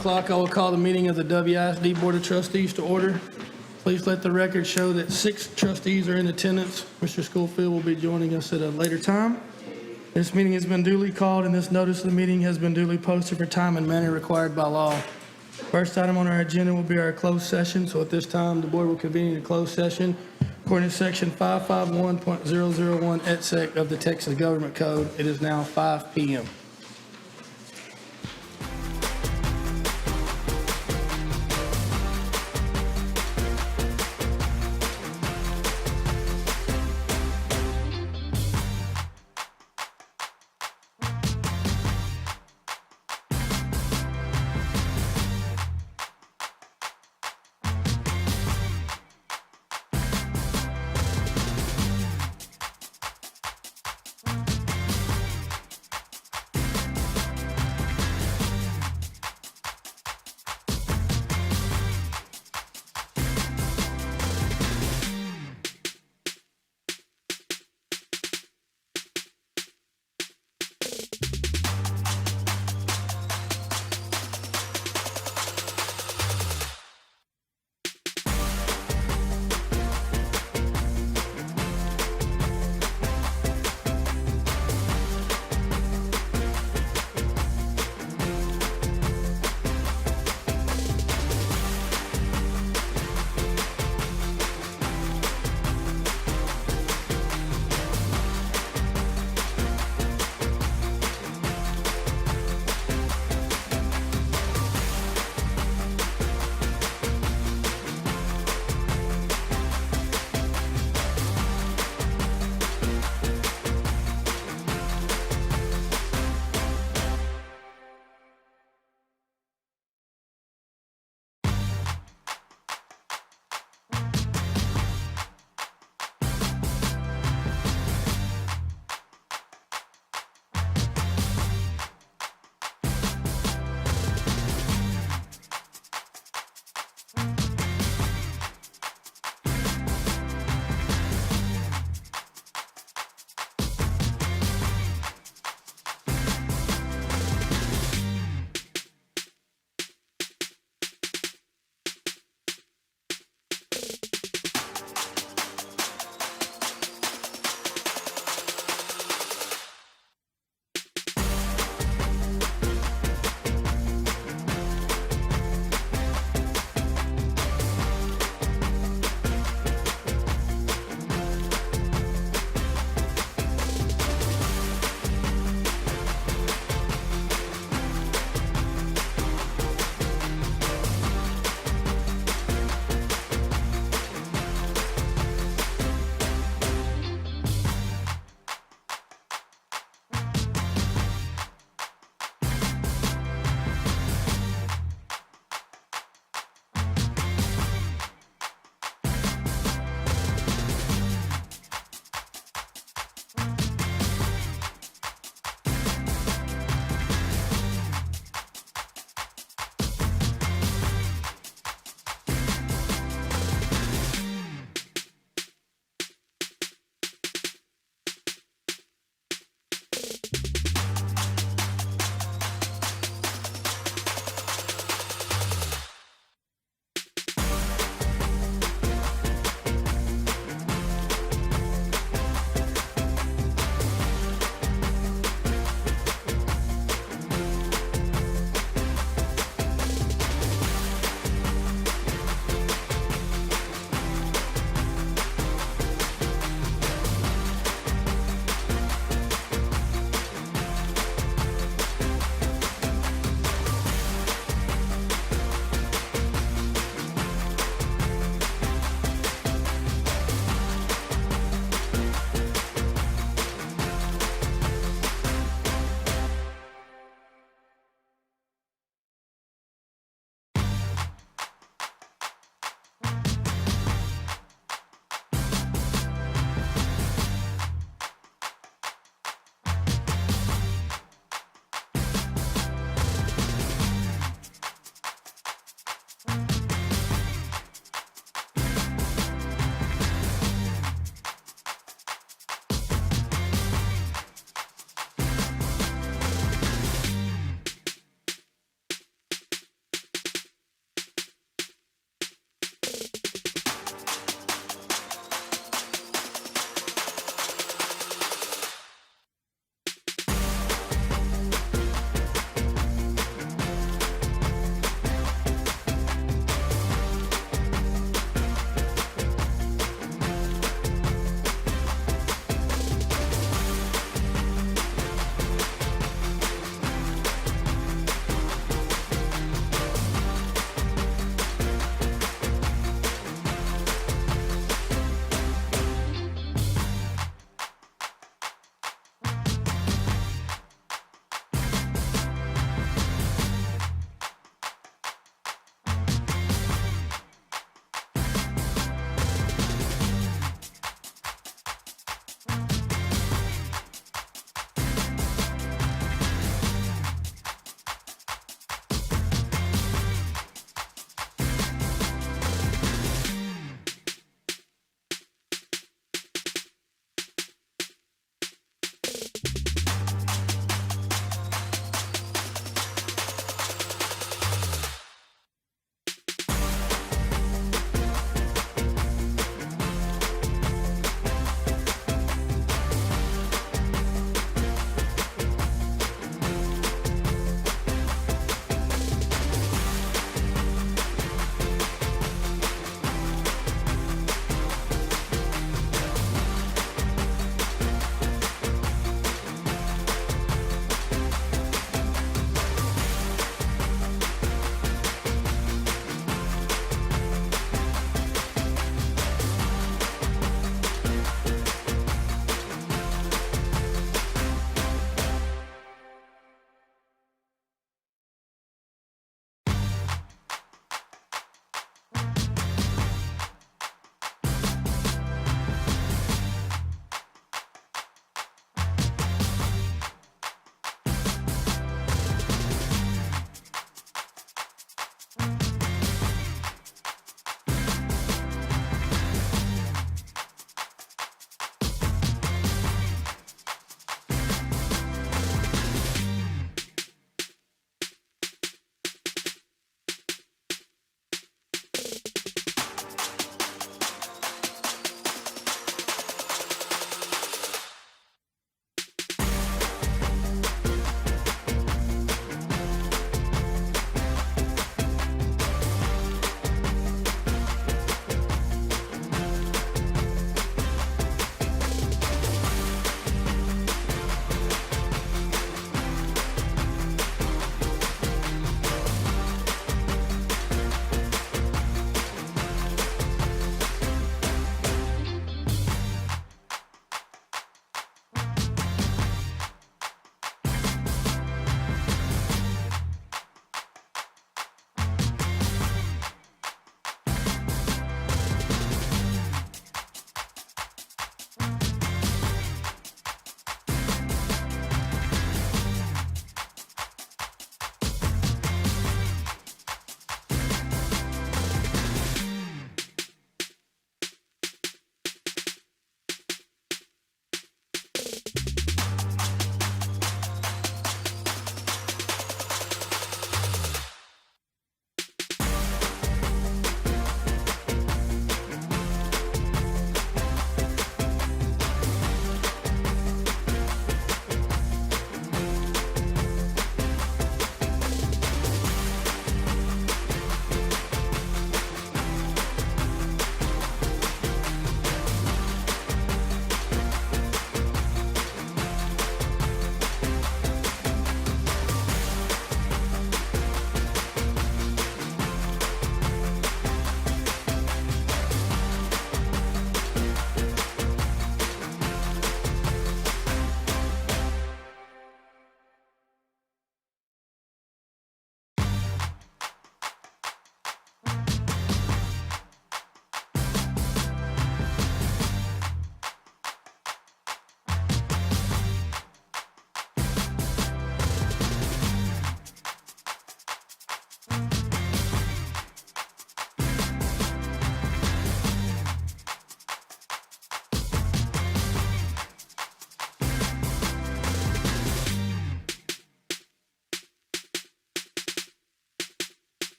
o'clock, I will call the meeting of the WISD Board of Trustees to order. Please let the record show that 6 trustees are in attendance. Mr. Schofield will be joining us at a later time. This meeting has been duly called, and this notice of the meeting has been duly posted for time and manner required by law. First item on our agenda will be our closed session. So at this time, the board will convene in a closed session according to section 551.001 et sec of the Texas Government Code. It is now 5 p.m.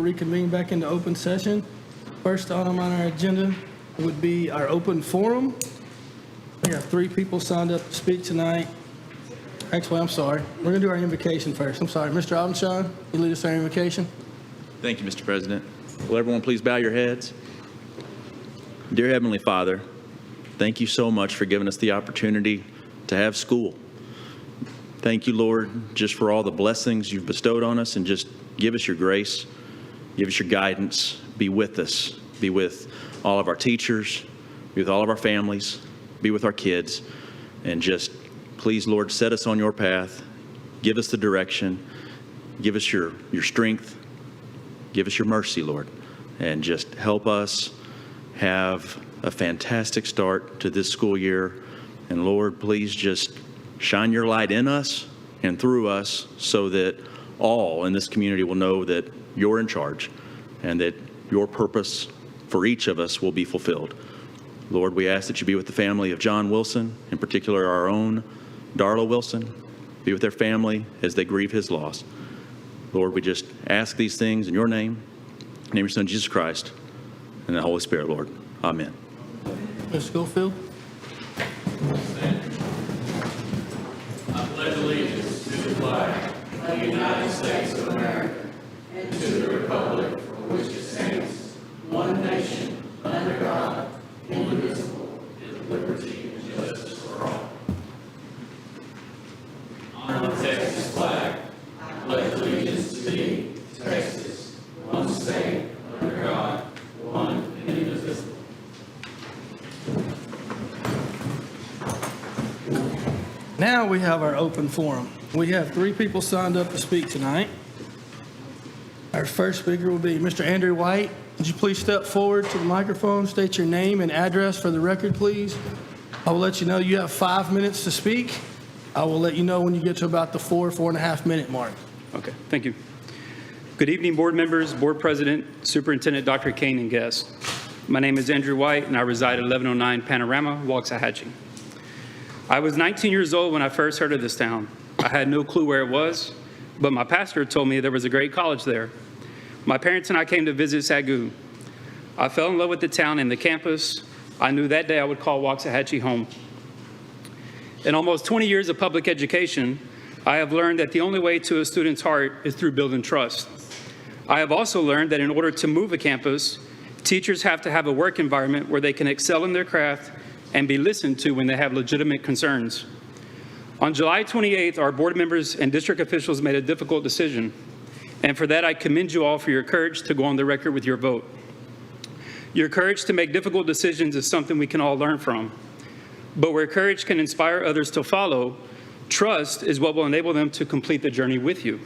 reconvene back into open session. First item on our agenda would be our open forum. We have 3 people signed up to speak tonight. Actually, I'm sorry. We're going to do our invocation first. I'm sorry. Mr. Aldenshine, you lead us our invocation. Thank you, Mr. President. Will everyone please bow your heads? Dear Heavenly Father, thank you so much for giving us the opportunity to have school. Thank you, Lord, just for all the blessings you've bestowed on us, and just give us your grace, give us your guidance, be with us, be with all of our teachers, be with all of our families, be with our kids, and just please, Lord, set us on your path, give us the direction, give us your strength, give us your mercy, Lord, and just help us have a fantastic start to this school year. And Lord, please just shine your light in us and through us so that all in this community will know that you're in charge and that your purpose for each of us will be fulfilled. Lord, we ask that you be with the family of John Wilson, in particular our own Darla Wilson. Be with their family as they grieve his loss. Lord, we just ask these things in your name, in the name of your Son, Jesus Christ, and the Holy Spirit, Lord. Amen. Mr. Schofield. I pledge allegiance to the flag of the United States of America and to the republic for which it stands, one nation, under God, indivisible, with liberty and justice for all. Honor the Texas flag. I pledge allegiance to thee, Texas, one state, under God, one and indivisible. Now we have our open forum. We have 3 people signed up to speak tonight. Our first speaker will be Mr. Andrew White. Would you please step forward to the microphone, state your name and address for the record, please? I will let you know you have 5 minutes to speak. I will let you know when you get to about the 4.5 minute mark. Okay, thank you. Good evening, board members, board president, superintendent Dr. Kane, and guests. My name is Andrew White, and I reside at 1109 Panorama, Waxahachie. I was 19 years old when I first heard of this town. I had no clue where it was, but my pastor told me there was a great college there. My parents and I came to visit Sagu. I fell in love with the town and the campus. I knew that day I would call Waxahachie home. In almost 20 years of public education, I have learned that the only way to a student's heart is through building trust. I have also learned that in order to move a campus, teachers have to have a work environment where they can excel in their craft and be listened to when they have legitimate concerns. On July 28th, our board members and district officials made a difficult decision, and for that I commend you all for your courage to go on the record with your vote. Your courage to make difficult decisions is something we can all learn from, but where courage can inspire others to follow, trust is what will enable them to complete the journey with you.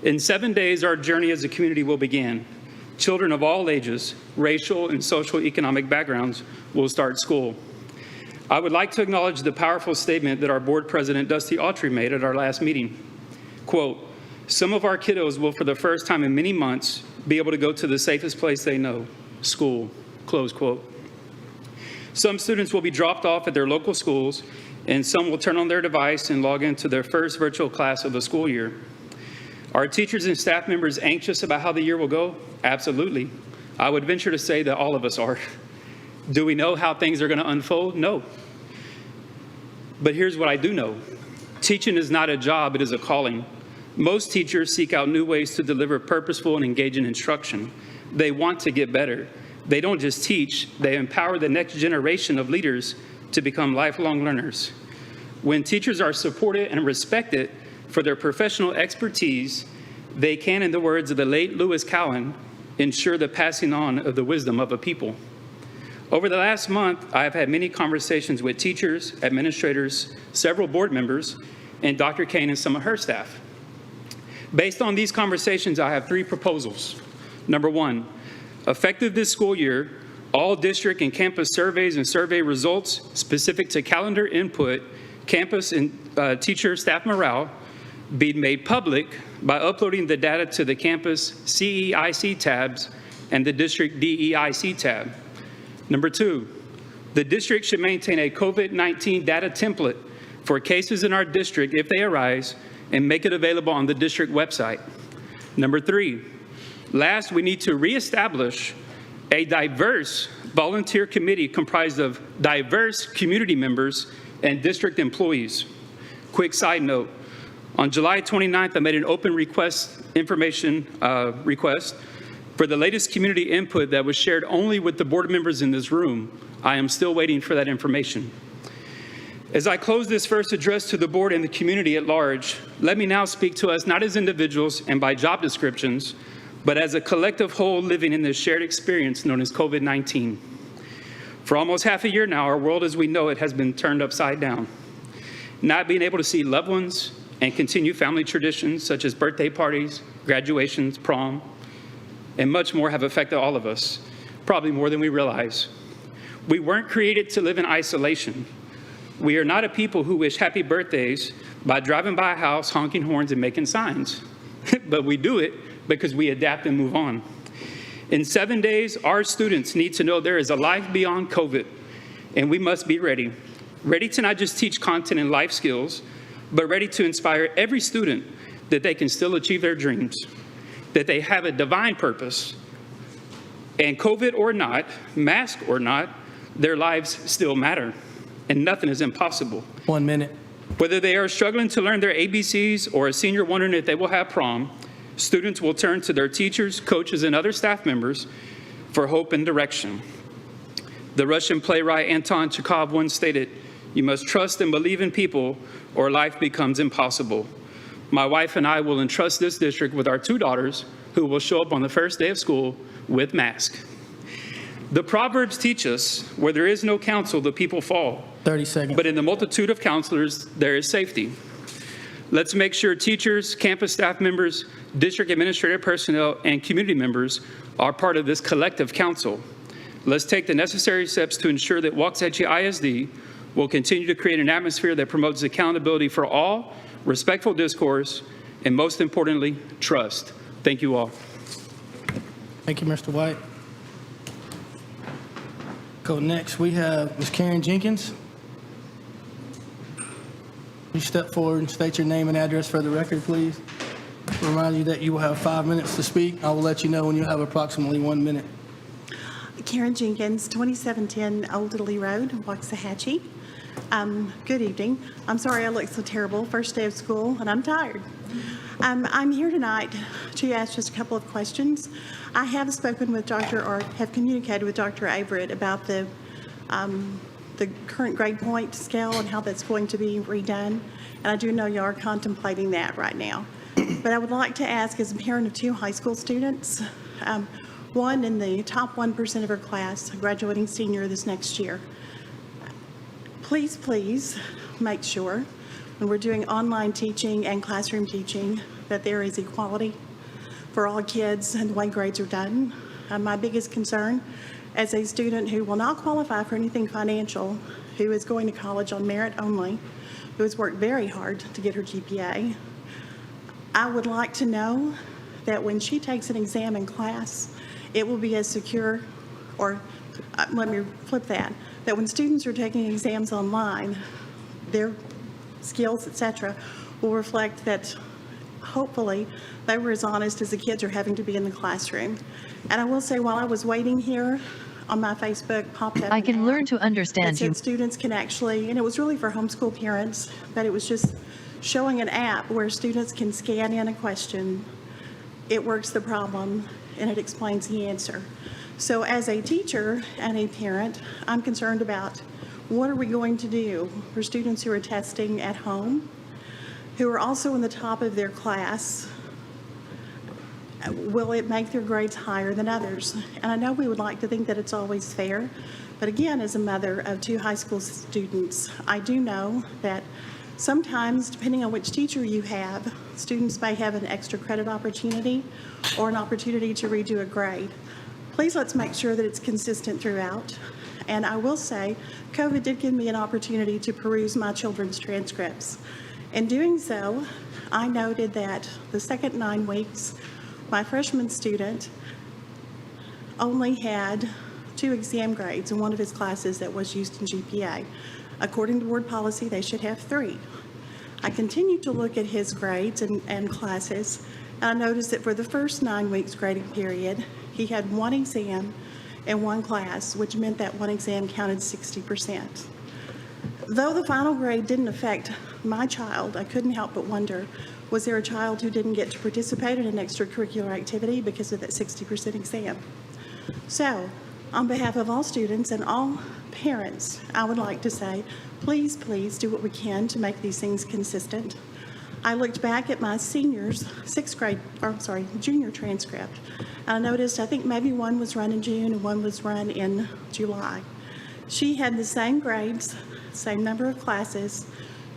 In 7 days, our journey as a community will begin. Children of all ages, racial and social economic backgrounds will start school. I would like to acknowledge the powerful statement that our board president, Dusty Autry, made at our last meeting. Quote, "Some of our kiddos will, for the first time in many months, be able to go to the safest place they know, school," close quote. Some students will be dropped off at their local schools, and some will turn on their device and log into their first virtual class of the school year. Are teachers and staff members anxious about how the year will go? Absolutely. I would venture to say that all of us are. Do we know how things are going to unfold? No. But here's what I do know. Teaching is not a job, it is a calling. Most teachers seek out new ways to deliver purposeful and engaging instruction. They want to get better. They don't just teach, they empower the next generation of leaders to become lifelong learners. When teachers are supported and respected for their professional expertise, they can, in the words of the late Lewis Cowan, ensure the passing on of the wisdom of a people. Over the last month, I have had many conversations with teachers, administrators, several board members, and Dr. Kane and some of her staff. Based on these conversations, I have 3 proposals. Number 1, effective this school year, all district and campus surveys and survey results specific to calendar input, campus and teacher staff morale be made public by uploading the data to the campus CEIC tabs and the district DEIC tab. Number 2, the district should maintain a COVID-19 data template for cases in our district if they arise and make it available on the district website. Number 3, Last, we need to reestablish a diverse volunteer committee comprised of diverse community members and district employees. Quick side note, on July 29th, I made an open information request for the latest community input that was shared only with the board members in this room. I am still waiting for that information. As I close this first address to the board and the community at large, let me now speak to us not as individuals and by job descriptions, but as a collective whole living in this shared experience known as COVID-19. For almost half a year now, our world as we know it has been turned upside down. Not being able to see loved ones and continue family traditions such as birthday parties, graduations, prom, and much more have affected all of us, probably more than we realize. We weren't created to live in isolation. We are not a people who wish happy birthdays by driving by a house, honking horns, and making signs. But we do it because we adapt and move on. In 7 days, our students need to know there is a life beyond COVID, and we must be ready. Ready to not just teach content and life skills, but ready to inspire every student that they can still achieve their dreams, that they have a divine purpose, and COVID or not, mask or not, their lives still matter, and nothing is impossible. 1 minute. Whether they are struggling to learn their ABCs or a senior wondering if they will have prom, students will turn to their teachers, coaches, and other staff members for hope and direction. The Russian playwright Anton Chekhov once stated, "You must trust and believe in people or life becomes impossible." My wife and I will entrust this district with our 2 daughters who will show up on the first day of school with masks. The Proverbs teach us, where there is no counsel, the people fall. 30 seconds. But in the multitude of counselors, there is safety. Let's make sure teachers, campus staff members, district administrative personnel, and community members are part of this collective council. Let's take the necessary steps to ensure that Waxahachie ISD will continue to create an atmosphere that promotes accountability for all, respectful discourse, and most importantly, trust. Thank you all. Thank you, Mr. White. Go next, we have Ms. Karen Jenkins. You step forward and state your name and address for the record, please. Remind you that you will have 5 minutes to speak. I will let you know when you have approximately 1 minute. Karen Jenkins, 2710 Old Italy Road, Waxahachie. Good evening. I'm sorry I look so terrible. First day of school, and I'm tired. I'm here tonight to ask just a couple of questions. I have spoken with have communicated with Dr. Averett about the current grade point scale and how that's going to be redone. And I do know you are contemplating that right now. But I would like to ask, as a parent of 2 high school students, one in the top 1% of her class, a graduating senior this next year, please make sure when we're doing online teaching and classroom teaching that there is equality for all kids and the way grades are done. My biggest concern as a student who will not qualify for anything financial, who is going to college on merit only, who has worked very hard to get her GPA, I would like to know that when she takes an exam in class, it will be as secure, or let me flip that when students are taking exams online, their skills, etc., will reflect that hopefully they were as honest as the kids are having to be in the classroom. And I will say, while I was waiting here, on my Facebook popped up. I can learn to understand you. Students can actually, and it was really for homeschool parents, but it was just showing an app where students can scan in a question, it works the problem, and it explains the answer. So as a teacher and a parent, I'm concerned about what are we going to do for students who are testing at home, who are also in the top of their class. Will it make their grades higher than others? And I know we would like to think that it's always fair, but again, as a mother of 2 high school students, I do know that sometimes, depending on which teacher you have, students may have an extra credit opportunity or an opportunity to redo a grade. Please let's make sure that it's consistent throughout. And I will say, COVID did give me an opportunity to peruse my children's transcripts. In doing so, I noted that the second 9 weeks, my freshman student only had 2 exam grades in one of his classes that was used in GPA. According to board policy, they should have 3. I continued to look at his grades and classes, And I noticed that for the first 9 weeks grading period, he had one exam and one class, which meant that one exam counted 60%. Though the final grade didn't affect my child, I couldn't help but wonder, was there a child who didn't get to participate in an extracurricular activity because of that 60% exam? So, on behalf of all students and all parents, I would like to say, please, please do what we can to make these things consistent. I looked back at my senior's junior transcript, and I noticed I think maybe one was run in June and one was run in July. She had the same grades, same number of classes,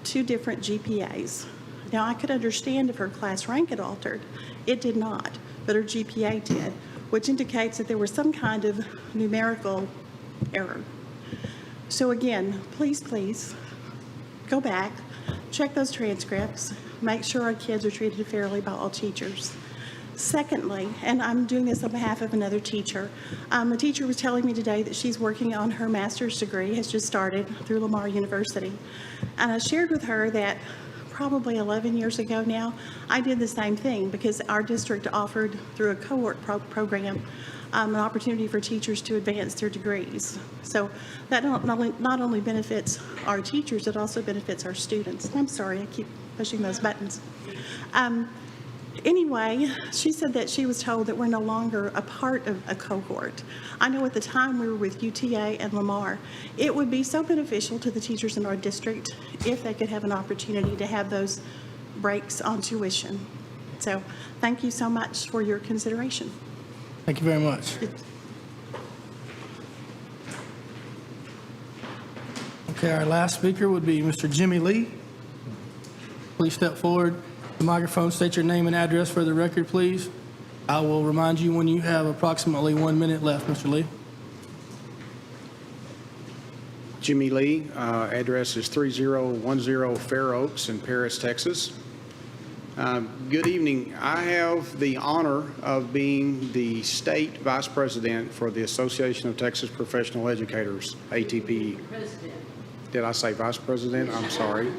2 different GPAs. Now, I could understand if her class rank had altered. It did not, but her GPA did, which indicates that there was some kind of numerical error. So again, please, please, go back, check those transcripts, make sure our kids are treated fairly by all teachers. Secondly, and I'm doing this on behalf of another teacher, a teacher was telling me today that she's working on her master's degree, has just started through Lamar University. And I shared with her that probably 11 years ago now, I did the same thing because our district offered through a cohort program an opportunity for teachers to advance their degrees. So that not only benefits our teachers, it also benefits our students. I'm sorry, I keep pushing those buttons. Anyway, she said that she was told that we're no longer a part of a cohort. I know at the time we were with UTA and Lamar. It would be so beneficial to the teachers in our district if they could have an opportunity to have those breaks on tuition. So thank you so much for your consideration. Thank you very much. Okay, our last speaker would be Mr. Jimmy Lee. Please step forward. The microphone, state your name and address for the record, please. I will remind you when you have approximately 1 minute left, Mr. Lee. Jimmy Lee, address is 3010 Fair Oaks in Paris, Texas. Good evening. I have the honor of being the state vice president for the Association of Texas Professional Educators, ATPE. Did I say vice president? I'm sorry.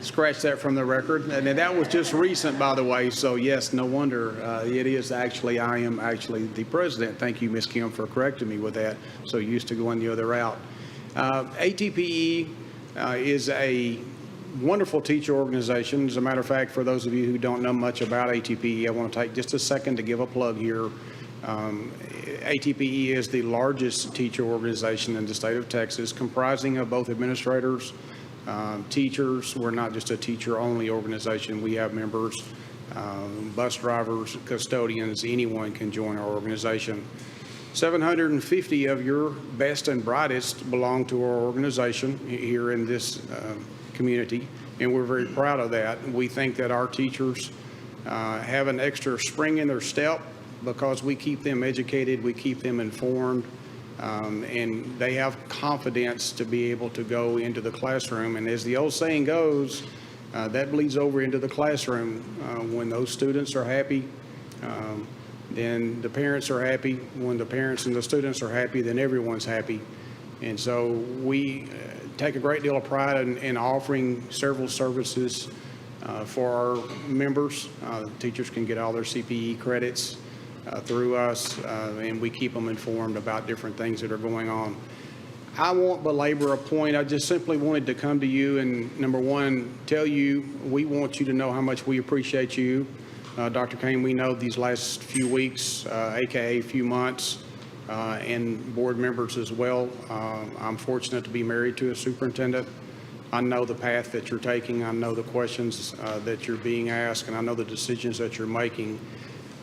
Scratch that from the record. And that was just recent, by the way, so yes, no wonder. It is actually, I am actually the president. Thank you, Ms. Kim, for correcting me with that. So used to going the other route. ATPE is a wonderful teacher organization. As a matter of fact, for those of you who don't know much about ATPE, I want to take just a second to give a plug here. ATPE is the largest teacher organization in the state of Texas, comprising of both administrators, teachers. We're not just a teacher-only organization. We have members, bus drivers, custodians. Anyone can join our organization. 750 of your best and brightest belong to our organization here in this community, and we're very proud of that. We think that our teachers have an extra spring in their step because we keep them educated, we keep them informed, and they have confidence to be able to go into the classroom. And as the old saying goes, that bleeds over into the classroom. When those students are happy, then the parents are happy. When the parents and the students are happy, then everyone's happy. And so we take a great deal of pride in offering several services for our members. Teachers can get all their CPE credits through us, and we keep them informed about different things that are going on. I won't belabor a point. I just simply wanted to come to you and, number one, tell you we want you to know how much we appreciate you. Dr. Kane, we know these last few weeks, AKA few months, and board members as well. I'm fortunate to be married to a superintendent. I know the path that you're taking. I know the questions that you're being asked, and I know the decisions that you're making.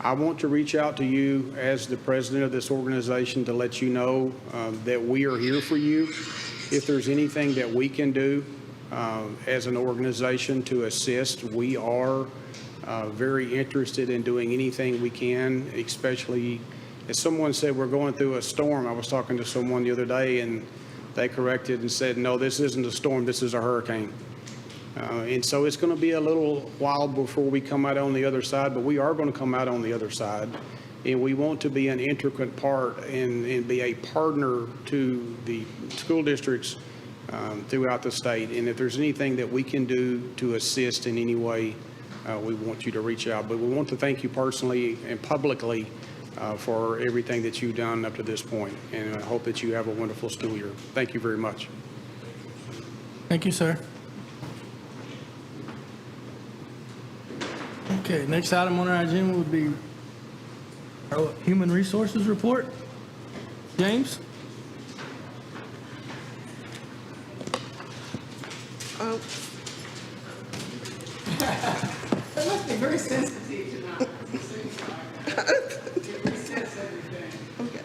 I want to reach out to you as the president of this organization to let you know that we are here for you. If there's anything that we can do as an organization to assist, we are very interested in doing anything we can, especially as someone said, we're going through a storm. I was talking to someone the other day and they corrected and said, no, this isn't a storm, this is a hurricane. And so it's going to be a little while before we come out on the other side, but we are going to come out on the other side. And we want to be an intricate part and be a partner to the school districts throughout the state. And if there's anything that we can do to assist in any way, we want you to reach out. But we want to thank you personally and publicly for everything that you've done up to this point, and I hope that you have a wonderful school year. Thank you very much. Thank you, sir. Okay, next item on our agenda would be our Human Resources Report. James? That must be very sensitive tonight. Okay.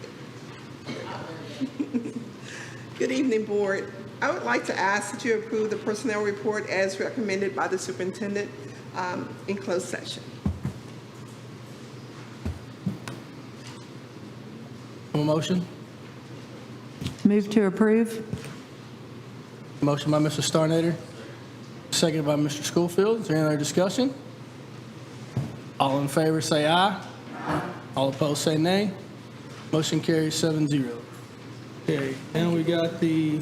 Good evening, Board. I would like to ask that you approve the personnel report as recommended by the superintendent in closed session. A motion? Move to approve. Motion by Mr. Starnader, seconded by Mr. Schofield. Is there any other discussion? All in favor say aye. All opposed say nay. Motion carries 7-0. Okay, now we got the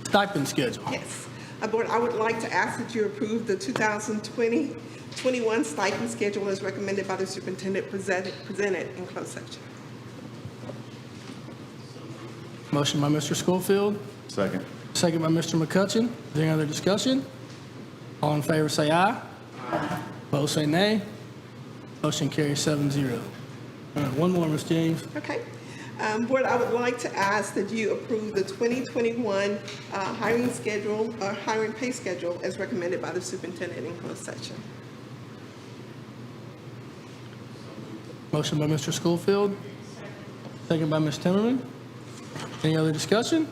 stipend schedule. Yes. Board, I would like to ask that you approve the 2020-21 stipend schedule as recommended by the superintendent presented in closed session. Motion by Mr. Schofield, Second. second by Mr. McCutcheon. Is there any other discussion? All in favor say aye. Opposed say nay. Motion carries 7-0. All right, one more, Ms. James. Okay. Board, I would like to ask that you approve the 2021 hiring schedule, hiring pay schedule as recommended by the superintendent in closed session. Motion by Mr. Schofield, second by Ms. Timmerman. Any other discussion?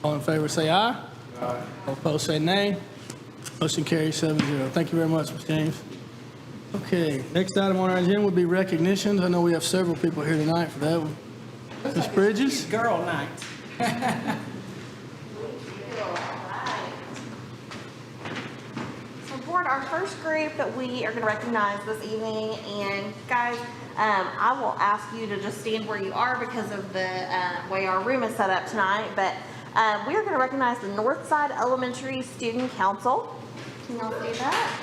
All in favor say aye. All opposed say nay. Motion carries 7-0. Thank you very much, Ms. James. Okay, next item on our agenda would be recognitions. I know we have several people here tonight for that one. Ms. Bridges? Girl night. So Board, our first group that we are going to recognize this evening, and guys, I will ask you to just stand where you are because of the way our room is set up tonight, but we are going to recognize the Northside Elementary Student Council. Can y'all see that?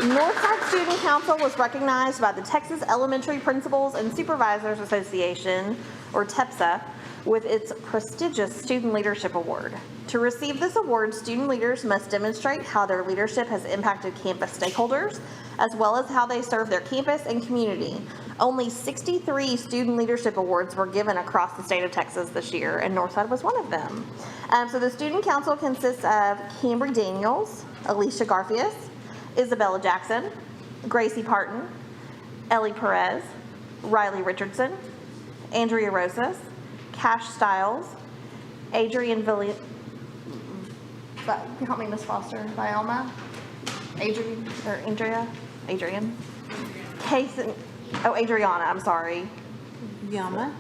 The Northside Student Council was recognized by the Texas Elementary Principals and Supervisors Association, or TEPSA, with its prestigious Student Leadership Award. To receive this award, student leaders must demonstrate how their leadership has impacted campus stakeholders, as well as how they serve their campus and community. Only 63 Student Leadership Awards were given across the state of Texas this year, and Northside was one of them. So the Student Council consists of Cambry Daniels, Alicia Garfias, Isabella Jackson, Gracie Parton, Ellie Perez, Riley Richardson, Andrea Rosas, Cash Stiles, Adrian Villi, help me, Miss Foster, Vialma, Adrian, Kason, Adriana, I'm sorry. Vielma,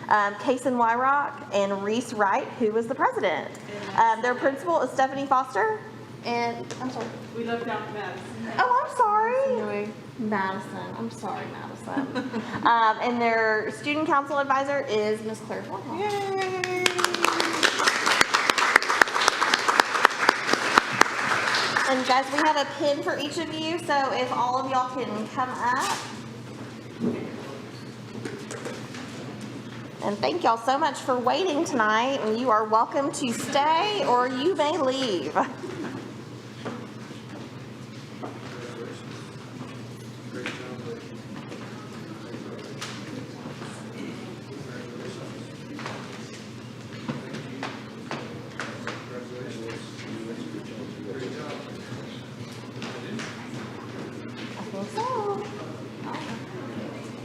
Kason Wyrock, and Reese Wright, who was the president. Their principal is Stephanie Foster, and, I'm sorry. We left out Madison. Oh, I'm sorry. Madison. I'm sorry, Madison. And their student council advisor is Miss Claire Fortnall. Yay! And guys, we have a pin for each of you, so if all of y'all can come up. And thank y'all so much for waiting tonight, and you are welcome to stay or you may leave.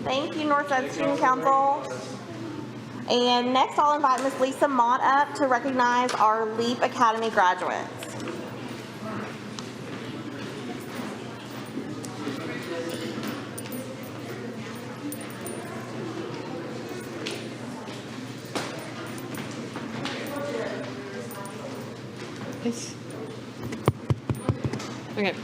Thank you, Northside Student Council. And next, I'll invite Ms. Lisa Mott up to recognize our LEAP Academy graduates. Okay.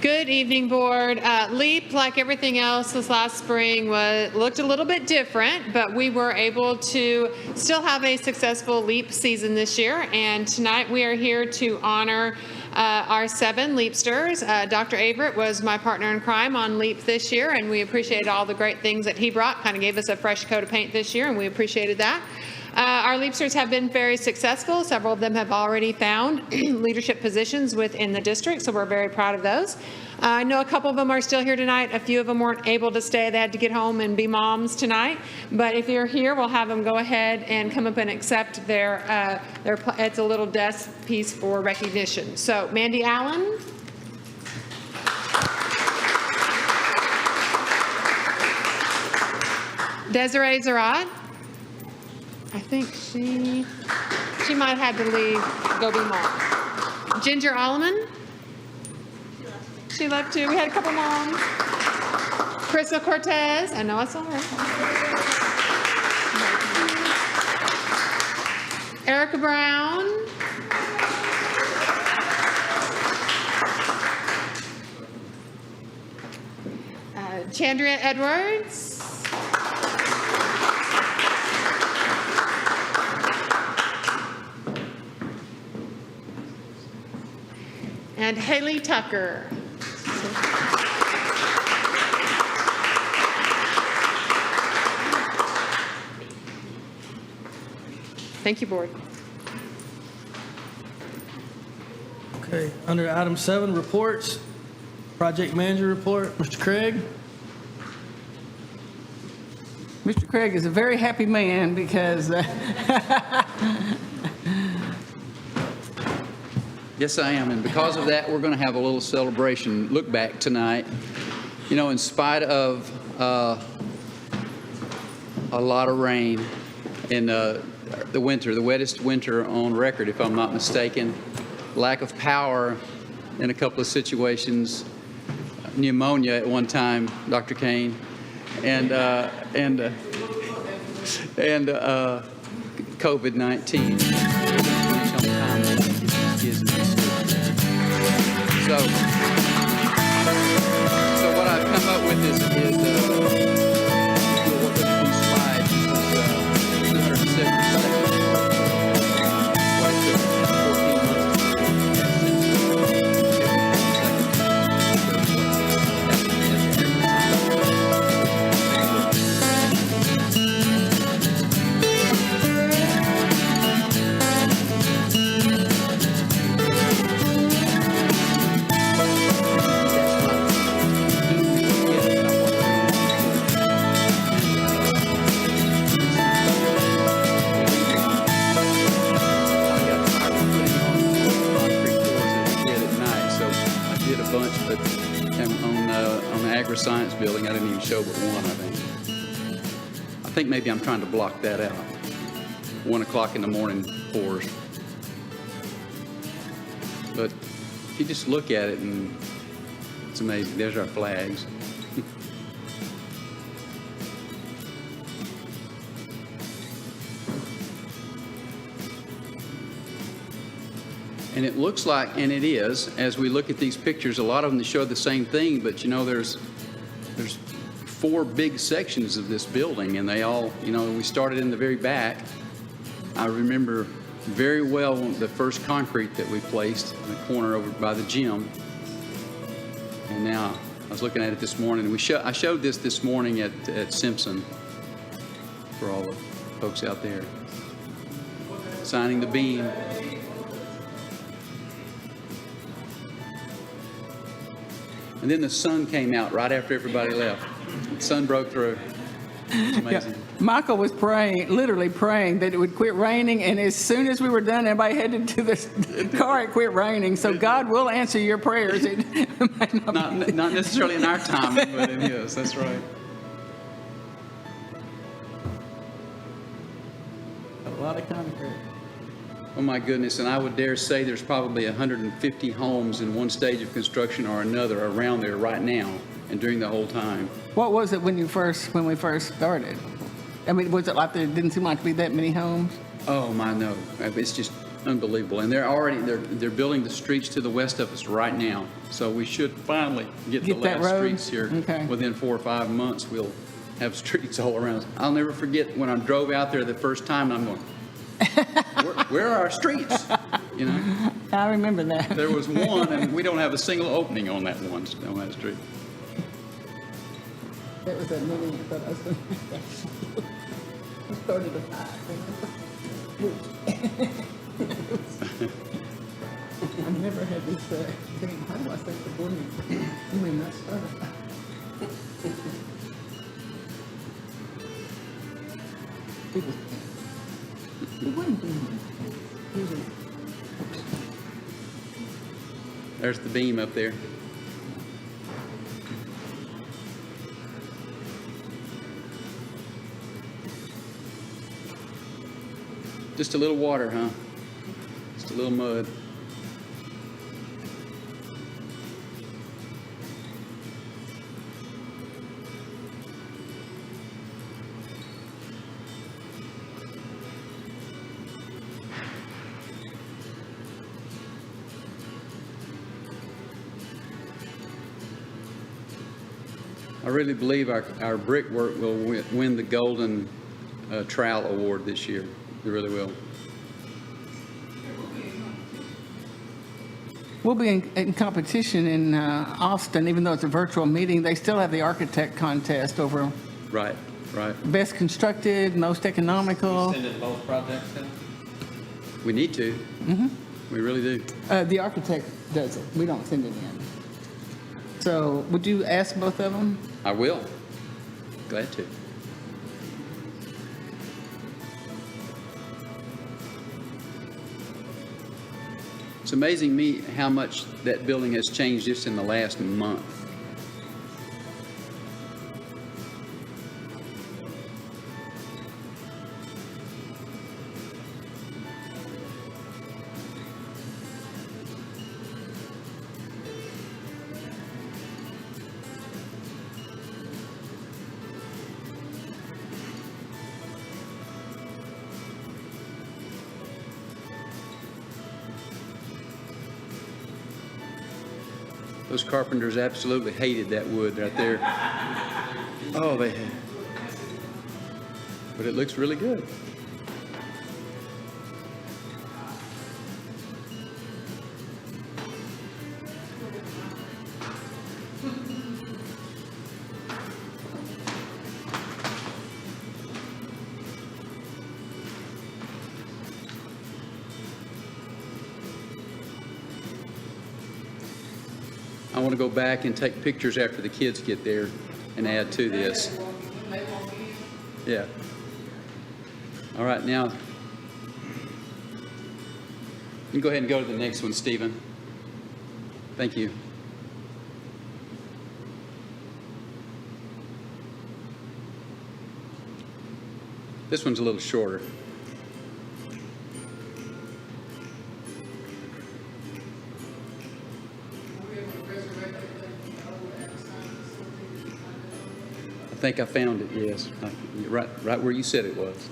Good evening, Board. LEAP, like everything else this last spring, looked a little bit different, but we were able to still have a successful LEAP season this year. And tonight we are here to honor our 7 LEAPsters. Dr. Averett was my partner in crime on LEAP this year, and we appreciated all the great things that he brought. Kind of gave us a fresh coat of paint this year, and we appreciated that. Our LEAPsters have been very successful. Several of them have already found leadership positions within the district, so we're very proud of those. I know a couple of them are still here tonight. A few of them weren't able to stay. They had to get home and be moms tonight. But if you're here, we'll have them go ahead and come up and accept their it's a little desk piece for recognition. So Mandy Allen. Desiree Zarat. I think she might have had to leave, go be mom. Ginger Alleman. She left too. We had a couple moms. Crystal Cortez. I know I saw her. Erica Brown. Chandria Edwards. And Haley Tucker. Thank you, Board. Okay, under item 7, reports, project manager report, Mr. Craig. Mr. Craig is a very happy man because Yes, I am, and because of that, we're going to have a little celebration look back tonight. You know, in spite of a lot of rain in the winter, the wettest winter on record, if I'm not mistaken, lack of power in a couple of situations, pneumonia at one time, Dr. Kane, and COVID-19. So what I've come up with is these slides. This is 270 seconds. What it took 14 months to do. Science building, I didn't even show but one, I think maybe I'm trying to block that out. 1 o'clock in the morning pours. But if you just look at it, and it's amazing. There's our flags. And it looks like, and it is, as we look at these pictures, a lot of them show the same thing, but you know, there's 4 big sections of this building, and they all, you know, we started in the very back. I remember very well the first concrete that we placed in the corner over by the gym. And now, I was looking at it this morning, and I showed this morning at Simpson for all the folks out there. Signing the beam. And then the sun came out right after everybody left. The sun broke through. It's amazing. Yeah, Michael was praying, literally praying that it would quit raining, and as soon as we were done, everybody headed to the car, it quit raining. So God will answer your prayers. It might not necessarily in our time, but in His. That's right. A lot of concrete. Oh my goodness, and I would dare say there's probably 150 homes in one stage of construction or another around there right now and during the whole time. What was it when we first started? I mean, was it like there didn't seem like to be that many homes? Oh my, no. It's just unbelievable. And they're building the streets to the west of us right now. So we should finally get the Get that last road? streets here. Okay. Within 4 or 5 months, we'll have streets all around us. I'll never forget when I drove out there the first time, and I'm going, where are our streets? You know, I remember that. there was one, and we don't have a single opening on that street. That was that meeting I thought I was going to I started at 5. I've never had this thing. How do I say the board meeting? You may not start at 5. It wasn't being. It was. There's the beam up there. Just a little water, huh? Just a little mud. I really believe our brickwork will win the Golden Trowel Award this year. It really will. We'll be in competition in Austin, even though it's a virtual meeting. They still have the architect contest over Right, right. best constructed, most economical. Sending both projects in? We need to. Mm-hmm. We really do. The architect does it. We don't send it in. So would you ask both of them? I will. Glad to. It's amazing me how much that building has changed just in the last month. Those carpenters absolutely hated that wood right there. Oh, they had. But it looks really good. I want to go back and take pictures after the kids get there and add to this. Yeah. All right, now, you can go ahead and go to the next one, Stephen. Thank you. This one's a little shorter. I think I found it, yes. Right where you said it was.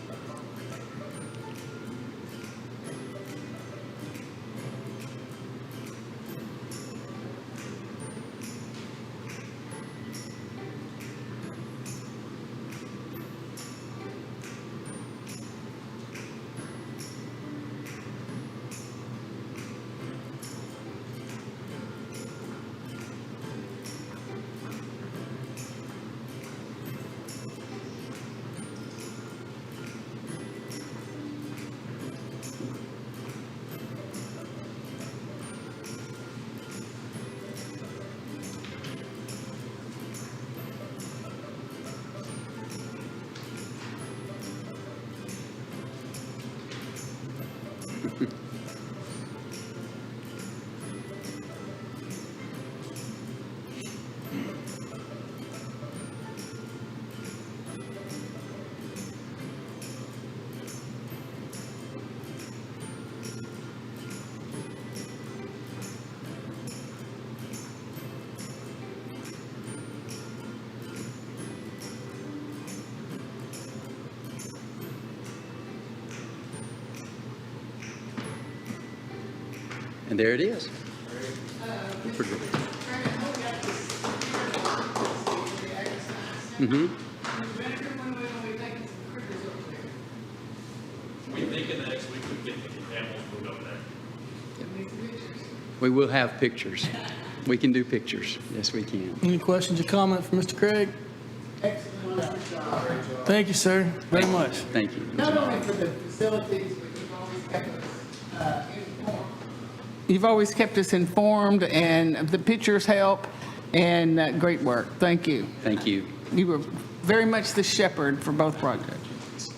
And there it is. Mm-hmm. We think in the next week we get the animals moved over there. We will have pictures. We can do pictures. Yes, we can. Any questions or comments for Mr. Craig? Thank you, sir, very much. Thank you. Not only for the facilities, but you've always kept us informed. You've always kept us informed, and the pictures help, and great work. Thank you. Thank you. You were very much the shepherd for both projects.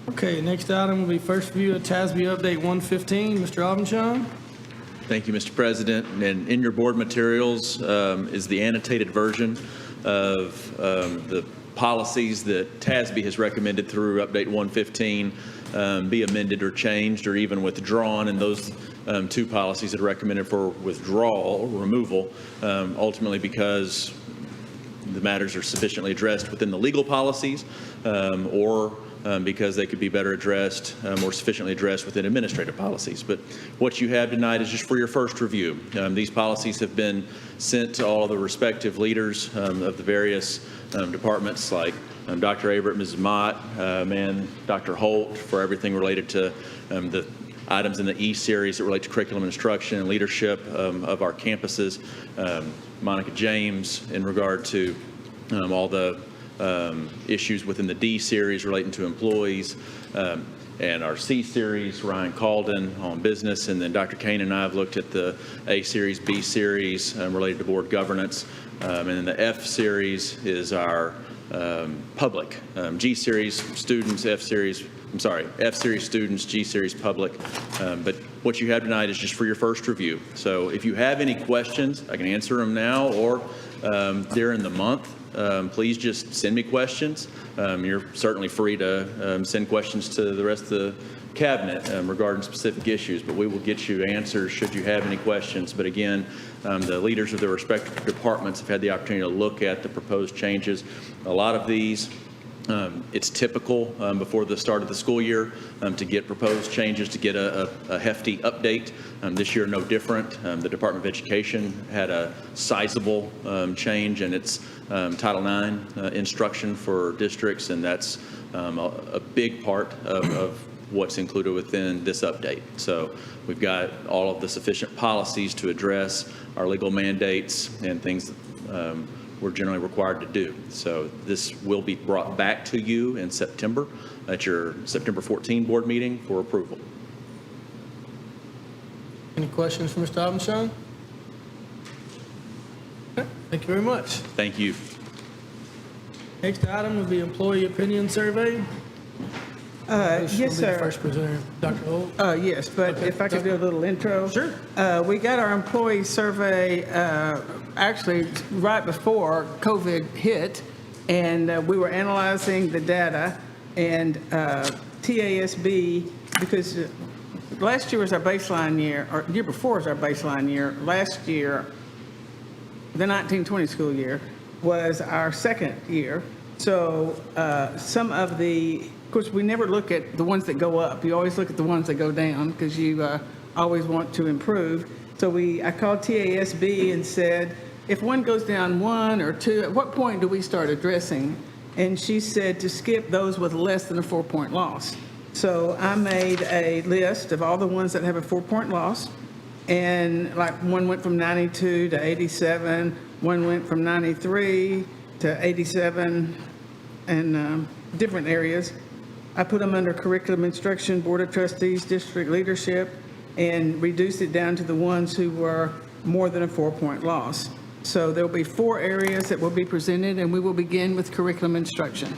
Okay, next item will be first review of TASB Update 115. Mr. Aubuchon? Thank you, Mr. President. And in your board materials is the annotated version of the policies that TASB has recommended through Update 115 be amended or changed or even withdrawn. And those two policies that are recommended for withdrawal or removal, ultimately because the matters are sufficiently addressed within the legal policies or because they could be better addressed, more sufficiently addressed within administrative policies. But what you have tonight is just for your first review. These policies have been sent to all of the respective leaders of the various departments, like Dr. Averett, Mrs. Mott, and Dr. Holt, for everything related to the items in the E-Series that relate to curriculum instruction and leadership of our campuses. Monica James in regard to all the issues within the D-Series relating to employees, and our C-Series, Ryan Calden on business, and then Dr. Kane and I have looked at the A-Series, B-Series related to board governance, and then the F-Series is our public. G-Series students, F-Series students, G-Series public. But what you have tonight is just for your first review. So if you have any questions, I can answer them now or during the month. Please just send me questions. You're certainly free to send questions to the rest of the cabinet regarding specific issues, but we will get you answers should you have any questions. But again, the leaders of the respective departments have had the opportunity to look at the proposed changes. A lot of these, it's typical before the start of the school year to get proposed changes, to get a hefty update. This year, no different. The Department of Education had a sizable change in its Title IX instruction for districts, and that's a big part of what's included within this update. So we've got all of the sufficient policies to address our legal mandates and things that we're generally required to do. So this will be brought back to you in September at your September 14 board meeting for approval. Any questions for Mr. Aubuchon? Okay, thank you very much. Thank you. Next item will be employee opinion survey. Yes, sir. First presenter, Dr. Holt. Yes, but if I could do a little intro. Sure. We got our employee survey actually right before COVID hit, and we were analyzing the data, and TASB, because last year was our baseline year, or year before was our baseline year. Last year, the 1920 school year, was our second year. So some of of course, we never look at the ones that go up. You always look at the ones that go down because you always want to improve. So I called TASB and said, if one goes down 1 or 2, at what point do we start addressing? And she said to skip those with less than a 4-point loss. So I made a list of all the ones that have a 4-point loss. And like one went from 92 to 87, one went from 93 to 87, and different areas. I put them under curriculum instruction, board of trustees, district leadership, and reduced it down to the ones who were more than a 4-point loss. So there will be 4 areas that will be presented, and we will begin with curriculum instruction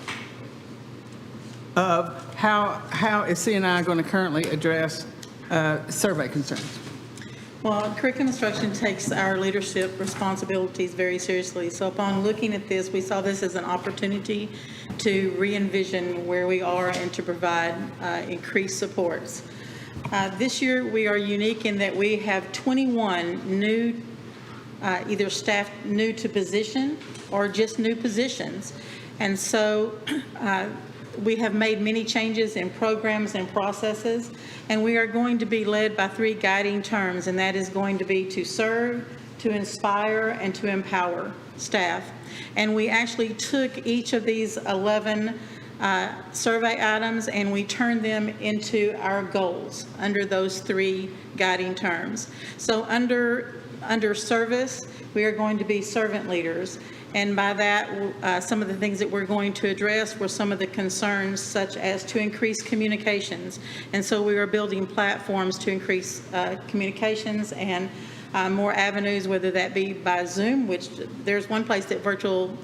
of how is C&I going to currently address survey concerns. Well, curriculum instruction takes our leadership responsibilities very seriously. So upon looking at this, we saw this as an opportunity to re-envision where we are and to provide increased supports. This year, we are unique in that we have 21 new, either staff new to position or just new positions. And so we have made many changes in programs and processes, and we are going to be led by 3 guiding terms, and that is going to be to serve, to inspire, and to empower staff. And we actually took each of these 11 survey items and we turned them into our goals under those 3 guiding terms. So under service, we are going to be servant leaders. And by that, some of the things that we're going to address were some of the concerns, such as to increase communications. And so we are building platforms to increase communications and more avenues, whether that be by Zoom, which there's one place that virtual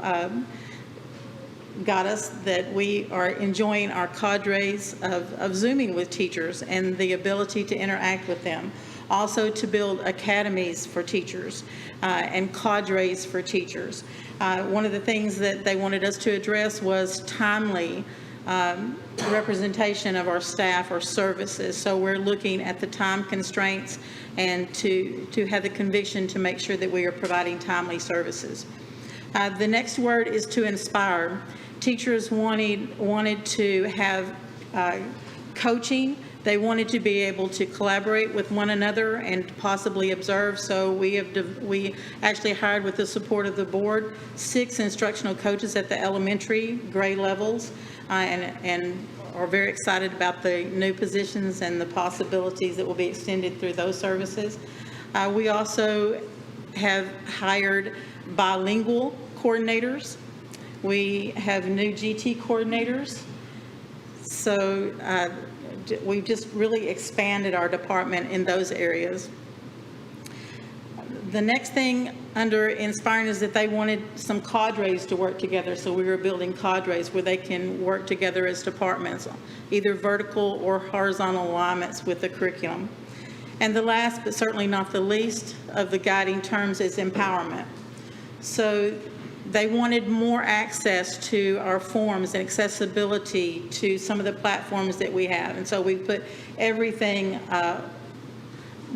got us, that we are enjoying our cadres of Zooming with teachers and the ability to interact with them. Also to build academies for teachers and cadres for teachers. One of the things that they wanted us to address was timely representation of our staff or services. So we're looking at the time constraints and to have the conviction to make sure that we are providing timely services. The next word is to inspire. Teachers wanted to have coaching. They wanted to be able to collaborate with one another and possibly observe. So we actually hired, with the support of the board, 6 instructional coaches at the elementary grade levels, and are very excited about the new positions and the possibilities that will be extended through those services. We also have hired bilingual coordinators. We have new GT coordinators. So we've just really expanded our department in those areas. The next thing under inspiring is that they wanted some cadres to work together. So we were building cadres where they can work together as departments, either vertical or horizontal alignments with the curriculum. And the last, but certainly not the least, of the guiding terms is empowerment. So they wanted more access to our forms and accessibility to some of the platforms that we have. And so we put everything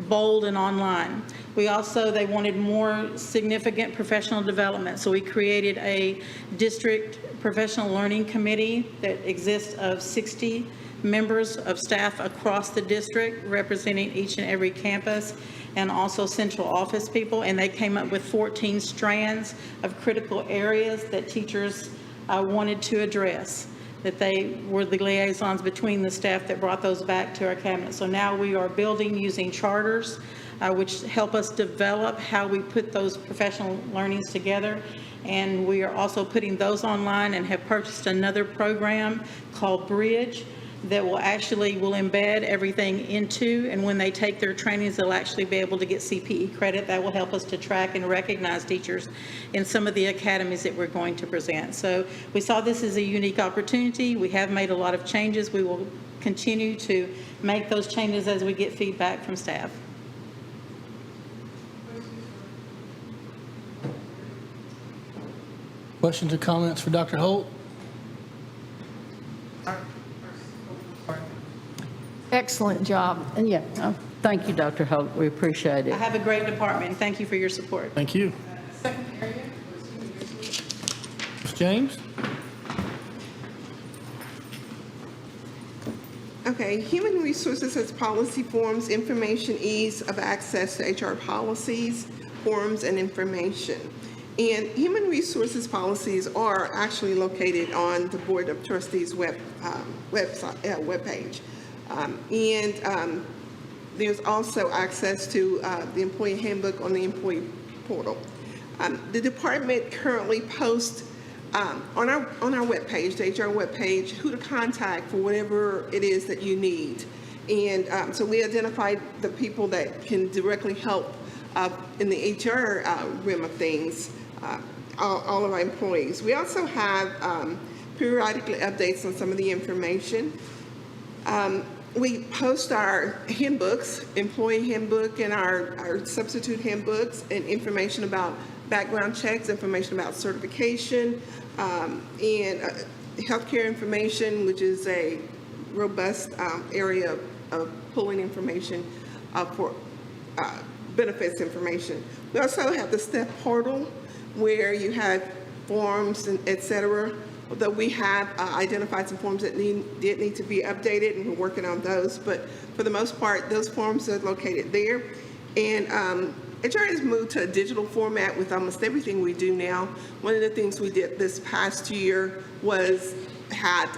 bold and online. They wanted more significant professional development. So we created a district professional learning committee that exists of 60 members of staff across the district, representing each and every campus, and also central office people, and they came up with 14 strands of critical areas that teachers wanted to address, that they were the liaisons between the staff that brought those back to our cabinet. So now we are building using charters, which help us develop how we put those professional learnings together. And we are also putting those online and have purchased another program called Bridge that will embed everything into, and when they take their trainings, they'll actually be able to get CPE credit. That will help us to track and recognize teachers in some of the academies that we're going to present. So we saw this as a unique opportunity. We have made a lot of changes. We will continue to make those changes as we get feedback from staff. Questions or comments for Dr. Holt? Excellent job. And thank you, Dr. Holt. We appreciate it. I have a great department. Thank you for your support. Thank you. Ms. James? Okay, Human Resources has policy forms, information, ease of access to HR policies, forms, and information. And Human Resources policies are actually located on the Board of Trustees webpage. There's also access to the employee handbook on the employee portal. The department currently posts on our webpage, the HR webpage, who to contact for whatever it is that you need. And so we identified the people that can directly help in the HR realm of things, all of our employees. We also have periodically updates on some of the information. We post our handbooks, employee handbook and our substitute handbooks, and information about background checks, information about certification, and healthcare information, which is a robust area of pulling information for benefits information. We also have the STEP portal, where you have forms and et cetera although we have identified some forms that did need to be updated, and we're working on those. But for the most part, those forms are located there. And HR has moved to a digital format with almost everything we do now. One of the things we did this past year was had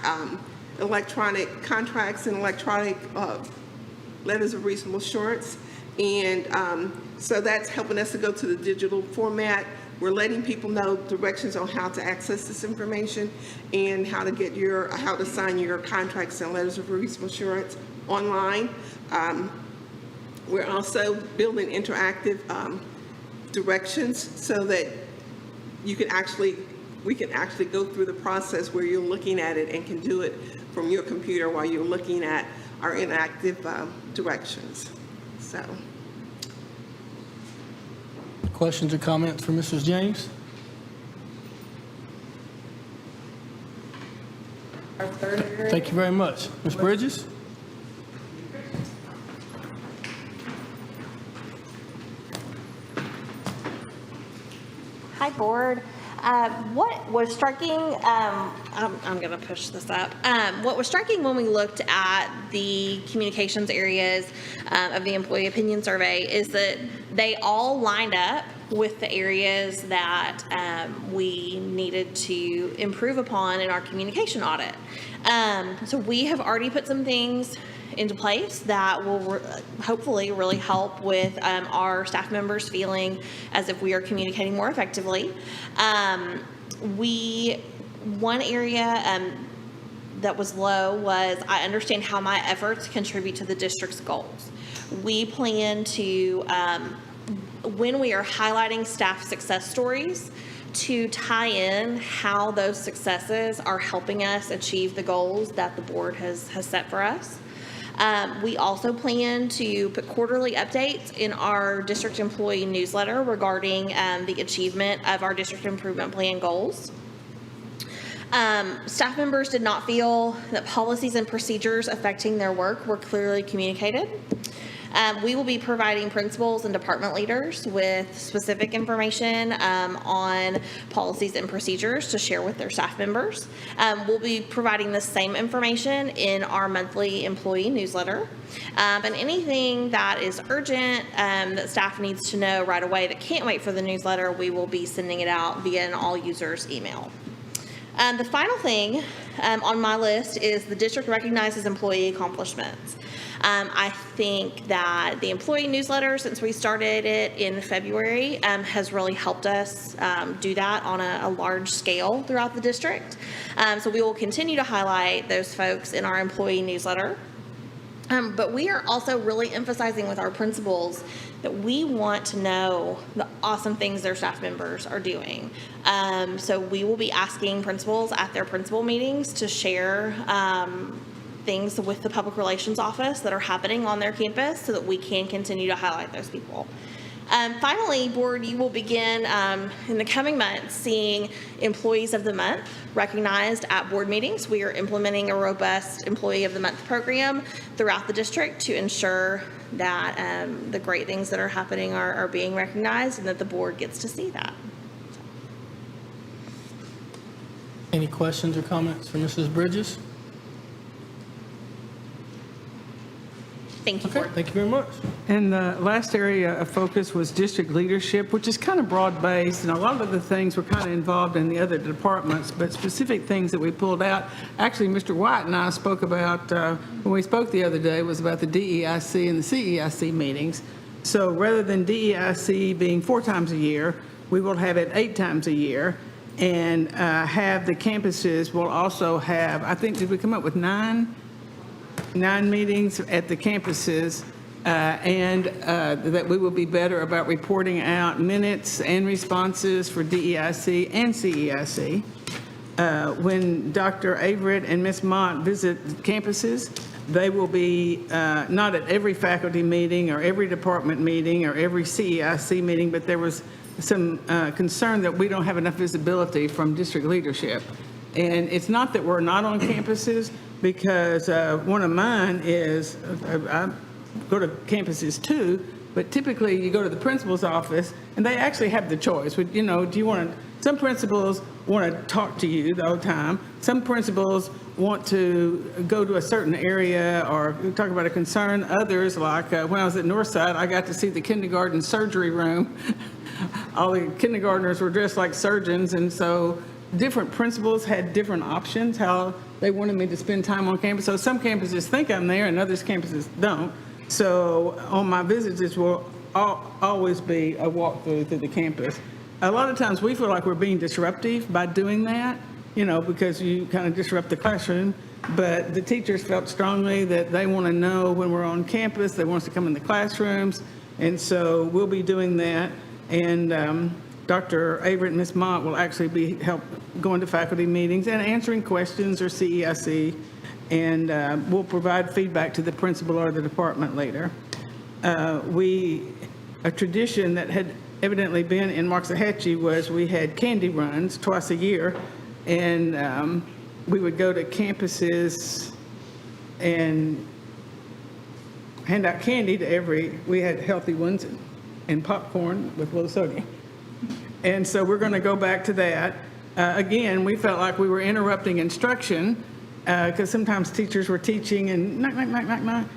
electronic contracts and electronic letters of reasonable assurance. And so that's helping us to go to the digital format. We're letting people know directions on how to access this information and how to sign your contracts and letters of reasonable assurance online. We're also building interactive directions so that we can actually go through the process where you're looking at it and can do it from your computer while you're looking at our interactive directions. So. Questions or comments for Mrs. James? Thank you very much. Ms. Bridges? Hi, Board. What was striking, I'm going to push this up. What was striking when we looked at the communications areas of the employee opinion survey is that they all lined up with the areas that we needed to improve upon in our communication audit. So we have already put some things into place that will hopefully really help with our staff members feeling as if we are communicating more effectively. One area that was low was I understand how my efforts contribute to the district's goals. We plan to, when we are highlighting staff success stories, to tie in how those successes are helping us achieve the goals that the board has set for us. We also plan to put quarterly updates in our district employee newsletter regarding the achievement of our district improvement plan goals. Staff members did not feel that policies and procedures affecting their work were clearly communicated. We will be providing principals and department leaders with specific information on policies and procedures to share with their staff members. We'll be providing the same information in our monthly employee newsletter. And anything that is urgent that staff needs to know right away that can't wait for the newsletter, we will be sending it out via an all users email. The final thing on my list is the district recognizes employee accomplishments. I think that the employee newsletter, since we started it in February, has really helped us do that on a large scale throughout the district. So we will continue to highlight those folks in our employee newsletter. But we are also really emphasizing with our principals that we want to know the awesome things their staff members are doing. So we will be asking principals at their principal meetings to share things with the public relations office that are happening on their campus so that we can continue to highlight those people. Finally, board, you will begin in the coming months seeing employees of the month recognized at board meetings. We are implementing a robust employee of the month program throughout the district to ensure that the great things that are happening are being recognized and that the board gets to see that. Any questions or comments for Mrs. Bridges? Thank you, Okay, Board. thank you very much. And the last area of focus was district leadership, which is kind of broad-based, and a lot of the things were kind of involved in the other departments, but specific things that we pulled out. Actually, Mr. White and I spoke about, when we spoke the other day, was about the DEIC and the CEIC meetings. So rather than DEIC being 4 times a year, we will have it 8 times a year, and have the campuses will also have, I think, did we come up with 9 meetings at the campuses, and that we will be better about reporting out minutes and responses for DEIC and CEIC. When Dr. Averett and Ms. Mott visit campuses, they will be not at every faculty meeting or every department meeting or every CEIC meeting, but there was some concern that we don't have enough visibility from district leadership. And it's not that we're not on campuses, because one of mine is, I go to campuses too, but typically you go to the principal's office and they actually have the choice. You know, do you want to, some principals want to talk to you the whole time. Some principals want to go to a certain area or talk about a concern. Others, like when I was at Northside, I got to see the kindergarten surgery room. All the kindergartners were dressed like surgeons, and so different principals had different options, how they wanted me to spend time on campus. So some campuses think I'm there and others campuses don't. So on my visits, it will always be a walkthrough through the campus. A lot of times we feel like we're being disruptive by doing that, because you kind of disrupt the classroom. But the teachers felt strongly that they want to know when we're on campus, they want us to come in the classrooms. And so we'll be doing that. And Dr. Averett and Ms. Mott will actually be going to faculty meetings and answering questions or CEIC. And we'll provide feedback to the principal or the department later. A tradition that had evidently been in Waxahachie was we had candy runs twice a year, and we would go to campuses and hand out candy to we had healthy ones and popcorn with low sodium. And so we're going to go back to that. Again, we felt like we were interrupting instruction because sometimes teachers were teaching and knock.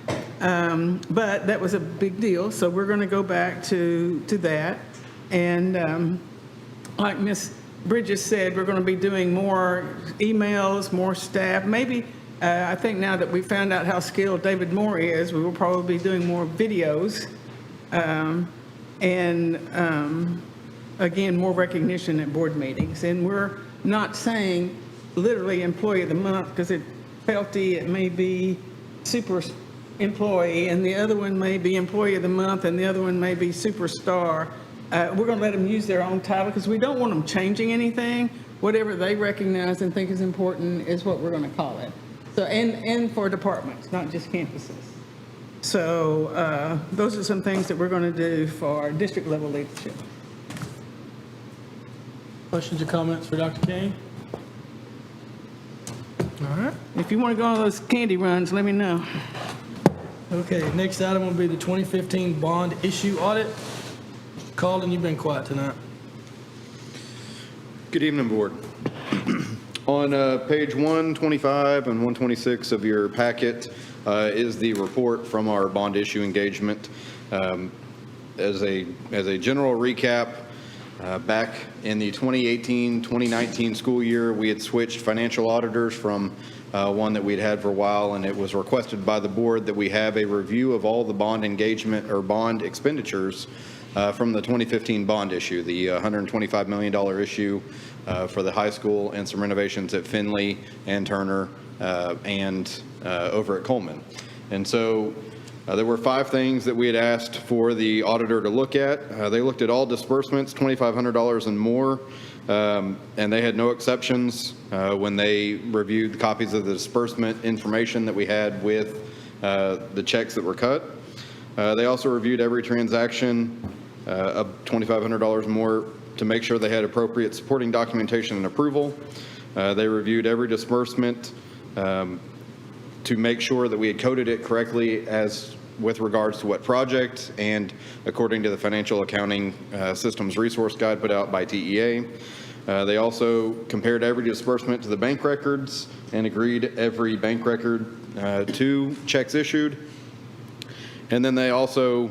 But that was a big deal, so we're going to go back to that. And like Ms. Bridges said, we're going to be doing more emails, more staff. Maybe, I think now that we found out how skilled David Moore is, we will probably be doing more videos. Again, more recognition at board meetings. And we're not saying literally employee of the month because it may be super employee, and the other one may be employee of the month, and the other one may be superstar. We're going to let them use their own title because we don't want them changing anything. Whatever they recognize and think is important is what we're going to call it. So, and for departments, not just campuses. So those are some things that we're going to do for district level leadership. Questions or comments for Dr. Kane? All right. If you want to go on those candy runs, let me know. Okay, next item will be the 2015 bond issue audit. Mr. Calden, you've been quiet tonight. Good evening, Board. On page 125 and 126 of your packet is the report from our bond issue engagement. As a general recap, back in the 2018-2019 school year, we had switched financial auditors from one that we'd had for a while, and it was requested by the board that we have a review of all the bond engagement or bond expenditures from the 2015 bond issue, the $125 million issue for the high school and some renovations at Finley and Turner and over at Coleman. And so there were 5 things that we had asked for the auditor to look at. They looked at all disbursements, $2,500 and more, and they had no exceptions when they reviewed the copies of the disbursement information that we had with the checks that were cut. They also reviewed every transaction of $2,500 more to make sure they had appropriate supporting documentation and approval. They reviewed every disbursement to make sure that we had coded it correctly as with regards to what project and according to the Financial Accounting Systems Resource Guide put out by TEA. They also compared every disbursement to the bank records and agreed every bank record to checks issued. And then they also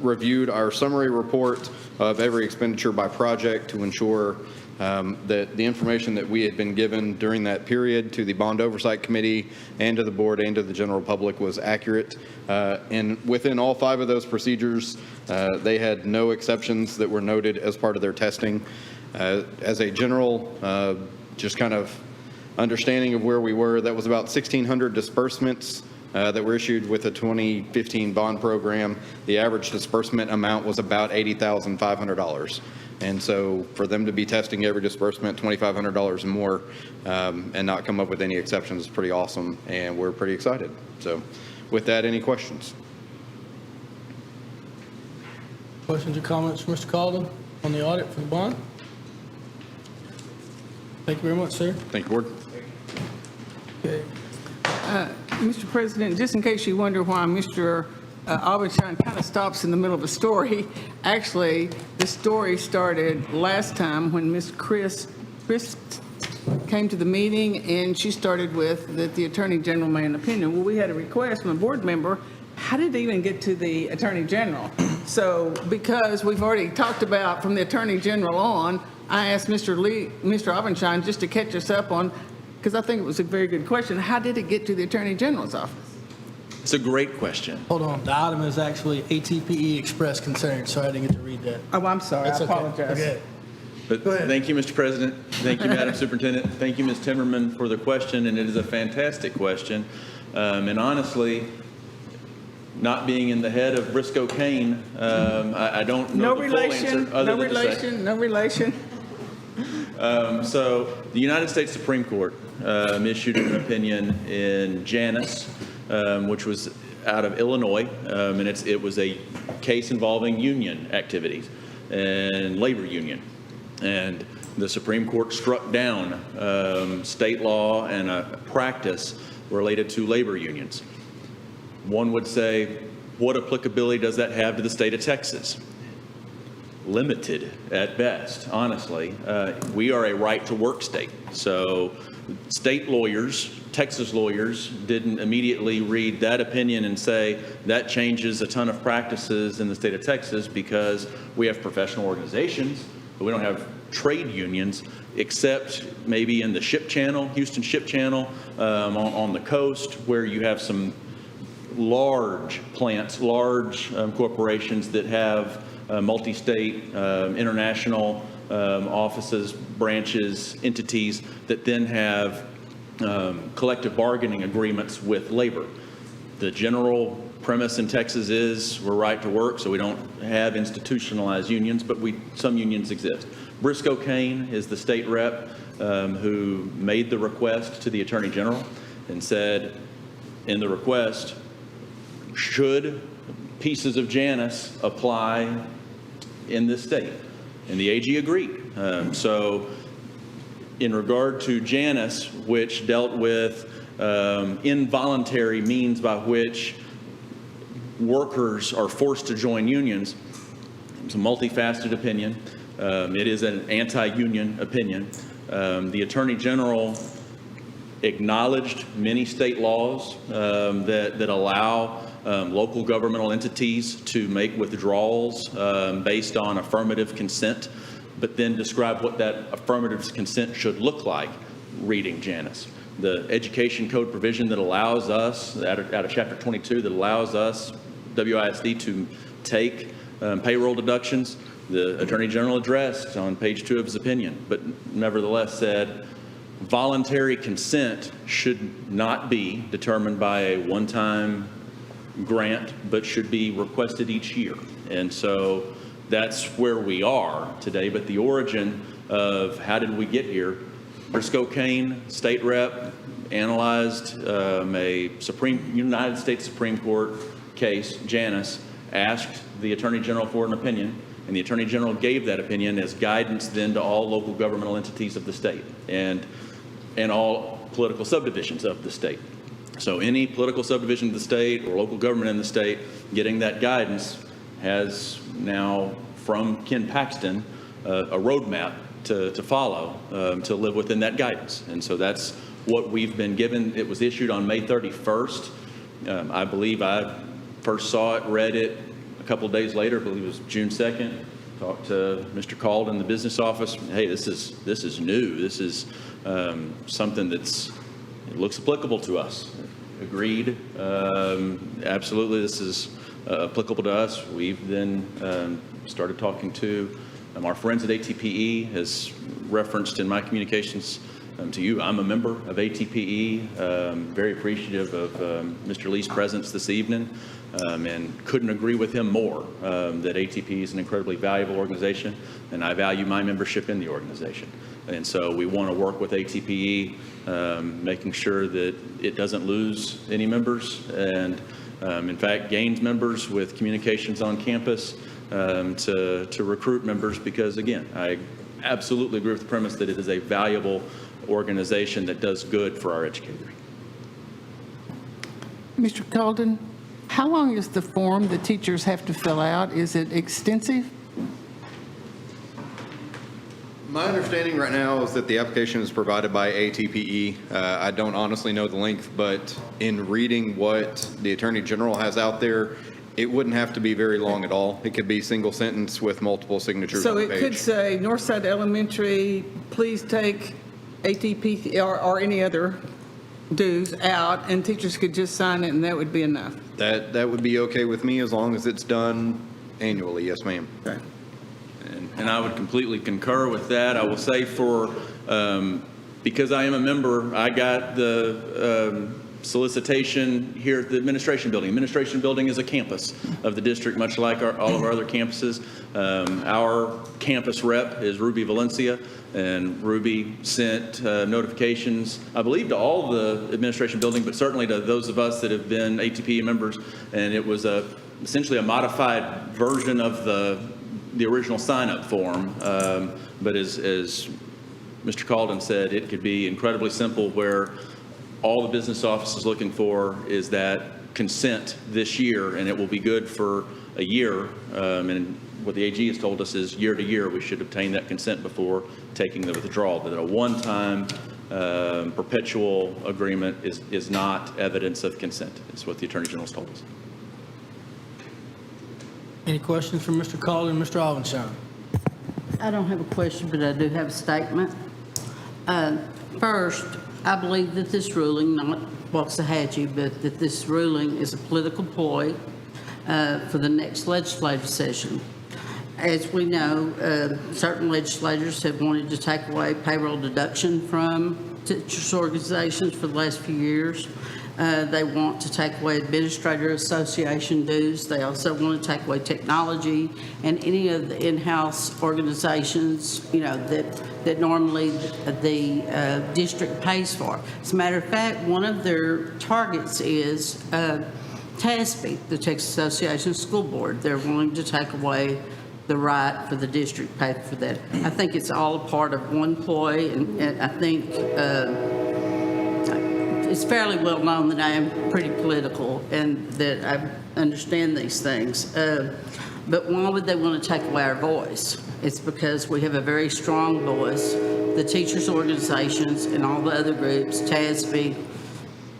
reviewed our summary report of every expenditure by project to ensure that the information that we had been given during that period to the Bond Oversight Committee and to the board and to the general public was accurate. And within all 5 of those procedures, they had no exceptions that were noted as part of their testing. As a general, just kind of understanding of where we were, that was about 1,600 disbursements that were issued with the 2015 bond program. The average disbursement amount was about $80,500. And so for them to be testing every disbursement, $2,500 and more, and not come up with any exceptions is pretty awesome, and we're pretty excited. So with that, any questions? Questions or comments for Mr. Calden on the audit for the bond? Thank you very much, sir. Thank you, Board. Okay. Mr. President, just in case you wonder why Mr. Aubuchon kind of stops in the middle of a story, actually, the story started last time when Ms. Chris Chris came to the meeting, and she started with that the Attorney General made an opinion. Well, we had a request from a board member. How did it even get to the Attorney General? So because we've already talked about from the Attorney General on, I asked Mr. Abenshine just to catch us up on, because I think it was a very good question, how did it get to the Attorney General's office? It's a great question. Hold on, the item is actually ATPE expressed concern, so I didn't get to read that. Oh, I'm sorry, I That's okay. apologize. Okay. But Go ahead. thank you, Mr. President. Thank you, Madam Superintendent. Thank you, Ms. Timmerman, for the question, and it is a fantastic question. And honestly, not being in the head of Briscoe Kane, I don't know the full answer other than to say. No relation. So the United States Supreme Court issued an opinion in Janus, which was out of Illinois, and it was a case involving union activities and labor union. And the Supreme Court struck down state law and a practice related to labor unions. One would say, what applicability does that have to the state of Texas? Limited at best, honestly. We are a right-to-work state. So state lawyers, Texas lawyers, didn't immediately read that opinion and say that changes a ton of practices in the state of Texas because we have professional organizations, but we don't have trade unions, except maybe in the ship channel, Houston ship channel, on the coast, where you have some large plants, large corporations that have multi-state, international offices, branches, entities that then have collective bargaining agreements with labor. The general premise in Texas is we're right to work, so we don't have institutionalized unions, but some unions exist. Briscoe Kane is the state rep who made the request to the Attorney General and said in the request, should pieces of Janus apply in this state? And the AG agreed. So in regard to Janus, which dealt with involuntary means by which workers are forced to join unions, it's a multifaceted opinion. It is an anti-union opinion. The Attorney General acknowledged many state laws that allow local governmental entities to make withdrawals based on affirmative consent, but then describe what that affirmative consent should look like, reading Janus. The education code provision that allows us, out of Chapter 22, that allows us, WISD, to take payroll deductions, the Attorney General addressed on page 2 of his opinion, but nevertheless said voluntary consent should not be determined by a one-time grant, but should be requested each year. And so that's where we are today. But the origin of how did we get here, Briscoe Kane, state rep, analyzed a United States Supreme Court case, Janus, asked the Attorney General for an opinion, and the Attorney General gave that opinion as guidance then to all local governmental entities of the state and all political subdivisions of the state. So any political subdivision of the state or local government in the state getting that guidance has now, from Ken Paxton, a roadmap to follow to live within that guidance. And so that's what we've been given. It was issued on May 31st. I believe I first saw it, read it a couple of days later. I believe it was June 2nd. Talked to Mr. Cald in the business office. Hey, this is new. This is something it looks applicable to us. Agreed. Absolutely, this is applicable to us. We've then started talking to our friends at ATPE, as referenced in my communications to you. I'm a member of ATPE, very appreciative of Mr. Lee's presence this evening, and couldn't agree with him more that ATPE is an incredibly valuable organization, and I value my membership in the organization. And so we want to work with ATPE, making sure that it doesn't lose any members, and in fact gains members with communications on campus to recruit members, because again, I absolutely agree with the premise that it is a valuable organization that does good for our educators. Mr. Calden, how long is the form the teachers have to fill out? Is it extensive? My understanding right now is that the application is provided by ATPE. I don't honestly know the length, but in reading what the Attorney General has out there, it wouldn't have to be very long at all. It could be single sentence with multiple signatures on So the it page. could say, Northside Elementary, please take ATP or any other dues out, and teachers could just sign it, and that would be enough. That would be okay with me as long as it's done annually, yes, ma'am. Okay. And I would completely concur with that. I will say because I am a member, I got the solicitation here at the administration building. Administration building is a campus of the district, much like all of our other campuses. Our campus rep is Ruby Valencia, and Ruby sent notifications, I believe, to all the administration building, but certainly to those of us that have been ATP members. And it was essentially a modified version of the original sign-up form. But as Mr. Calden said, it could be incredibly simple, where all the business office is looking for is that consent this year, and it will be good for a year. And what the AG has told us is year to year, we should obtain that consent before taking the withdrawal. But a one-time perpetual agreement is not evidence of consent. It's what the Attorney General's told us. Any questions from Mr. Calder and Mr. Alvenshaw? I don't have a question, but I do have a statement. First, I believe that this ruling, not Waxahachie, but that this ruling is a political ploy for the next legislative session. As we know, certain legislators have wanted to take away payroll deduction from teachers' organizations for the last few years. They want to take away administrator association dues. They also want to take away technology and any of the in-house organizations, that normally the district pays for. As a matter of fact, one of their targets is TASB, the Texas Association of School Board. They're willing to take away the right for the district to pay for that. I think it's all a part of one ploy, and I think it's fairly well known that I am pretty political and that I understand these things. But why would they want to take away our voice? It's because we have a very strong voice. The teachers' organizations and all the other groups, TASB,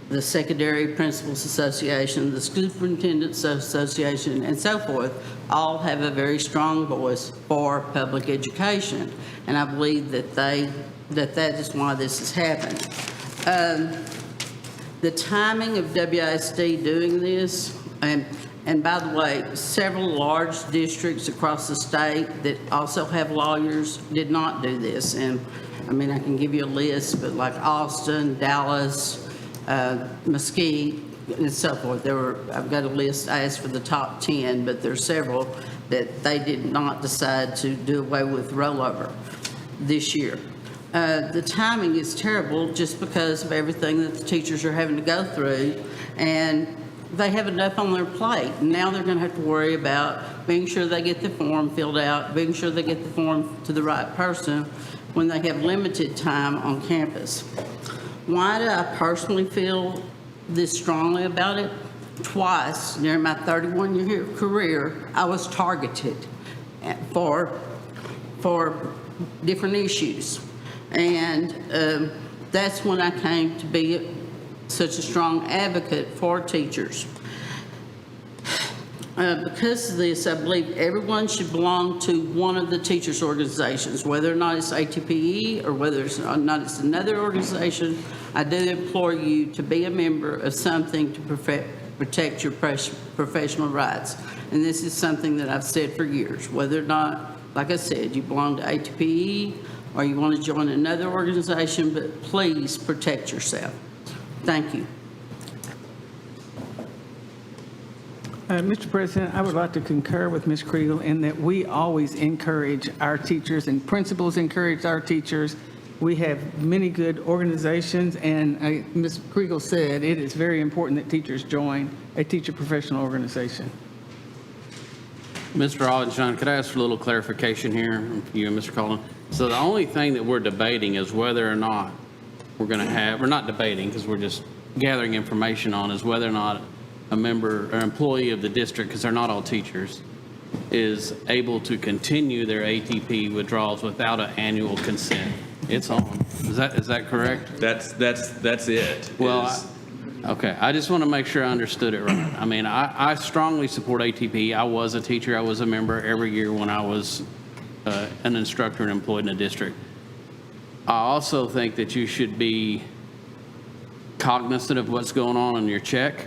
the Secondary Principals Association, the Superintendents Association, and so forth, all have a very strong voice for public education. And I believe that that is why this has happened. The timing of WISD doing this, and by the way, several large districts across the state that also have lawyers did not do this. And I mean, I can give you a list, but like Austin, Dallas, Mesquite, and so forth. I've got a list. I asked for the top 10, but there's several that they did not decide to do away with rollover this year. The timing is terrible just because of everything that the teachers are having to go through, and they have enough on their plate. And now they're going to have to worry about being sure they get the form filled out, being sure they get the form to the right person when they have limited time on campus. Why do I personally feel this strongly about it? Twice during my 31-year career, I was targeted for different issues. And that's when I came to be such a strong advocate for teachers. Because of this, I believe everyone should belong to one of the teachers' organizations, whether or not it's ATPE or whether or not it's another organization. I do implore you to be a member of something to protect your professional rights. And this is something that I've said for years, whether or not, like I said, you belong to ATPE or you want to join another organization, but please protect yourself. Thank you. Mr. President, I would like to concur with Ms. Kriegel in that we always encourage our teachers, and principals encourage our teachers. We have many good organizations, and Ms. Kriegel said it is very important that teachers join a teacher professional organization. Mr. Alvenshaw, could I ask for a little clarification here from you and Mr. Cullen? So the only thing that we're debating is whether or not we're not debating because we're just gathering information on, is whether or not a member or employee of the district, because they're not all teachers, is able to continue their ATP withdrawals without an annual consent. It's on. Is that correct? That's it. Well, is- okay, I just want to make sure I understood it right. I mean, I strongly support ATP. I was a teacher, I was a member every year when I was an instructor and employed in a district. I also think that you should be cognizant of what's going on in your check,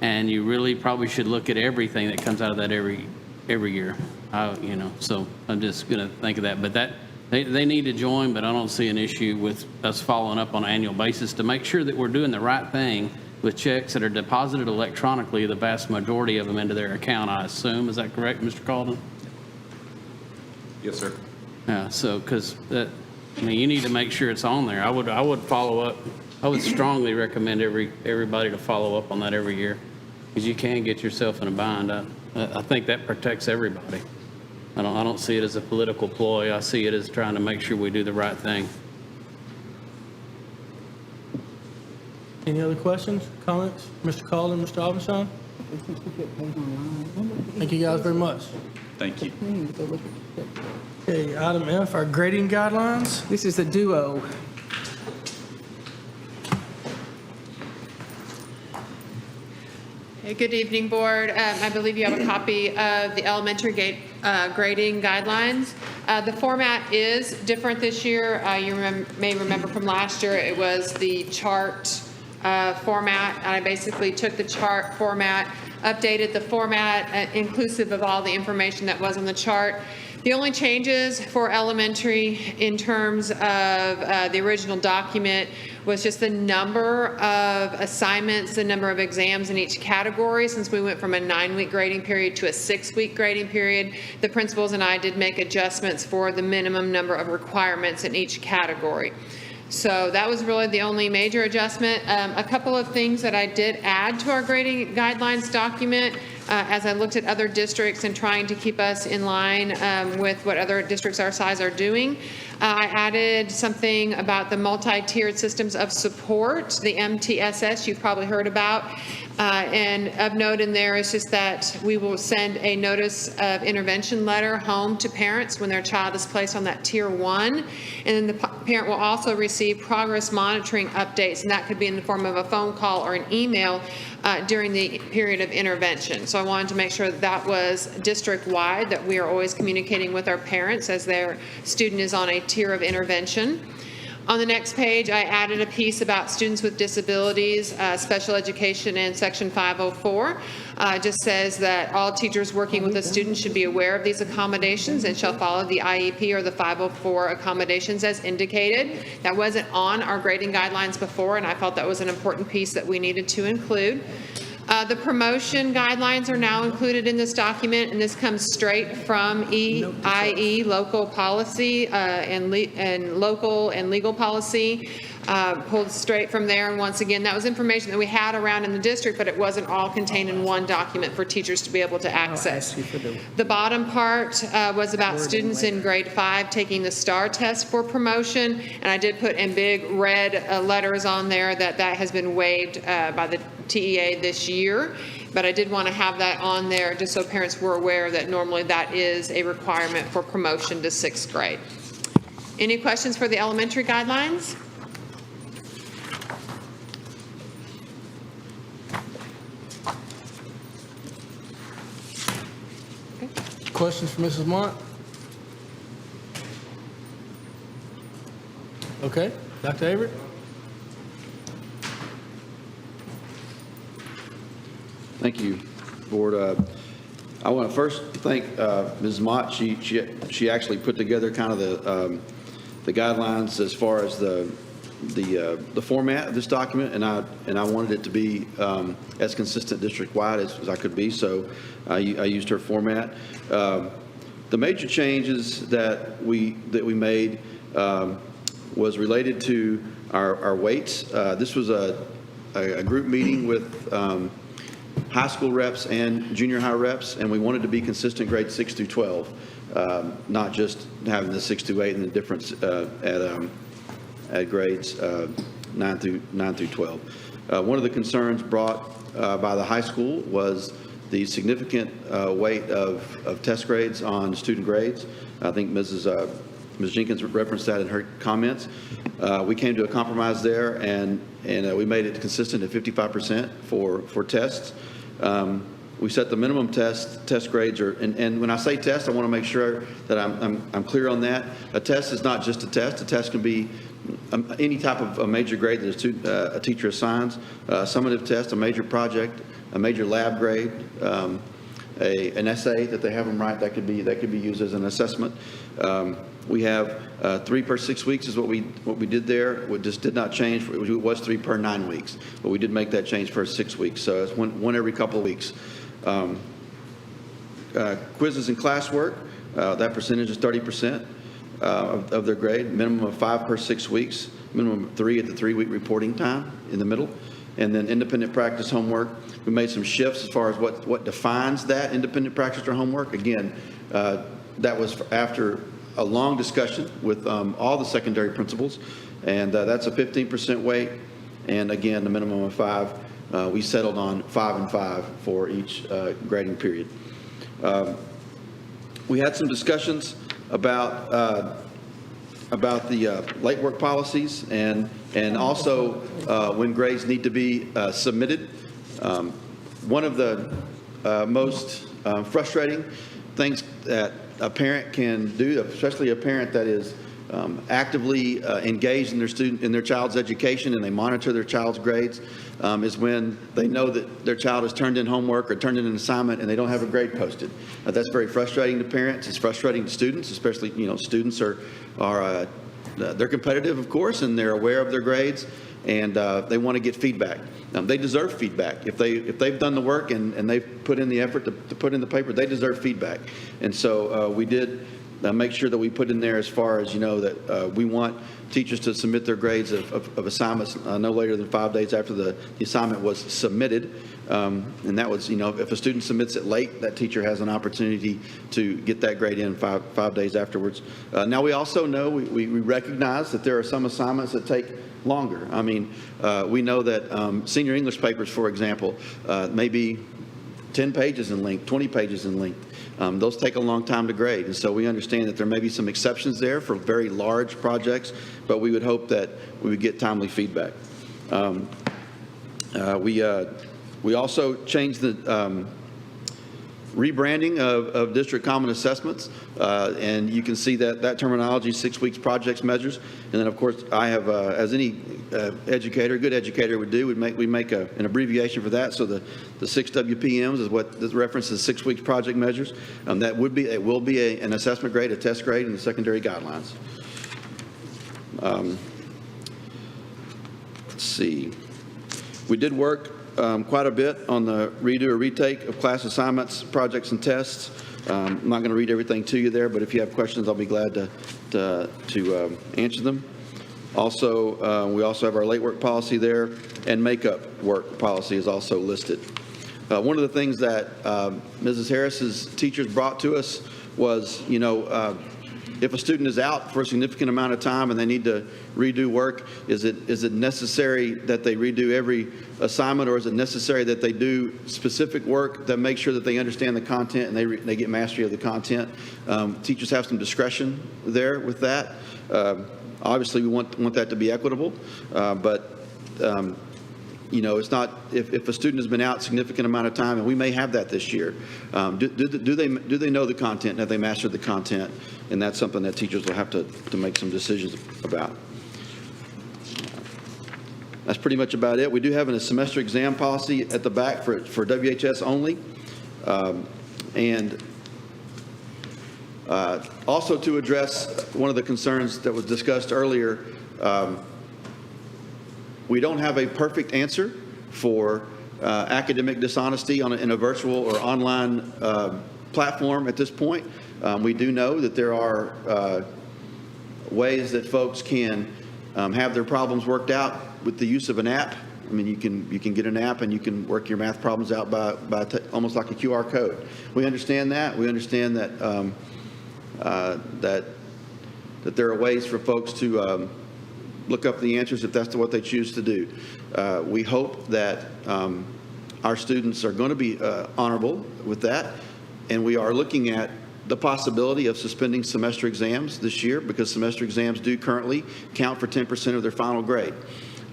and you really probably should look at everything that comes out of that every year. So I'm just going to think of that. But they need to join, but I don't see an issue with us following up on an annual basis to make sure that we're doing the right thing with checks that are deposited electronically, the vast majority of them into their account, I assume. Is that correct, Mr. Calden? Yes, sir. Yeah, so, because, you need to make sure it's on there. I would follow up. I would strongly recommend everybody to follow up on that every year, because you can get yourself in a bind. I think that protects everybody. I don't see it as a political ploy. I see it as trying to make sure we do the right thing. Any other questions, comments? Mr. Calden, Mr. Aubuchon? Thank you guys very much. Thank you. Okay, item F, our grading guidelines. This is a duo. Hey, good evening, Board. I believe you have a copy of the elementary grading guidelines. The format is different this year. You may remember from last year, it was the chart format. And I basically took the chart format, updated the format inclusive of all the information that was on the chart. The only changes for elementary in terms of the original document was just the number of assignments, the number of exams in each category. Since we went from a 9-week grading period to a 6-week grading period, the principals and I did make adjustments for the minimum number of requirements in each category. So that was really the only major adjustment. A couple of things that I did add to our grading guidelines document as I looked at other districts and trying to keep us in line with what other districts our size are doing. I added something about the multi-tiered systems of support, the MTSS you've probably heard about. And of note in there is just that we will send a notice of intervention letter home to parents when their child is placed on that tier 1. And then the parent will also receive progress monitoring updates, and that could be in the form of a phone call or an email during the period of intervention. So I wanted to make sure that was district-wide, that we are always communicating with our parents as their student is on a tier of intervention. On the next page, I added a piece about students with disabilities, special education, and Section 504. It just says that all teachers working with a student should be aware of these accommodations and shall follow the IEP or the 504 accommodations as indicated. That wasn't on our grading guidelines before, and I felt that was an important piece that we needed to include. The promotion guidelines are now included in this document, and this comes straight from EIE, local policy, and local and legal policy, pulled straight from there. And once again, that was information that we had around in the district, but it wasn't all contained in one document for teachers to be able to access. The bottom part was about students in grade 5 taking the STAR test for promotion, and I did put in big red letters on there that has been waived by the TEA this year, but I did want to have that on there just so parents were aware that normally that is a requirement for promotion to 6th grade. Any questions for the elementary guidelines? Questions for Mrs. Mont? Okay, Dr. Avery? Thank you, Board. I want to first thank Ms. Mott. She actually put together kind of the guidelines as far as the format of this document, and I wanted it to be as consistent district-wide as I could be, so I used her format. The major changes that we made was related to our weights. This was a group meeting with high school reps and junior high reps, and we wanted to be consistent grades 6 through 12, not just having the 6 through 8 and the difference at grades 9 through 12. One of the concerns brought by the high school was the significant weight of test grades on student grades. I think Ms. Jenkins referenced that in her comments. We came to a compromise there, and we made it consistent at 55% for tests. We set the minimum test grades, and when I say test, I want to make sure that I'm clear on that. A test is not just a test. A test can be any type of a major grade that a teacher assigns, a summative test, a major project, a major lab grade, an essay that they have them write that could be used as an assessment. We have 3 per 6 weeks is what we did there. It just did not change. It was 3 per 9 weeks, but we did make that change for 6 weeks. So it's one every couple of weeks. Quizzes and classwork, that percentage is 30% of their grade. Minimum of 5 per 6 weeks. Minimum of 3 at the 3-week reporting time in the middle. And then independent practice homework. We made some shifts as far as what defines that independent practice or homework. Again, that was after a long discussion with all the secondary principals, and that's a 15% weight. And again, the minimum of 5. We settled on 5 and 5 for each grading period. We had some discussions about the late work policies and also when grades need to be submitted. One of the most frustrating things that a parent can do, especially a parent that is actively engaged in their child's education and they monitor their child's grades, is when they know that their child has turned in homework or turned in an assignment and they don't have a grade posted. That's very frustrating to parents. It's frustrating to students, especially, students are they're competitive, of course, and they're aware of their grades, and they want to get feedback. They deserve feedback. If they've done the work and they've put in the effort to put in the paper, they deserve feedback. And so we did make sure that we put in there as far as, that we want teachers to submit their grades of assignments no later than 5 days after the assignment was submitted. And that was, if a student submits it late, that teacher has an opportunity to get that grade in five days afterwards. Now, we also know, we recognize that there are some assignments that take longer. I mean, we know that senior English papers, for example, may be 10 pages in length, 20 pages in length. Those take a long time to grade, and so we understand that there may be some exceptions there for very large projects, but we would hope that we would get timely feedback. We also changed the rebranding of district common assessments, and you can see that terminology, 6 weeks projects measures. And then, of course, I have, as any good educator would do, we make an abbreviation for that. So the 6 WPMs is what this references 6 weeks project measures. It will be an assessment grade, a test grade, and the secondary guidelines. Let's see. We did work quite a bit on the redo or retake of class assignments, projects, and tests. I'm not going to read everything to you there, but if you have questions, I'll be glad to answer them. Also, we also have our late work policy there, and makeup work policy is also listed. One of the things that Mrs. Harris's teachers brought to us was, if a student is out for a significant amount of time and they need to redo work, is it necessary that they redo every assignment, or is it necessary that they do specific work that makes sure that they understand the content and they get mastery of the content? Teachers have some discretion there with that. Obviously, we want that to be equitable, but it's not, if a student has been out a significant amount of time, and we may have that this year, do they know the content and have they mastered the content? And that's something that teachers will have to make some decisions about. That's pretty much about it. We do have a semester exam policy at the back for WHS only. And also to address one of the concerns that was discussed earlier, we don't have a perfect answer for academic dishonesty in a virtual or online platform at this point. We do know that there are ways that folks can have their problems worked out with the use of an app. I mean, you can get an app and you can work your math problems out by almost like a QR code. We understand that. We understand that that there are ways for folks to look up the answers if that's what they choose to do. We hope that our students are going to be honorable with that, and we are looking at the possibility of suspending semester exams this year because semester exams do currently count for 10% of their final grade.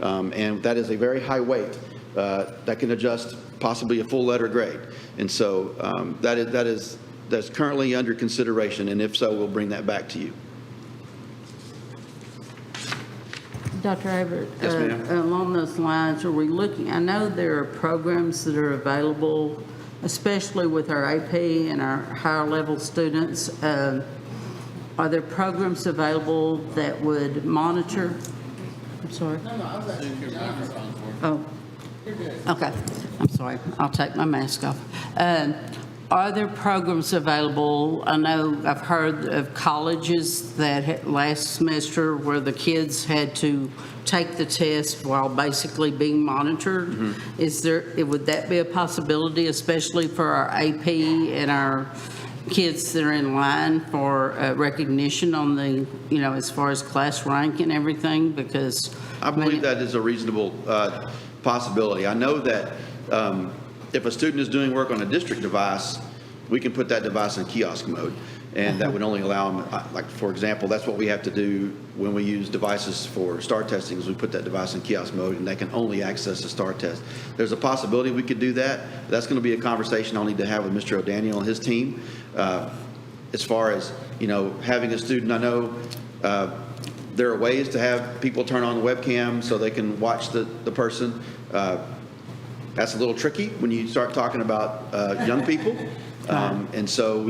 And that is a very high weight that can adjust possibly a full letter grade. And so that's currently under consideration, and if so, we'll bring that back to you. Dr. Abbott, Yes, ma'am. along those lines, are we looking, I know there are programs that are available, especially with our AP and our higher level students. Are there programs available that would monitor? I'm sorry. Oh, okay. I'm sorry. I'll take my mask off. Are there programs available? I know I've heard of colleges that last semester where the kids had to take the test while basically being monitored. Mm-hmm. Would that be a possibility, especially for our AP and our kids that are in line for recognition on the, as far as class rank and everything? Because I believe that is a reasonable possibility. I know that if a student is doing work on a district device, we can put that device in kiosk mode, and that would only allow them, like, for example, that's what we have to do when we use devices for STAR testing, is we put that device in kiosk mode, and they can only access the STAR test. There's a possibility we could do that. That's going to be a conversation I'll need to have with Mr. O'Daniel and his team. As far as, having a student, I know there are ways to have people turn on the webcam so they can watch the person. That's a little tricky when you start talking about young people. And so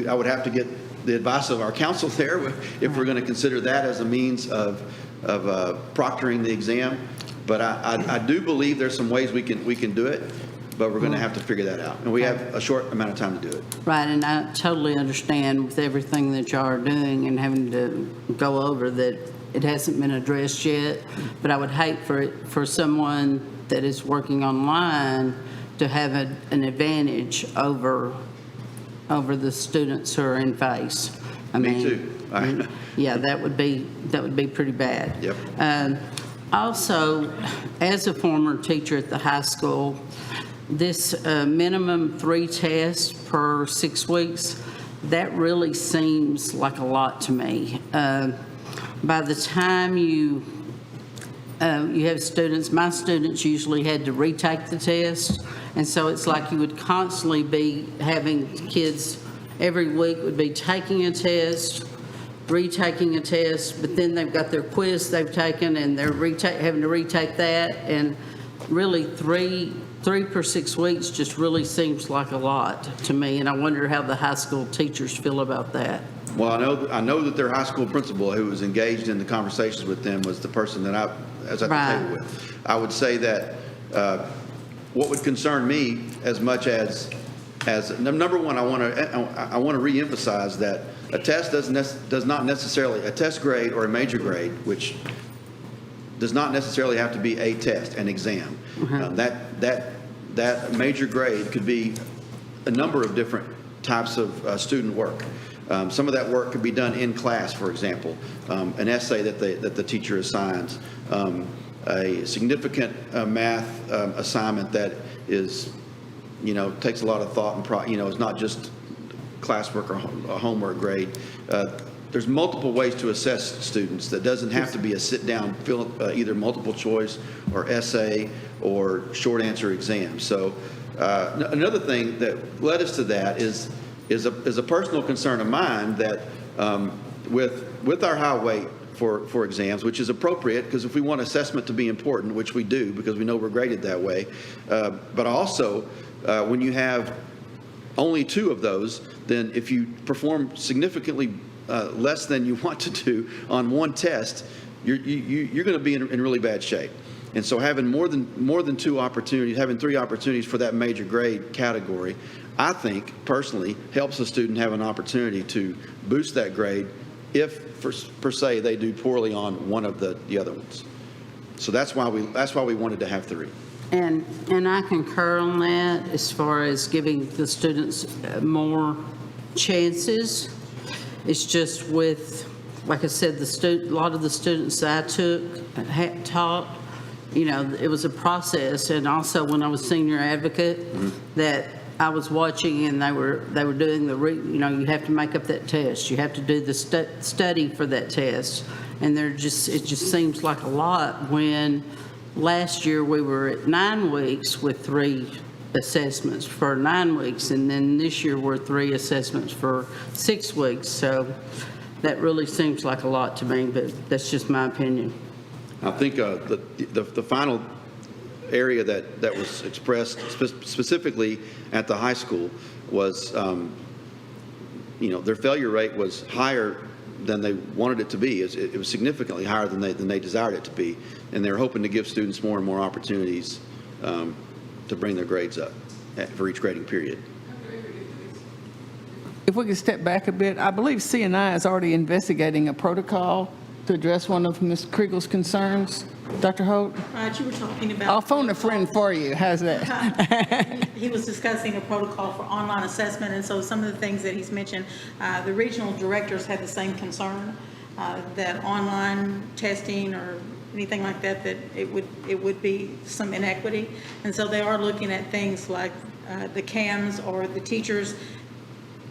I would have to get the advice of our counsel there if we're going to consider that as a means of proctoring the exam. But I do believe there's some ways we can do it, but we're going to have to figure that out. And we have a short amount of time to do it. Right, and I totally understand with everything that y'all are doing and having to go over that it hasn't been addressed yet, but I would hate for someone that is working online to have an advantage over the students who are in face. Me too. Yeah, that would be pretty bad. Yep. Also, as a former teacher at the high school, this minimum 3 tests per 6 weeks, that really seems like a lot to me. By the time you have students, my students usually had to retake the test, and so it's like you would constantly be having kids every week would be taking a test, retaking a test, but then they've got their quiz they've taken and they're having to retake that, and really three per 6 weeks just really seems like a lot to me, and I wonder how the high school teachers feel about that. Well, I know that their high school principal who was engaged in the conversations with them was the person that I was at the table with. I would say that what would concern me as much as number one, I want to reemphasize that a test does not necessarily, a test grade or a major grade, which does not necessarily have to be a test, an exam. That major grade could be a number of different types of student work. Some of that work could be done in class, for example, an essay that the teacher assigns, a significant math assignment that is, takes a lot of thought and it's not just classwork or a homework grade. There's multiple ways to assess students. That doesn't have to be a sit-down, either multiple choice or essay or short answer exam. So another thing that led us to that is a personal concern of mine that with our high weight for exams, which is appropriate because if we want assessment to be important, which we do because we know we're graded that way, but also when you have only 2 of those, then if you perform significantly less than you want to do on one test, you're going to be in really bad shape. And so having more than 2 opportunities, having 3 opportunities for that major grade category, I think personally helps a student have an opportunity to boost that grade if, per se, they do poorly on one of the other ones. So that's why we wanted to have 3. And I concur on that as far as giving the students more chances. It's just with, like I said, a lot of the students I taught, it was a process. And also when I was senior advocate, that I was watching, and they were doing you have to make up that test. You have to do the study for that test. And it just seems like a lot when last year we were at 9 weeks with 3 assessments for 9 weeks, and then this year we're 3 assessments for 6 weeks. So that really seems like a lot to me, but that's just my opinion. I think the final area that was expressed specifically at the high school was, their failure rate was higher than they wanted it to be. It was significantly higher than they desired it to be, and they're hoping to give students more and more opportunities to bring their grades up for each grading period. If we could step back a bit, I believe C&I is already investigating a protocol to address one of Ms. Kriegel's concerns. Dr. Holt? Right, you were talking about. I'll phone a friend for you. How's that? He was discussing a protocol for online assessment, and so some of the things that he's mentioned, the regional directors had the same concern, that online testing or anything like that it would be some inequity. And so they are looking at things like the CAMs or the teachers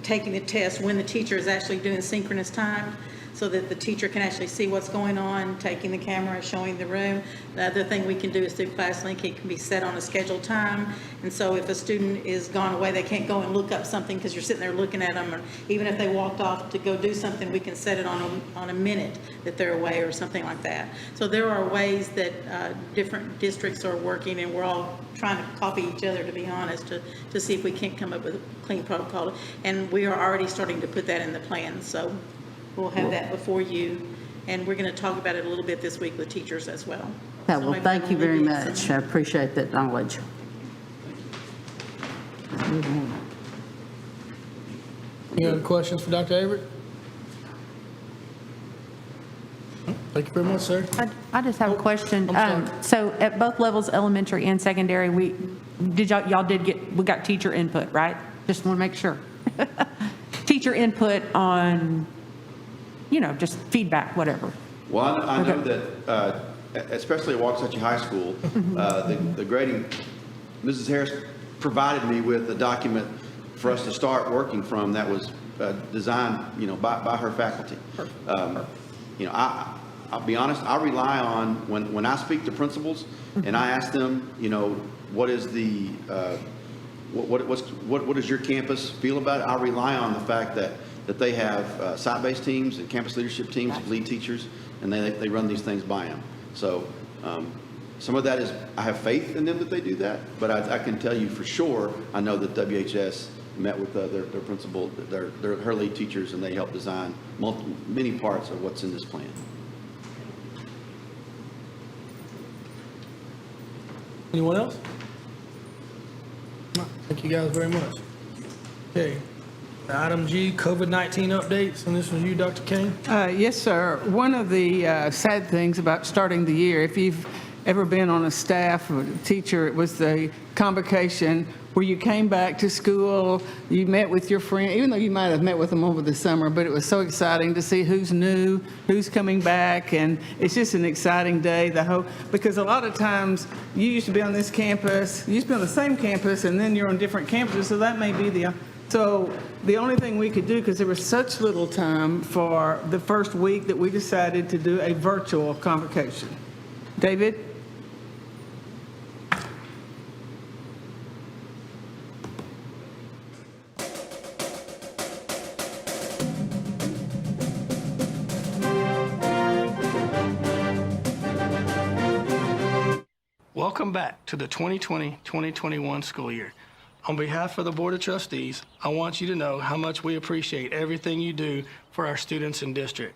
taking the test when the teacher is actually doing synchronous time, so that the teacher can actually see what's going on, taking the camera, showing the room. The other thing we can do is through ClassLink, it can be set on a scheduled time. And so if a student is gone away, they can't go and look up something because you're sitting there looking at them. Or even if they walked off to go do something, we can set it on a minute that they're away or something like that. So there are ways that different districts are working, and we're all trying to copy each other, to be honest, to see if we can't come up with a clean protocol. And we are already starting to put that in the plan. So we'll have that before you, and we're going to talk about it a little bit this week with teachers as well. Yeah, well, thank you very much. I appreciate that knowledge. Any other questions for Dr. Avery? Thank you very much, sir. I just have a question. I'm sorry. So at both levels, elementary and secondary, we got teacher input, right? Just want to make sure. Teacher input on, just feedback, whatever. Well, I know that, especially at Waxahachie High School, the grading, Mrs. Harris provided me with a document for us to start working from that was designed, by her faculty. I'll be honest, I rely on, when I speak to principals and I ask them, what is the, what does your campus feel about it? I rely on the fact that they have site-based teams and campus leadership teams of lead teachers, and they run these things by them. So some of that is, I have faith in them that they do that, but I can tell you for sure, I know that WHS met with their principal, her lead teachers, and they helped design many parts of what's in this plan. Anyone else? Thank you guys very much. Okay. Item G, COVID-19 updates, and this was you, Dr. Kane. Yes, sir. One of the sad things about starting the year, if you've ever been on a staff or a teacher, it was the Convocation, where you came back to school, you met with your friend, even though you might have met with them over the summer, but it was so exciting to see who's new, who's coming back, and it's just an exciting day. Because a lot of times you used to be on this campus, you used to be on the same campus, and then you're on different campuses, so that may be so the only thing we could do, because there was such little time for the first week, that we decided to do a virtual convocation. David? Welcome back to the 2020-2021 school year. On behalf of the Board of Trustees, I want you to know how much we appreciate everything you do for our students and district.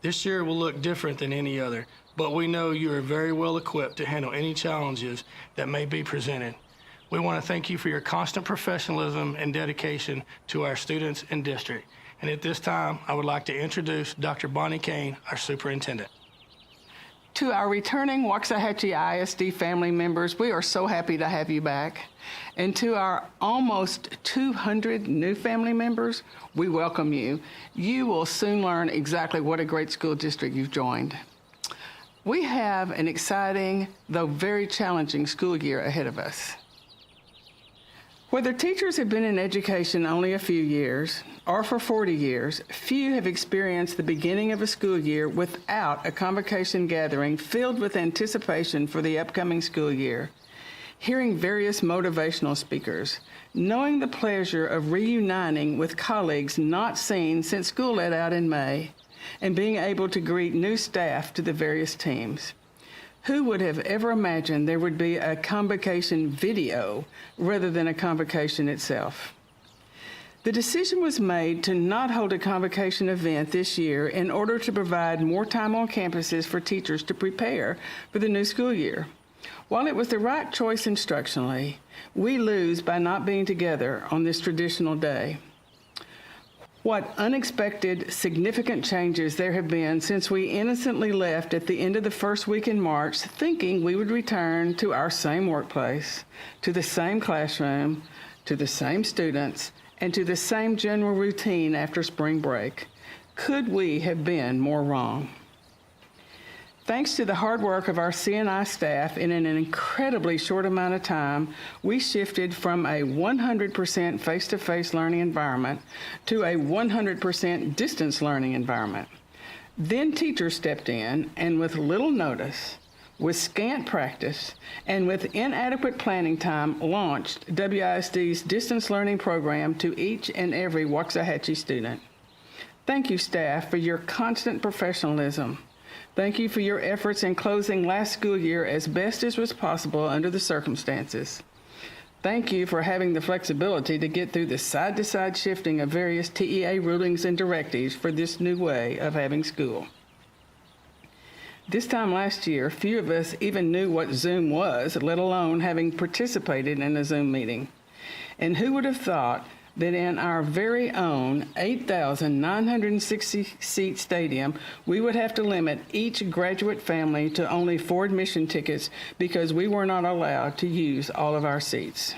This year will look different than any other, but we know you are very well equipped to handle any challenges that may be presented. We want to thank you for your constant professionalism and dedication to our students and district. And at this time, I would like to introduce Dr. Bonnie Kane, our superintendent. To our returning Waxahachie ISD family members, we are so happy to have you back. And to our almost 200 new family members, we welcome you. You will soon learn exactly what a great school district you've joined. We have an exciting, though very challenging school year ahead of us. Whether teachers have been in education only a few years or for 40 years, few have experienced the beginning of a school year without a convocation gathering filled with anticipation for the upcoming school year. Hearing various motivational speakers, knowing the pleasure of reuniting with colleagues not seen since school let out in May, and being able to greet new staff to the various teams. Who would have ever imagined there would be a convocation video rather than a convocation itself? The decision was made to not hold a convocation event this year in order to provide more time on campuses for teachers to prepare for the new school year. While it was the right choice instructionally, we lose by not being together on this traditional day. What unexpected, significant changes there have been since we innocently left at the end of the first week in March, thinking we would return to our same workplace, to the same classroom, to the same students, and to the same general routine after spring break. Could we have been more wrong? Thanks to the hard work of our C&I staff in an incredibly short amount of time, we shifted from a 100% face-to-face learning environment to a 100% distance learning environment. Then teachers stepped in and with little notice, with scant practice, and with inadequate planning time, launched WISD's distance learning program to each and every Waxahachie student. Thank you, staff, for your constant professionalism. Thank you for your efforts in closing last school year as best as was possible under the circumstances. Thank you for having the flexibility to get through the side-to-side shifting of various TEA rulings and directives for this new way of having school. This time last year, few of us even knew what Zoom was, let alone having participated in a Zoom meeting. And who would have thought that in our very own 8,960-seat stadium, we would have to limit each graduate family to only 4 admission tickets because we were not allowed to use all of our seats.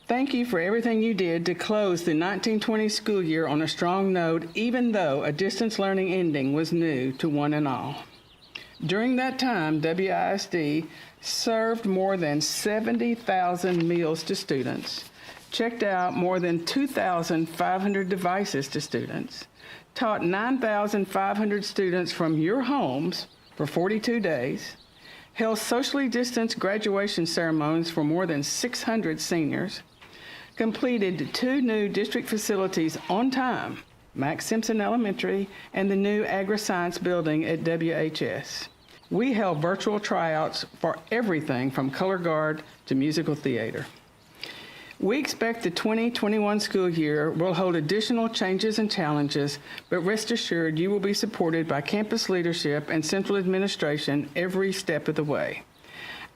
Thank you for everything you did to close the 1920 school year on a strong note, even though a distance learning ending was new to one and all. During that time, WISD served more than 70,000 meals to students, checked out more than 2,500 devices to students, taught 9,500 students from your homes for 42 days, held socially distanced graduation ceremonies for more than 600 seniors, completed 2 new district facilities on time, Max Simpson Elementary and the new Agri-Science building at WHS. We held virtual tryouts for everything from color guard to musical theater. We expect the 2021 school year will hold additional changes and challenges, but rest assured you will be supported by campus leadership and central administration every step of the way.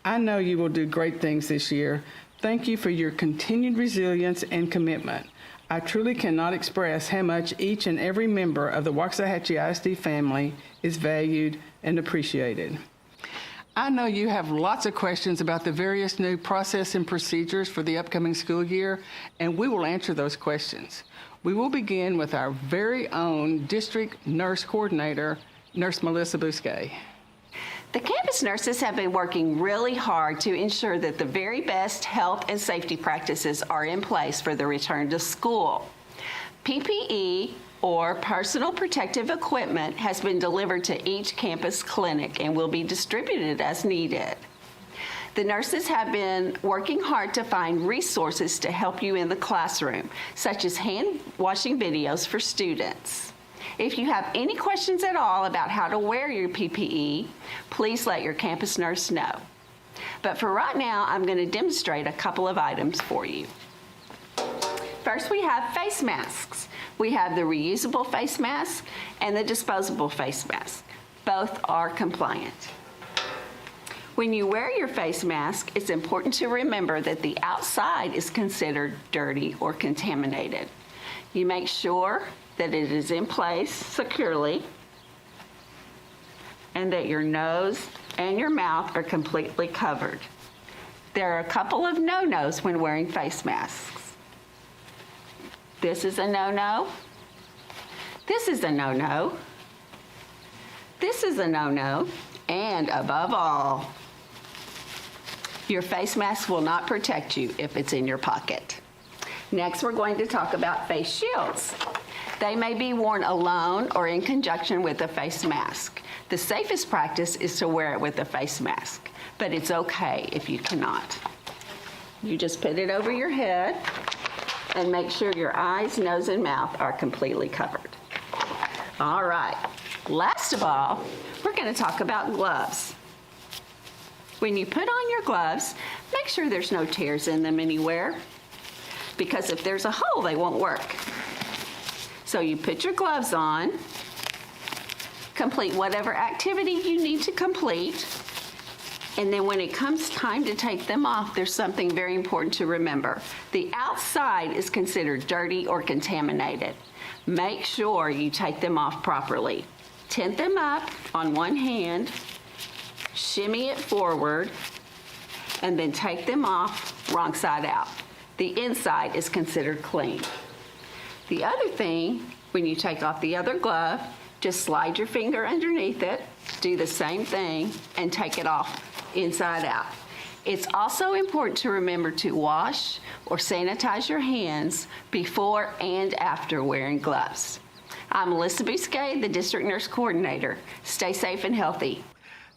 I know you will do great things this year. Thank you for your continued resilience and commitment. I truly cannot express how much each and every member of the Waxahachie ISD family is valued and appreciated. I know you have lots of questions about the various new process and procedures for the upcoming school year, and we will answer those questions. We will begin with our very own district nurse coordinator, Nurse Melissa Bousquet. The campus nurses have been working really hard to ensure that the very best health and safety practices are in place for the return to school. PPE, or personal protective equipment, has been delivered to each campus clinic and will be distributed as needed. The nurses have been working hard to find resources to help you in the classroom, such as hand washing videos for students. If you have any questions at all about how to wear your PPE, please let your campus nurse know. But for right now, I'm going to demonstrate a couple of items for you. First, we have face masks. We have the reusable face mask and the disposable face mask. Both are compliant. When you wear your face mask, it's important to remember that the outside is considered dirty or contaminated. You make sure that it is in place securely and that your nose and your mouth are completely covered. There are a couple of no-nos when wearing face masks. This is a no-no. This is a no-no. This is a no-no. And above all, your face mask will not protect you if it's in your pocket. Next, we're going to talk about face shields. They may be worn alone or in conjunction with a face mask. The safest practice is to wear it with a face mask, but it's okay if you cannot. You just put it over your head and make sure your eyes, nose, and mouth are completely covered. All right. Last of all, we're going to talk about gloves. When you put on your gloves, make sure there's no tears in them anywhere, because if there's a hole, they won't work. So you put your gloves on, complete whatever activity you need to complete, and then when it comes time to take them off, there's something very important to remember. The outside is considered dirty or contaminated. Make sure you take them off properly. Tint them up on one hand, shimmy it forward, and then take them off wrong side out. The inside is considered clean. The other thing, when you take off the other glove, just slide your finger underneath it, do the same thing, and take it off inside out. It's also important to remember to wash or sanitize your hands before and after wearing gloves. I'm Melissa Bousquet, the District Nurse Coordinator. Stay safe and healthy.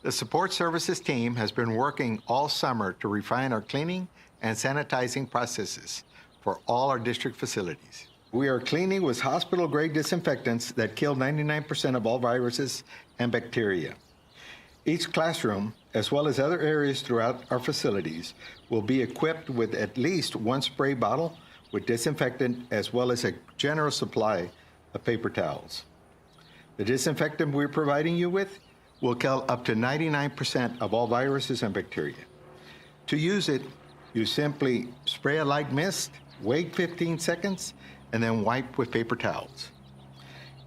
The support services team has been working all summer to refine our cleaning and sanitizing processes for all our district facilities. We are cleaning with hospital-grade disinfectants that kill 99% of all viruses and bacteria. Each classroom, as well as other areas throughout our facilities, will be equipped with at least one spray bottle with disinfectant, as well as a generous supply of paper towels. The disinfectant we're providing you with will kill up to 99% of all viruses and bacteria. To use it, you simply spray a light mist, wait 15 seconds, and then wipe with paper towels.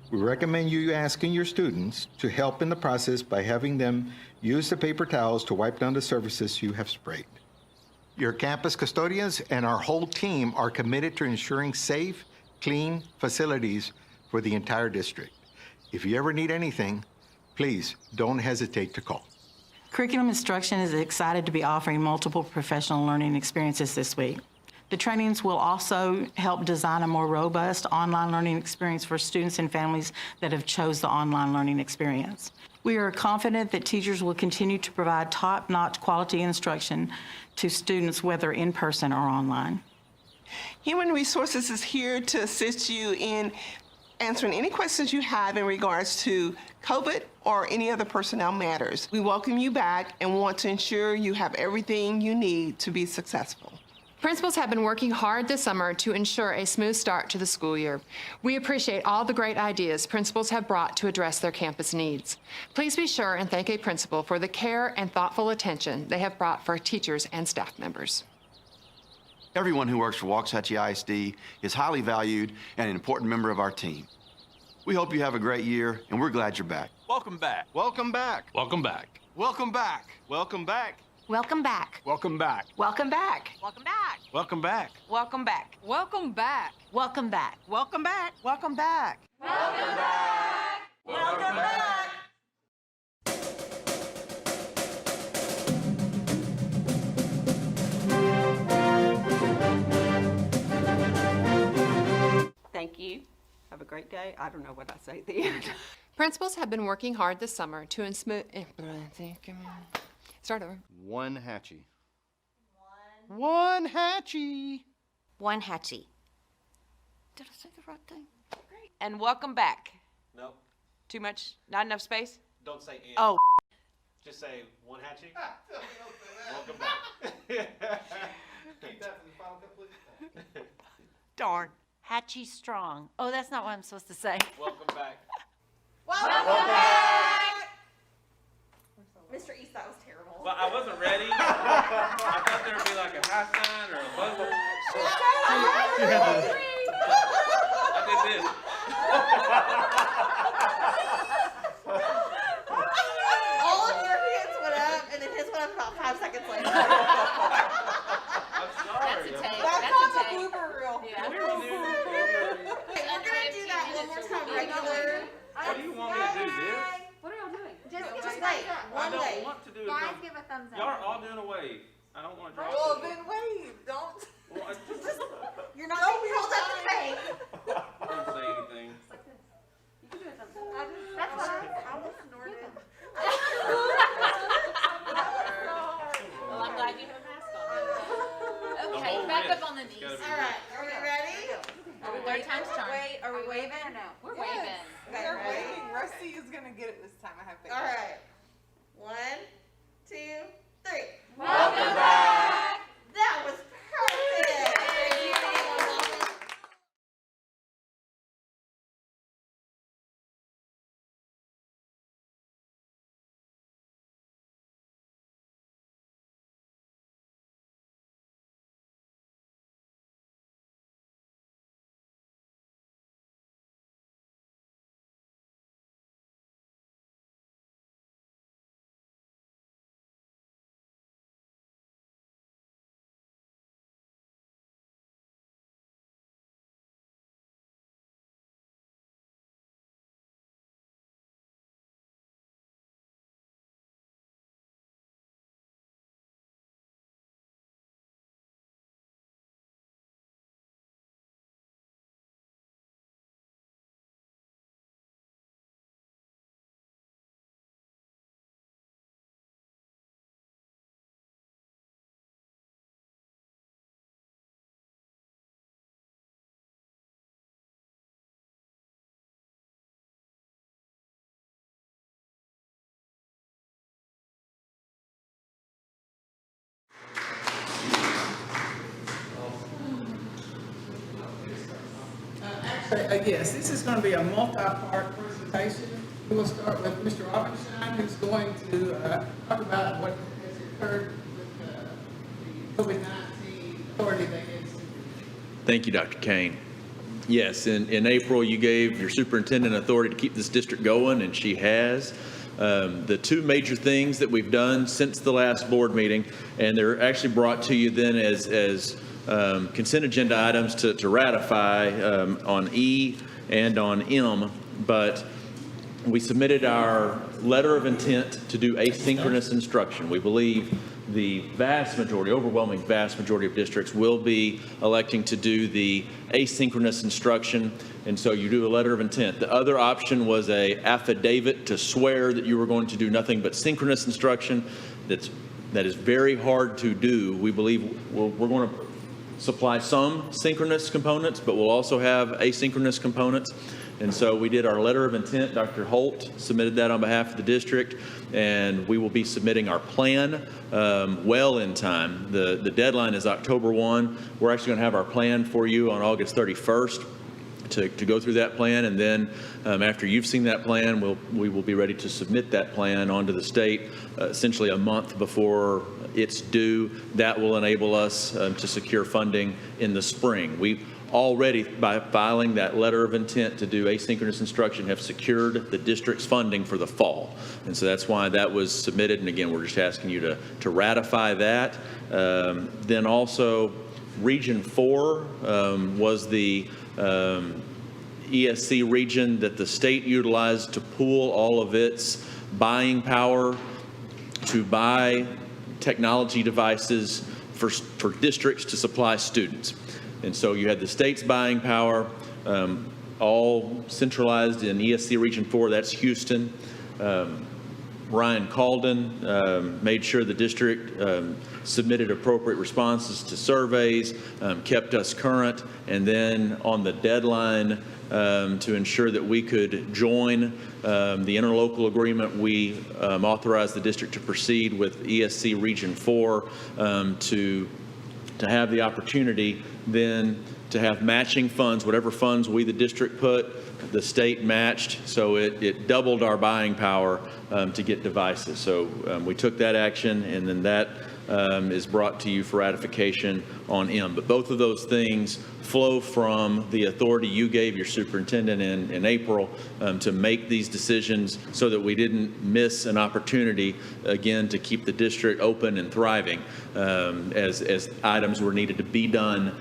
We recommend you asking your students to help in the process by having them use the paper towels to wipe down the surfaces you have sprayed. Your campus custodians and our whole team are committed to ensuring safe, clean facilities for the entire district. If you ever need anything, please don't hesitate to call. Curriculum Instruction is excited to be offering multiple professional learning experiences this week. The trainings will also help design a more robust online learning experience for students and families that have chose the online learning experience. We are confident that teachers will continue to provide top-notch quality instruction to students, whether in person or online. Human Resources is here to assist you in answering any questions you have in regards to COVID or any other personnel matters. We welcome you back and want to ensure you have everything you need to be successful. Principals have been working hard this summer to ensure a smooth start to the school year. We appreciate all the great ideas principals have brought to address their campus needs. Please be sure and thank a principal for the care and thoughtful attention they have brought for teachers and staff members. Everyone who works for Waxahachie ISD is highly valued and an important member of our team. We hope you have a great year, and we're glad you're back. Welcome back. Welcome back. Welcome back. Welcome back. Welcome back. Welcome back. Welcome back. Welcome back. Welcome back. Welcome back. Welcome back. Welcome back. Welcome back. Welcome back. Welcome back. Welcome back. Welcome back. Thank you. Have a great day. I don't know what I say at the end. Principals have been working hard this summer to Start over. Waxahachie. Waxahachie. Waxahachie. Did I say the right thing? Great. And welcome back. No. Too much? Not enough space? Don't say and. Oh. Just say Waxahachie. Welcome back. Keep that for the final cut, please. Darn. Hatchie strong. Oh, that's not what I'm supposed to say. Welcome back. Welcome back. Mr. East, that was terrible. Well, I wasn't ready. I thought there would be like a high sign or a buzzer. I did this. All of your hands went up, and then his went up about 5 seconds later. I'm sorry. That's a take. That's That's a blooper reel. Yeah. We're gonna do that one more time regular. What do you want me to do, this? What are y'all doing? Just wait. One more thumbs Y'all are all doing a wave. I don't want to draw. Well, then wave. Don't. Well, I just You're not being held up to pay. don't say anything. You can do a thumbs up. That's fine. I almost snorted. Well, I'm glad you have a mask on. Okay, whole back wrist. up on the It's knees. gotta be All right, are we ready? Are we Third time's charm. Are we waving or no? We're waving. We're waving. Rusty is gonna get it this time. I have faith. All right. 1, 2, 3. Welcome back. That was perfect. Yes, this is going to be a multi-part presentation. We will start with Mr. Robinson, who's going to talk about what has occurred with the COVID-19 authority they instituted. Thank you, Dr. Kane. Yes, in April, you gave your superintendent authority to keep this district going, and she has. The two major things that we've done since the last board meeting, and they're actually brought to you then as consent agenda items to ratify on E and on M, but we submitted our letter of intent to do asynchronous instruction. We believe the vast majority, overwhelming vast majority of districts will be electing to do the asynchronous instruction, and so you do a letter of intent. The other option was a affidavit to swear that you were going to do nothing but synchronous instruction. That is very hard to do. We believe we're going to supply some synchronous components, but we'll also have asynchronous components. And so we did our letter of intent. Dr. Holt submitted that on behalf of the district, and we will be submitting our plan well in time. The deadline is October 1. We're actually going to have our plan for you on August 31st to go through that plan, and then after you've seen that plan, we will be ready to submit that plan onto the state essentially a month before it's due. That will enable us to secure funding in the spring. We already, by filing that letter of intent to do asynchronous instruction, have secured the district's funding for the fall. And so that's why that was submitted. And again, we're just asking you to ratify that. Then also, Region 4 was the ESC region that the state utilized to pool all of its buying power to buy technology devices for districts to supply students. And so you had the state's buying power, all centralized in ESC Region 4, that's Houston. Ryan Calden made sure the district submitted appropriate responses to surveys, kept us current, and then on the deadline to ensure that we could join the interlocal agreement, we authorized the district to proceed with ESC Region 4 to have the opportunity then to have matching funds, whatever funds we, the district, put, the state matched, so it doubled our buying power to get devices. So we took that action, and then that is brought to you for ratification on M. But both of those things flow from the authority you gave your superintendent in April to make these decisions so that we didn't miss an opportunity, again, to keep the district open and thriving as items were needed to be done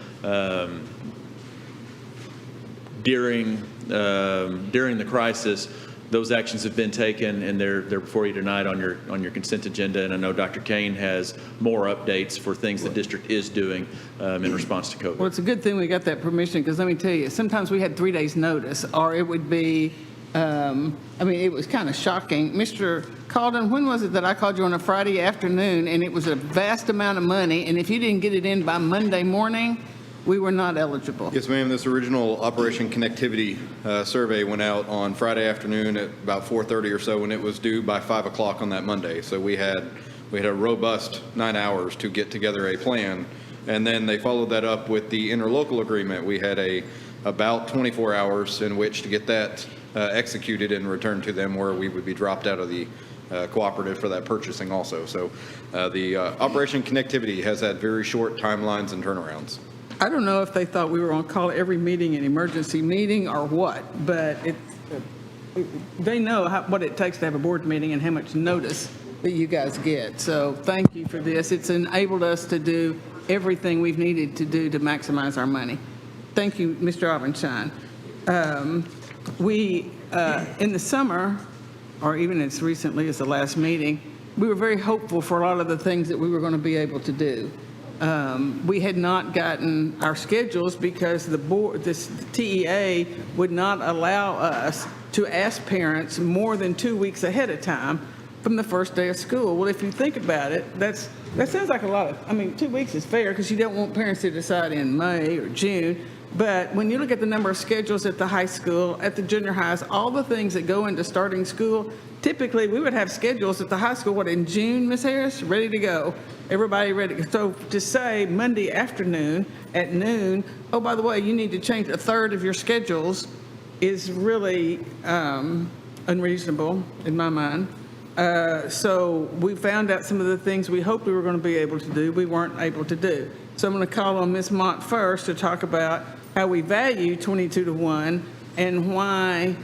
during the crisis. those actions have been taken, and they're before you tonight on your consent agenda. And I know Dr. Kane has more updates for things the district is doing in response to COVID. Well, it's a good thing we got that permission, because let me tell you, sometimes we had 3 days' notice, or it would be, it was kind of shocking. Mr. Calden, when was it that I called you on a Friday afternoon, and it was a vast amount of money, and if you didn't get it in by Monday morning, we were not eligible? Yes, ma'am. This original Operation Connectivity survey went out on Friday afternoon at about 4:30 or so, and it was due by 5 o'clock on that Monday. So we had a robust 9 hours to get together a plan, and then they followed that up with the interlocal agreement. We had about 24 hours in which to get that executed and returned to them, where we would be dropped out of the cooperative for that purchasing also. So the Operation Connectivity has had very short timelines and turnarounds. I don't know if they thought we were on call every meeting, an emergency meeting, or what, but they know what it takes to have a board meeting and how much notice that you guys get. So thank you for this. It's enabled us to do everything we've needed to do to maximize our money. Thank you, Mr. Aubenshine. In the summer, or even as recently as the last meeting, we were very hopeful for a lot of the things that we were going to be able to do. We had not gotten our schedules because the TEA would not allow us to ask parents more than 2 weeks ahead of time from the first day of school. Well, if you think about it, that sounds like a lot of, 2 weeks is fair because you don't want parents to decide in May or June. But when you look at the number of schedules at the high school, at the junior highs, all the things that go into starting school, typically we would have schedules at the high school, in June, Ms. Harris, ready to go. Everybody ready. So to say Monday afternoon at noon, oh, by the way, you need to change a third of your schedules is really unreasonable in my mind. So we found out some of the things we hoped we were going to be able to do, we weren't able to do. So I'm going to call on Ms. Mott first to talk about how we value 22-to-1 and why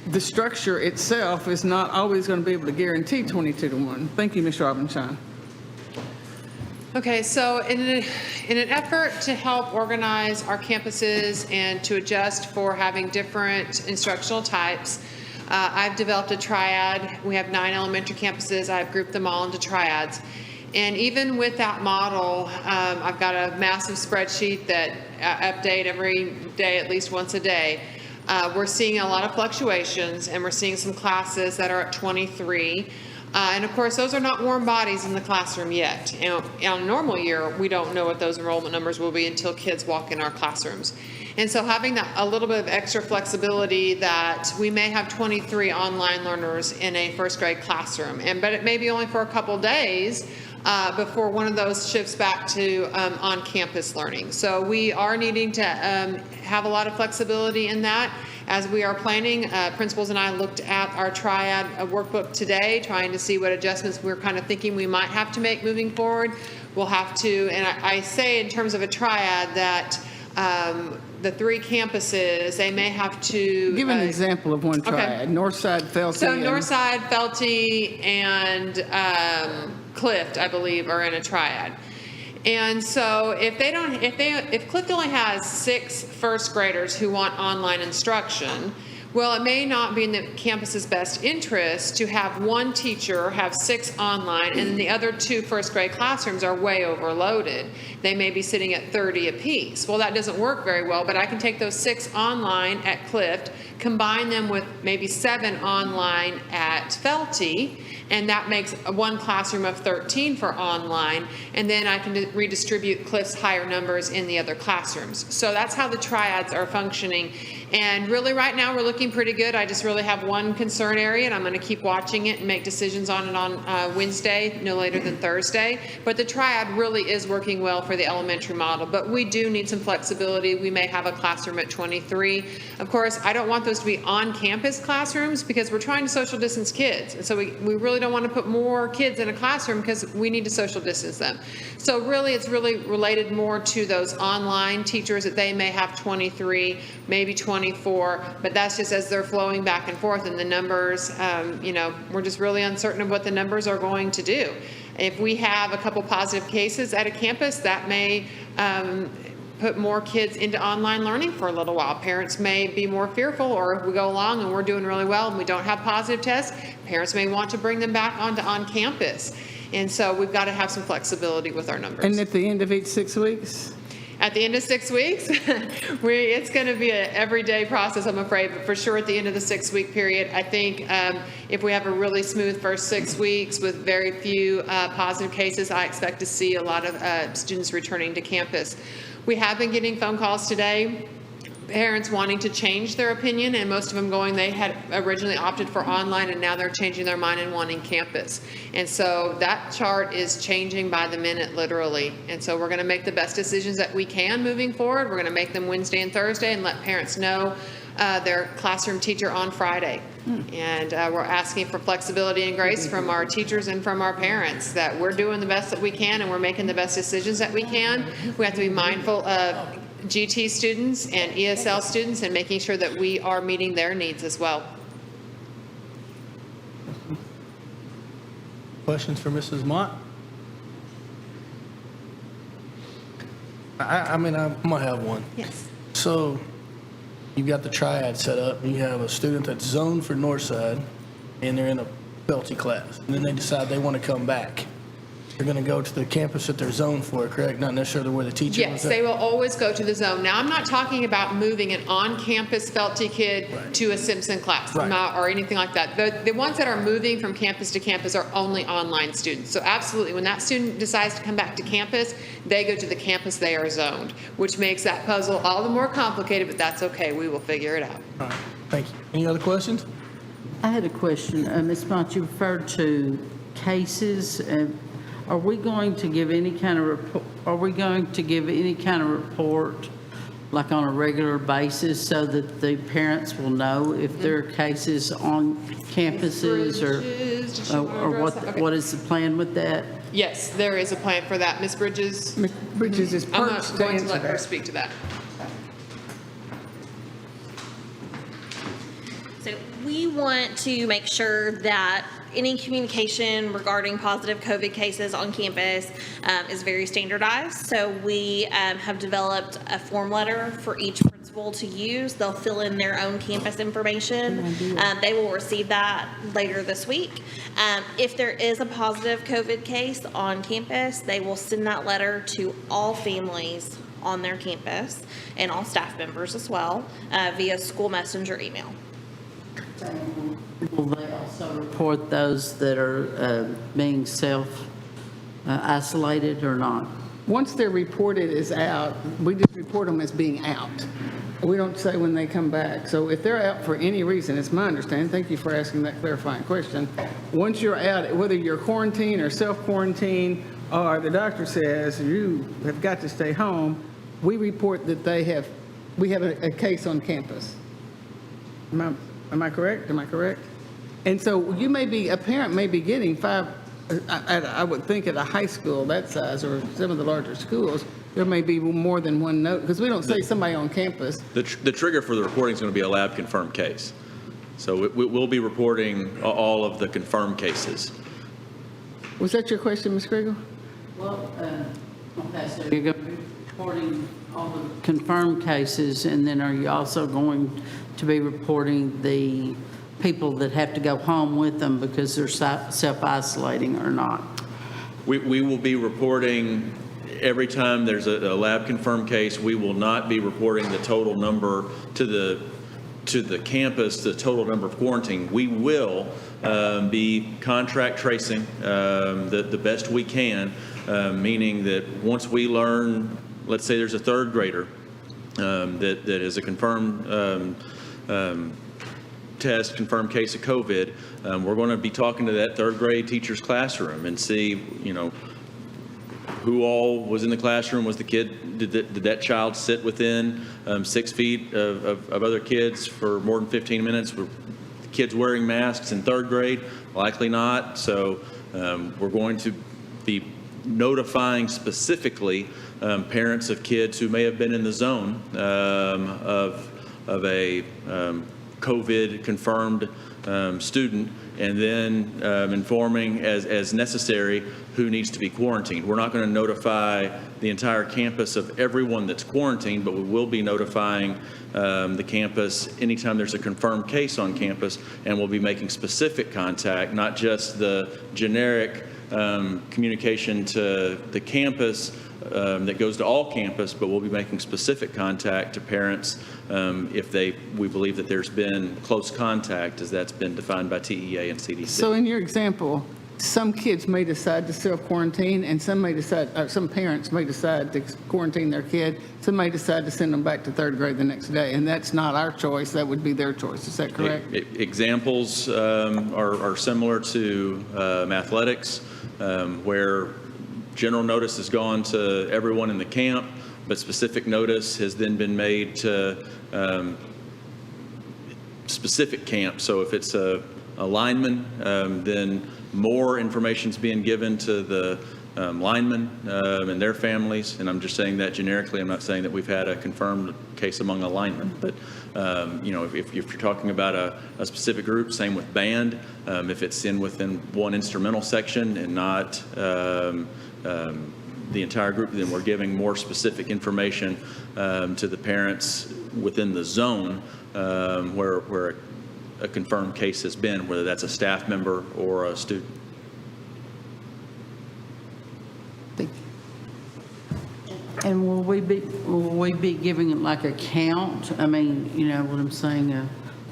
the structure itself is not always going to be able to guarantee 22-to-1. Thank you, Mr. Aubenshine. Okay, so in an effort to help organize our campuses and to adjust for having different instructional types, I've developed a triad. We have 9 elementary campuses. I've grouped them all into triads. And even with that model, I've got a massive spreadsheet that I update every day, at least once a day. We're seeing a lot of fluctuations, and we're seeing some classes that are at 23. And of course, those are not warm bodies in the classroom yet. On a normal year, we don't know what those enrollment numbers will be until kids walk in our classrooms. And so having that a little bit of extra flexibility that we may have 23 online learners in a first grade classroom, but it may be only for a couple days before one of those shifts back to on-campus learning. So we are needing to have a lot of flexibility in that. As we are planning, principals and I looked at our triad workbook today, trying to see what adjustments we're kind of thinking we might have to make moving forward. We'll have to, and I say in terms of a triad that the 3 campuses, they may have to... Give an example of one triad. Okay. Northside, Felty. So Northside, Felty, and Clift, I believe, are in a triad. And so if Clift only has 6 first graders who want online instruction, well, it may not be in the campus's best interest to have one teacher have 6 online, and then the other 2 first grade classrooms are way overloaded. They may be sitting at 30 apiece. Well, that doesn't work very well, but I can take those 6 online at Clift, combine them with maybe 7 online at Felty, and that makes one classroom of 13 for online, and then I can redistribute Clift's higher numbers in the other classrooms. So that's how the triads are functioning. And really right now we're looking pretty good. I just really have one concern area, and I'm going to keep watching it and make decisions on it on Wednesday, no later than Thursday. But the triad really is working well for the elementary model, but we do need some flexibility. We may have a classroom at 23. Of course, I don't want those to be on-campus classrooms because we're trying to social distance kids. And so we really don't want to put more kids in a classroom because we need to social distance them. So really, it's really related more to those online teachers that they may have 23, maybe 24, but that's just as they're flowing back and forth, and the numbers, we're just really uncertain of what the numbers are going to do. If we have a couple positive cases at a campus, that may put more kids into online learning for a little while. Parents may be more fearful, or if we go along and we're doing really well and we don't have positive tests, parents may want to bring them back onto on campus. And so we've got to have some flexibility with our numbers. And at the end of each 6 weeks? At the end of 6 weeks, it's going to be an everyday process, I'm afraid, but for sure at the end of the 6-week period, I think if we have a really smooth first 6 weeks with very few positive cases, I expect to see a lot of students returning to campus. We have been getting phone calls today, parents wanting to change their opinion, and most of them going, they had originally opted for online and now they're changing their mind and wanting campus. And so that chart is changing by the minute, literally. And so we're going to make the best decisions that we can moving forward. We're going to make them Wednesday and Thursday and let parents know their classroom teacher on Friday. And we're asking for flexibility and grace from our teachers and from our parents that we're doing the best that we can and we're making the best decisions that we can. We have to be mindful of GT students and ESL students and making sure that we are meeting their needs as well. Questions for Mrs. Mott? I mean, I might have one. Yes. So you've got the triad set up. You have a student that's zoned for Northside, and they're in a Felty class. And then they decide they want to come back. They're going to go to the campus that they're zoned for, correct? Not necessarily where the teacher Yes, was. they will always go to the zone. Now, I'm not talking about moving an on-campus Felty kid to a Simpson class or anything like that. The ones that are moving from campus to campus are only online students. So absolutely, when that student decides to come back to campus, they go to the campus they are zoned, which makes that puzzle all the more complicated, but that's okay. We will figure it out. All right, thank you. Any other questions? I had a question. Ms. Mott, you referred to cases. Are we going to give any kind of report? Are we going to give any kind of report, like on a regular basis, so that the parents will know if there are cases on campuses, or what is the plan with that? Yes, there is a plan for that. Ms. Bridges? Ms. Bridges is I'm perched to going to answer let her that. speak to that. So we want to make sure that any communication regarding positive COVID cases on campus is very standardized. So we have developed a form letter for each principal to use. They'll fill in their own campus information. They will receive that later this week. If there is a positive COVID case on campus, they will send that letter to all families on their campus and all staff members as well via school messenger email. Will they also report those that are being self-isolated or not? Once they're reported as out, we just report them as being out. We don't say when they come back. So if they're out for any reason, it's my understanding, thank you for asking that clarifying question. Once you're out, whether you're quarantined or self-quarantined, or the doctor says you have got to stay home, we report that we have a case on campus. Am I correct? Am I correct? And so a parent may be getting 5, I would think at a high school that size or some of the larger schools, there may be more than one note, because we don't say somebody on campus. The trigger for the reporting is going to be a lab confirmed case. So we'll be reporting all of the confirmed cases. Was that your question, Ms. Kriegel? Well, okay, so you're going to be reporting all the confirmed cases, and then are you also going to be reporting the people that have to go home with them because they're self-isolating or not? We will be reporting every time there's a lab confirmed case. We will not be reporting the total number to the campus, the total number of quarantine. We will be contract tracing the best we can, meaning that once we learn, let's say there's a third grader that is a confirmed test, confirmed case of COVID, we're going to be talking to that third grade teacher's classroom and see, who all was in the classroom. Was the kid, did that child sit within 6 feet of other kids for more than 15 minutes? Were the kids wearing masks in third grade? Likely not. So we're going to be notifying specifically parents of kids who may have been in the zone of a COVID confirmed student, and then informing as necessary who needs to be quarantined. We're not going to notify the entire campus of everyone that's quarantined, but we will be notifying the campus anytime there's a confirmed case on campus, and we'll be making specific contact, not just the generic communication to the campus that goes to all campus, but we'll be making specific contact to parents if we believe that there's been close contact, as that's been defined by TEA and CDC. So in your example, some kids may decide to self-quarantine, and some parents may decide to quarantine their kid. Some may decide to send them back to third grade the next day, and that's not our choice. That would be their choice. Is that correct? Examples are similar to athletics, where general notice has gone to everyone in the camp, but specific notice has then been made to specific camps. So if it's a lineman, then more information is being given to the linemen and their families. And I'm just saying that generically. I'm not saying that we've had a confirmed case among a lineman. But, if you're talking about a specific group, same with band. If it's within one instrumental section and not the entire group, then we're giving more specific information to the parents within the zone where a confirmed case has been, whether that's a staff member or a student. And will we be giving it like a count? I mean, you know what I'm saying,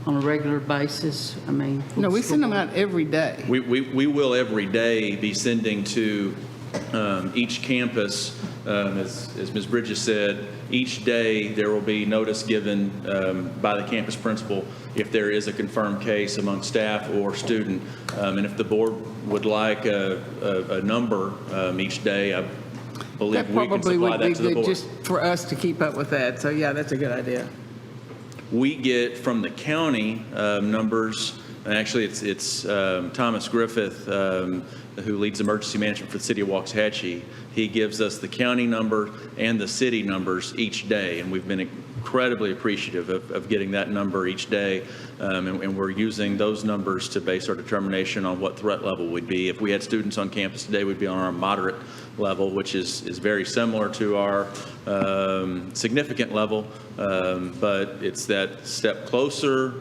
on a regular basis? I mean. No, we send them out every day. We will every day be sending to each campus, as Ms. Bridges said, each day there will be notice given by the campus principal if there is a confirmed case among staff or student. And if the board would like a number each day, I believe we can supply that to the board. That probably would be good just for us to keep up with that. So yeah, that's a good idea. We get from the county numbers, and actually it's Thomas Griffith, who leads emergency management for the city of Waxahachie. He gives us the county number and the city numbers each day, and we've been incredibly appreciative of getting that number each day, and we're using those numbers to base our determination on what threat level would be. If we had students on campus today, we'd be on our moderate level, which is very similar to our significant level, but it's that step closer.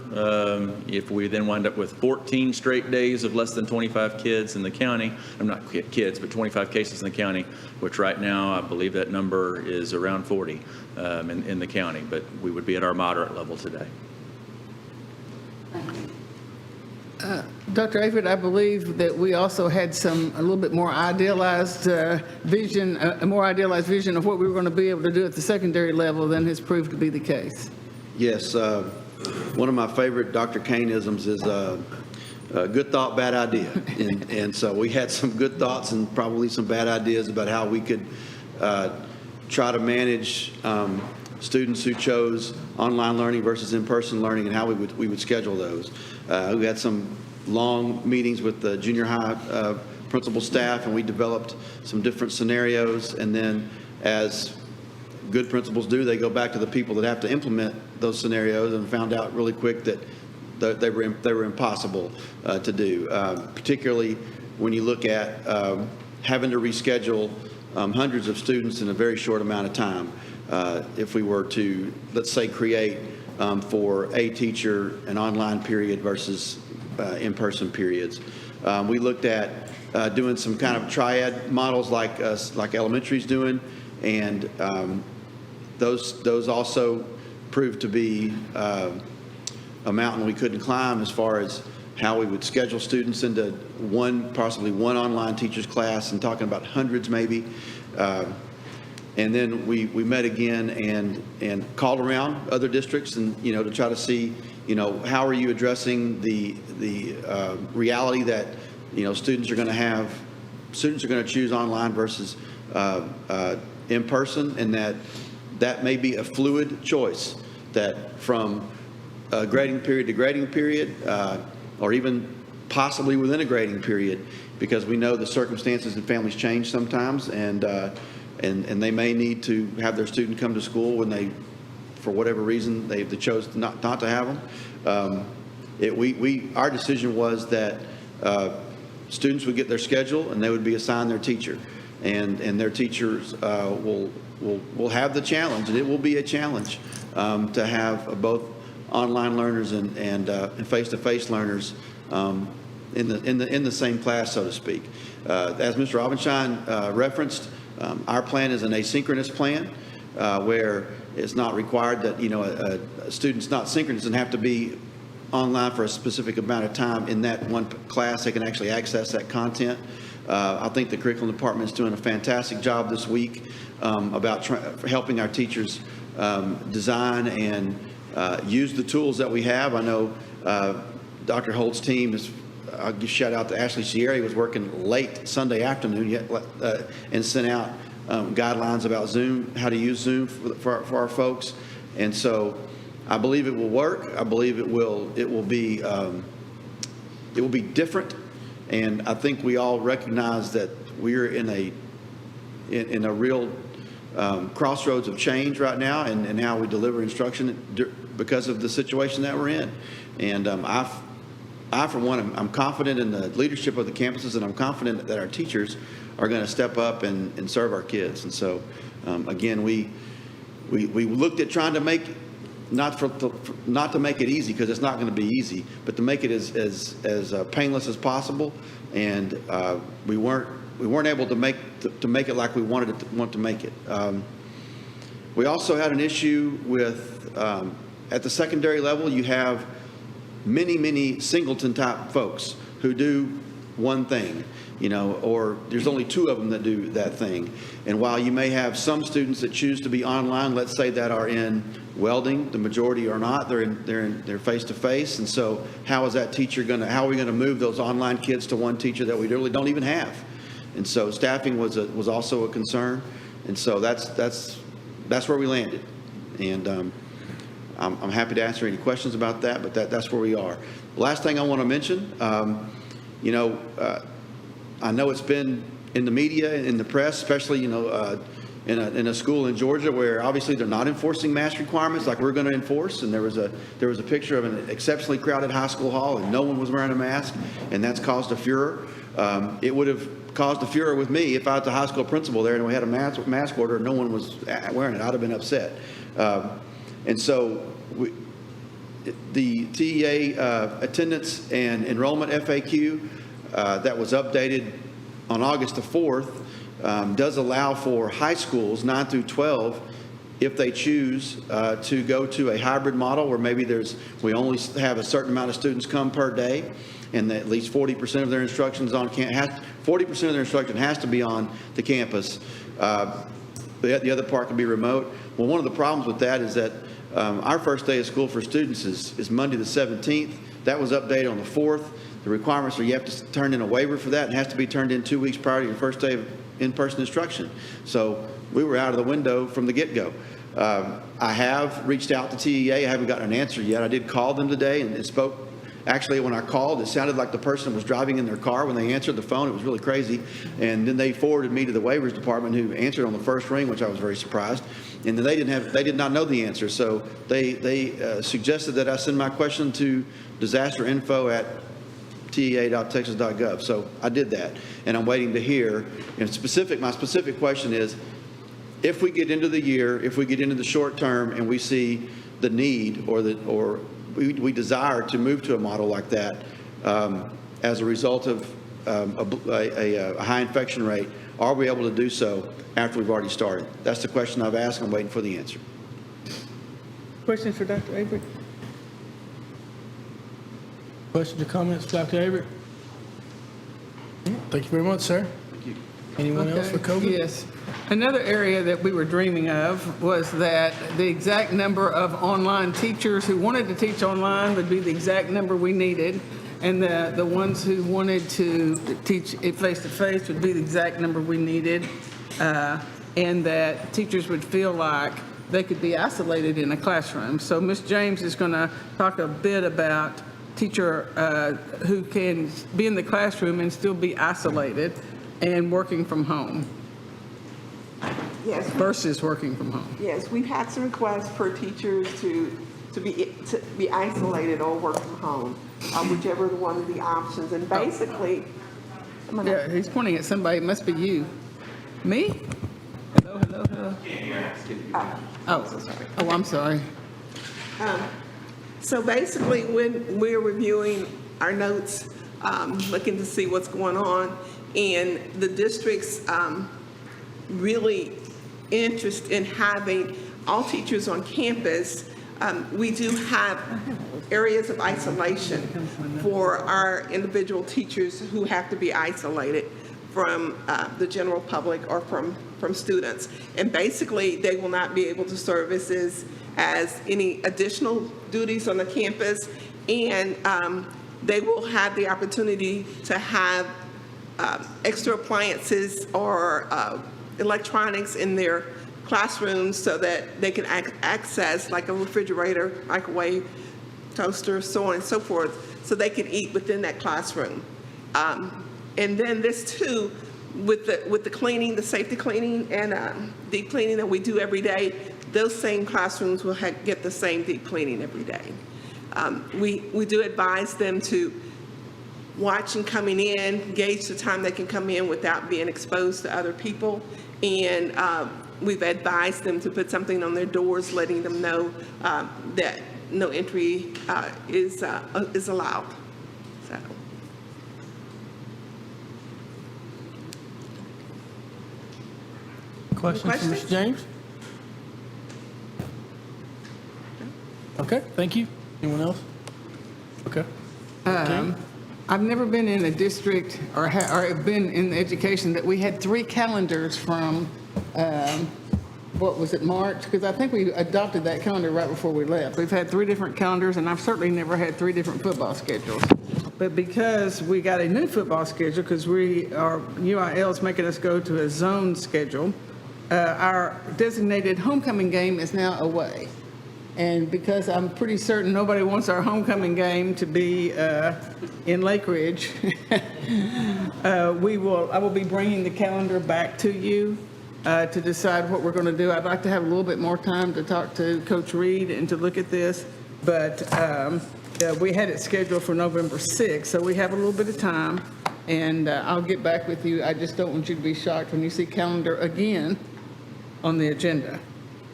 If we then wind up with 14 straight days of less than 25 kids in the county, I'm not kids, but 25 cases in the county, which right now I believe that number is around 40 in the county, but we would be at our moderate level today. Dr. Averitt, I believe that we also had a little bit more idealized vision, a more idealized vision of what we were going to be able to do at the secondary level than has proved to be the case. Yes, one of my favorite Dr. Kane-isms is good thought, bad idea. And so we had some good thoughts and probably some bad ideas about how we could try to manage students who chose online learning versus in-person learning and how we would schedule those. We had some long meetings with the junior high principal staff, and we developed some different scenarios. And then, as good principals do, they go back to the people that have to implement those scenarios and found out really quick that they were impossible to do, particularly when you look at having to reschedule hundreds of students in a very short amount of time. If we were to, let's say, create for a teacher an online period versus in-person periods. We looked at doing some kind of triad models like elementary's doing, and those also proved to be a mountain we couldn't climb as far as how we would schedule students into possibly one online teacher's class, and talking about hundreds maybe. And then we met again and called around other districts and, to try to see, how are you addressing the reality that, students are going to choose online versus in person, and that may be a fluid choice, that from grading period to grading period, or even possibly within a grading period, because we know the circumstances and families change sometimes, and they may need to have their student come to school when they for whatever reason, they chose not to have them. Our decision was that students would get their schedule and they would be assigned their teacher. And their teachers will have the challenge, and it will be a challenge to have both online learners and face-to-face learners in the same class, so to speak. As Mr. Aubenschein referenced, our plan is an asynchronous plan where it's not required that a student's not synchronous and have to be online for a specific amount of time in that one class. They can actually access that content. I think the curriculum department is doing a fantastic job this week about helping our teachers design and use the tools that we have. I know Dr. Holt's team is, I'll give a shout out to Ashley Sierra, was working late Sunday afternoon and sent out guidelines about Zoom, how to use Zoom for our folks. And so I believe it will work. I believe it will be different. And I think we all recognize that we're in a real crossroads of change right now and how we deliver instruction because of the situation that we're in. And I, for one, I'm confident in the leadership of the campuses, and I'm confident that our teachers are going to step up and serve our kids. And so, again, we looked at trying to make, not to make it easy, because it's not going to be easy, but to make it as painless as possible. And we weren't able to make it like we want to make it. We also had an issue with at the secondary level. You have many singleton type folks who do one thing, or there's only two of them that do that thing. And while you may have some students that choose to be online, let's say that are in welding, the majority are not. They're face to face. And so how is that teacher how are we going to move those online kids to one teacher that we really don't even have? And so staffing was also a concern. And so that's where we landed. And I'm happy to answer any questions about that, but that's where we are. The last thing I want to mention, I know it's been in the media, in the press, especially, in a school in Georgia where obviously they're not enforcing mask requirements like we're going to enforce. And there was a picture of an exceptionally crowded high school hall and no one was wearing a mask, and that's caused a furor. It would have caused a furor with me if I was the high school principal there and we had a mask order and no one was wearing it. I'd have been upset. And so the TEA attendance and enrollment FAQ that was updated on August the 4th does allow for high schools 9 through 12, if they choose to go to a hybrid model where maybe we only have a certain amount of students come per day, and that at least 40% of their instruction is on 40% of their instruction has to be on the campus. The other part can be remote. Well, one of the problems with that is that our first day of school for students is Monday the 17th. That was updated on the 4th. The requirements are you have to turn in a waiver for that, and it has to be turned in 2 weeks prior to your first day of in-person instruction. So we were out of the window from the get-go. I have reached out to TEA. I haven't gotten an answer yet. I did call them today and spoke. Actually, when I called, it sounded like the person was driving in their car when they answered the phone. It was really crazy. And then they forwarded me to the waivers department, who answered on the first ring, which I was very surprised. And then they did not know the answer. So they suggested that I send my question to disasterinfo@tea.texas.gov. So I did that, and I'm waiting to hear. My specific question is, if we get into the year, if we get into the short term, and we see the need or we desire to move to a model like that as a result of a high infection rate, are we able to do so after we've already started? That's the question I've asked. I'm waiting for the answer. Questions for Dr. Avery? Questions or comments, Dr. Avery? Thank you very much, sir. Thank you. Anyone else for COVID? Yes. Another area that we were dreaming of was that the exact number of online teachers who wanted to teach online would be the exact number we needed, and the ones who wanted to teach face-to-face would be the exact number we needed, and that teachers would feel like they could be isolated in a classroom. So Ms. James is going to talk a bit about teacher who can be in the classroom and still be isolated and working from home. Yes. versus working from home. Yes, we've had some requests for teachers to be isolated or work from home, whichever one of the options. And basically, Yeah, he's pointing at somebody, it must be you. Me? Hello, hello, hello. Oh, I'm sorry. So basically, when we're reviewing our notes, looking to see what's going on, and the district's really interest in having all teachers on campus, we do have areas of isolation for our individual teachers who have to be isolated from the general public or from students. And basically, they will not be able to service as any additional duties on the campus, and they will have the opportunity to have extra appliances or electronics in their classrooms so that they can access like a refrigerator, microwave, toaster, so on and so forth, so they can eat within that classroom. And then this too, with the cleaning, the safety cleaning and deep cleaning that we do every day, those same classrooms will get the same deep cleaning every day. We do advise them to watch and coming in, gauge the time they can come in without being exposed to other people, and we've advised them to put something on their doors letting them know that no entry is allowed. So. Questions from Mr. James? Okay, thank you. Anyone else? Okay. I've never been in a district or been in education that we had 3 calendars from, what was it, March? Because I think we adopted that calendar right before we left. We've had 3 different calendars, and I've certainly never had 3 different football schedules. But because we got a new football schedule, because UIL is making us go to a zone schedule, our designated homecoming game is now away. And because I'm pretty certain nobody wants our homecoming game to be in Lake Ridge, I will be bringing the calendar back to you to decide what we're going to do. I'd like to have a little bit more time to talk to Coach Reed and to look at this, but we had it scheduled for November 6th, so we have a little bit of time, and I'll get back with you. I just don't want you to be shocked when you see calendar again on the agenda.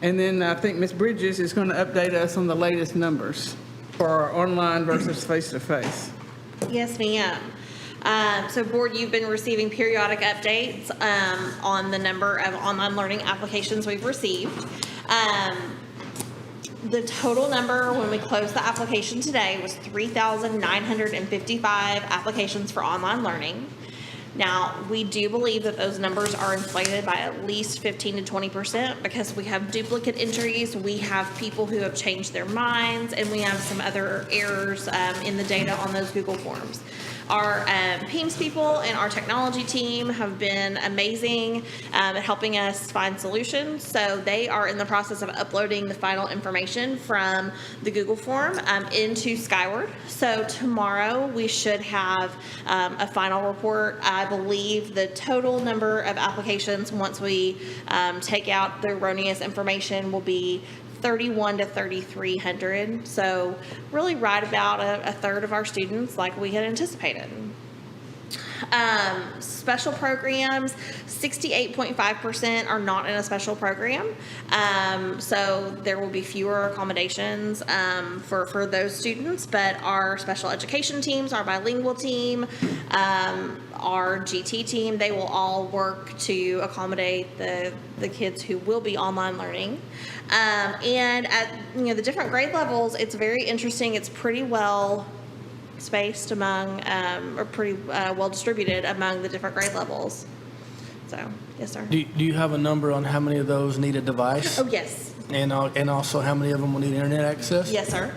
And then I think Ms. Bridges is going to update us on the latest numbers for our online versus face-to-face. Yes, ma'am. So board, you've been receiving periodic updates on the number of online learning applications we've received. The total number when we closed the application today was 3,955 applications for online learning. Now, we do believe that those numbers are inflated by at least 15 to 20% because we have duplicate entries, we have people who have changed their minds, and we have some other errors in the data on those Google Forms. Our PEAMS people and our technology team have been amazing at helping us find solutions. So they are in the process of uploading the final information from the Google form into Skyward. So tomorrow we should have a final report. I believe the total number of applications once we take out the erroneous information will be 3,100 to 3,300. So really right about a third of our students like we had anticipated. Special programs, 68.5% are not in a special program. So there will be fewer accommodations for those students, but our special education teams, our bilingual team, our GT team, they will all work to accommodate the kids who will be online learning. And at the different grade levels, it's very interesting. It's pretty well spaced among, or pretty well distributed among the different grade levels. So, yes, sir. Do you have a number on how many of those need a device? Oh, yes. And also how many of them will need internet access? Yes, sir.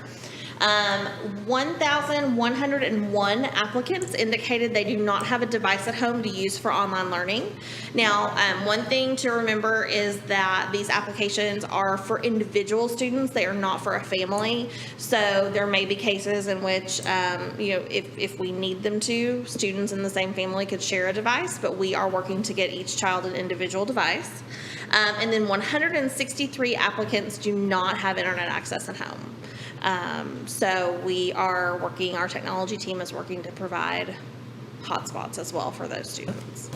1,101 applicants indicated they do not have a device at home to use for online learning. Now, one thing to remember is that these applications are for individual students. They are not for a family. So there may be cases in which, if we need them to, students in the same family could share a device, but we are working to get each child an individual device. And then 163 applicants do not have internet access at home. So we are working, our technology team is working to provide hotspots as well for those students.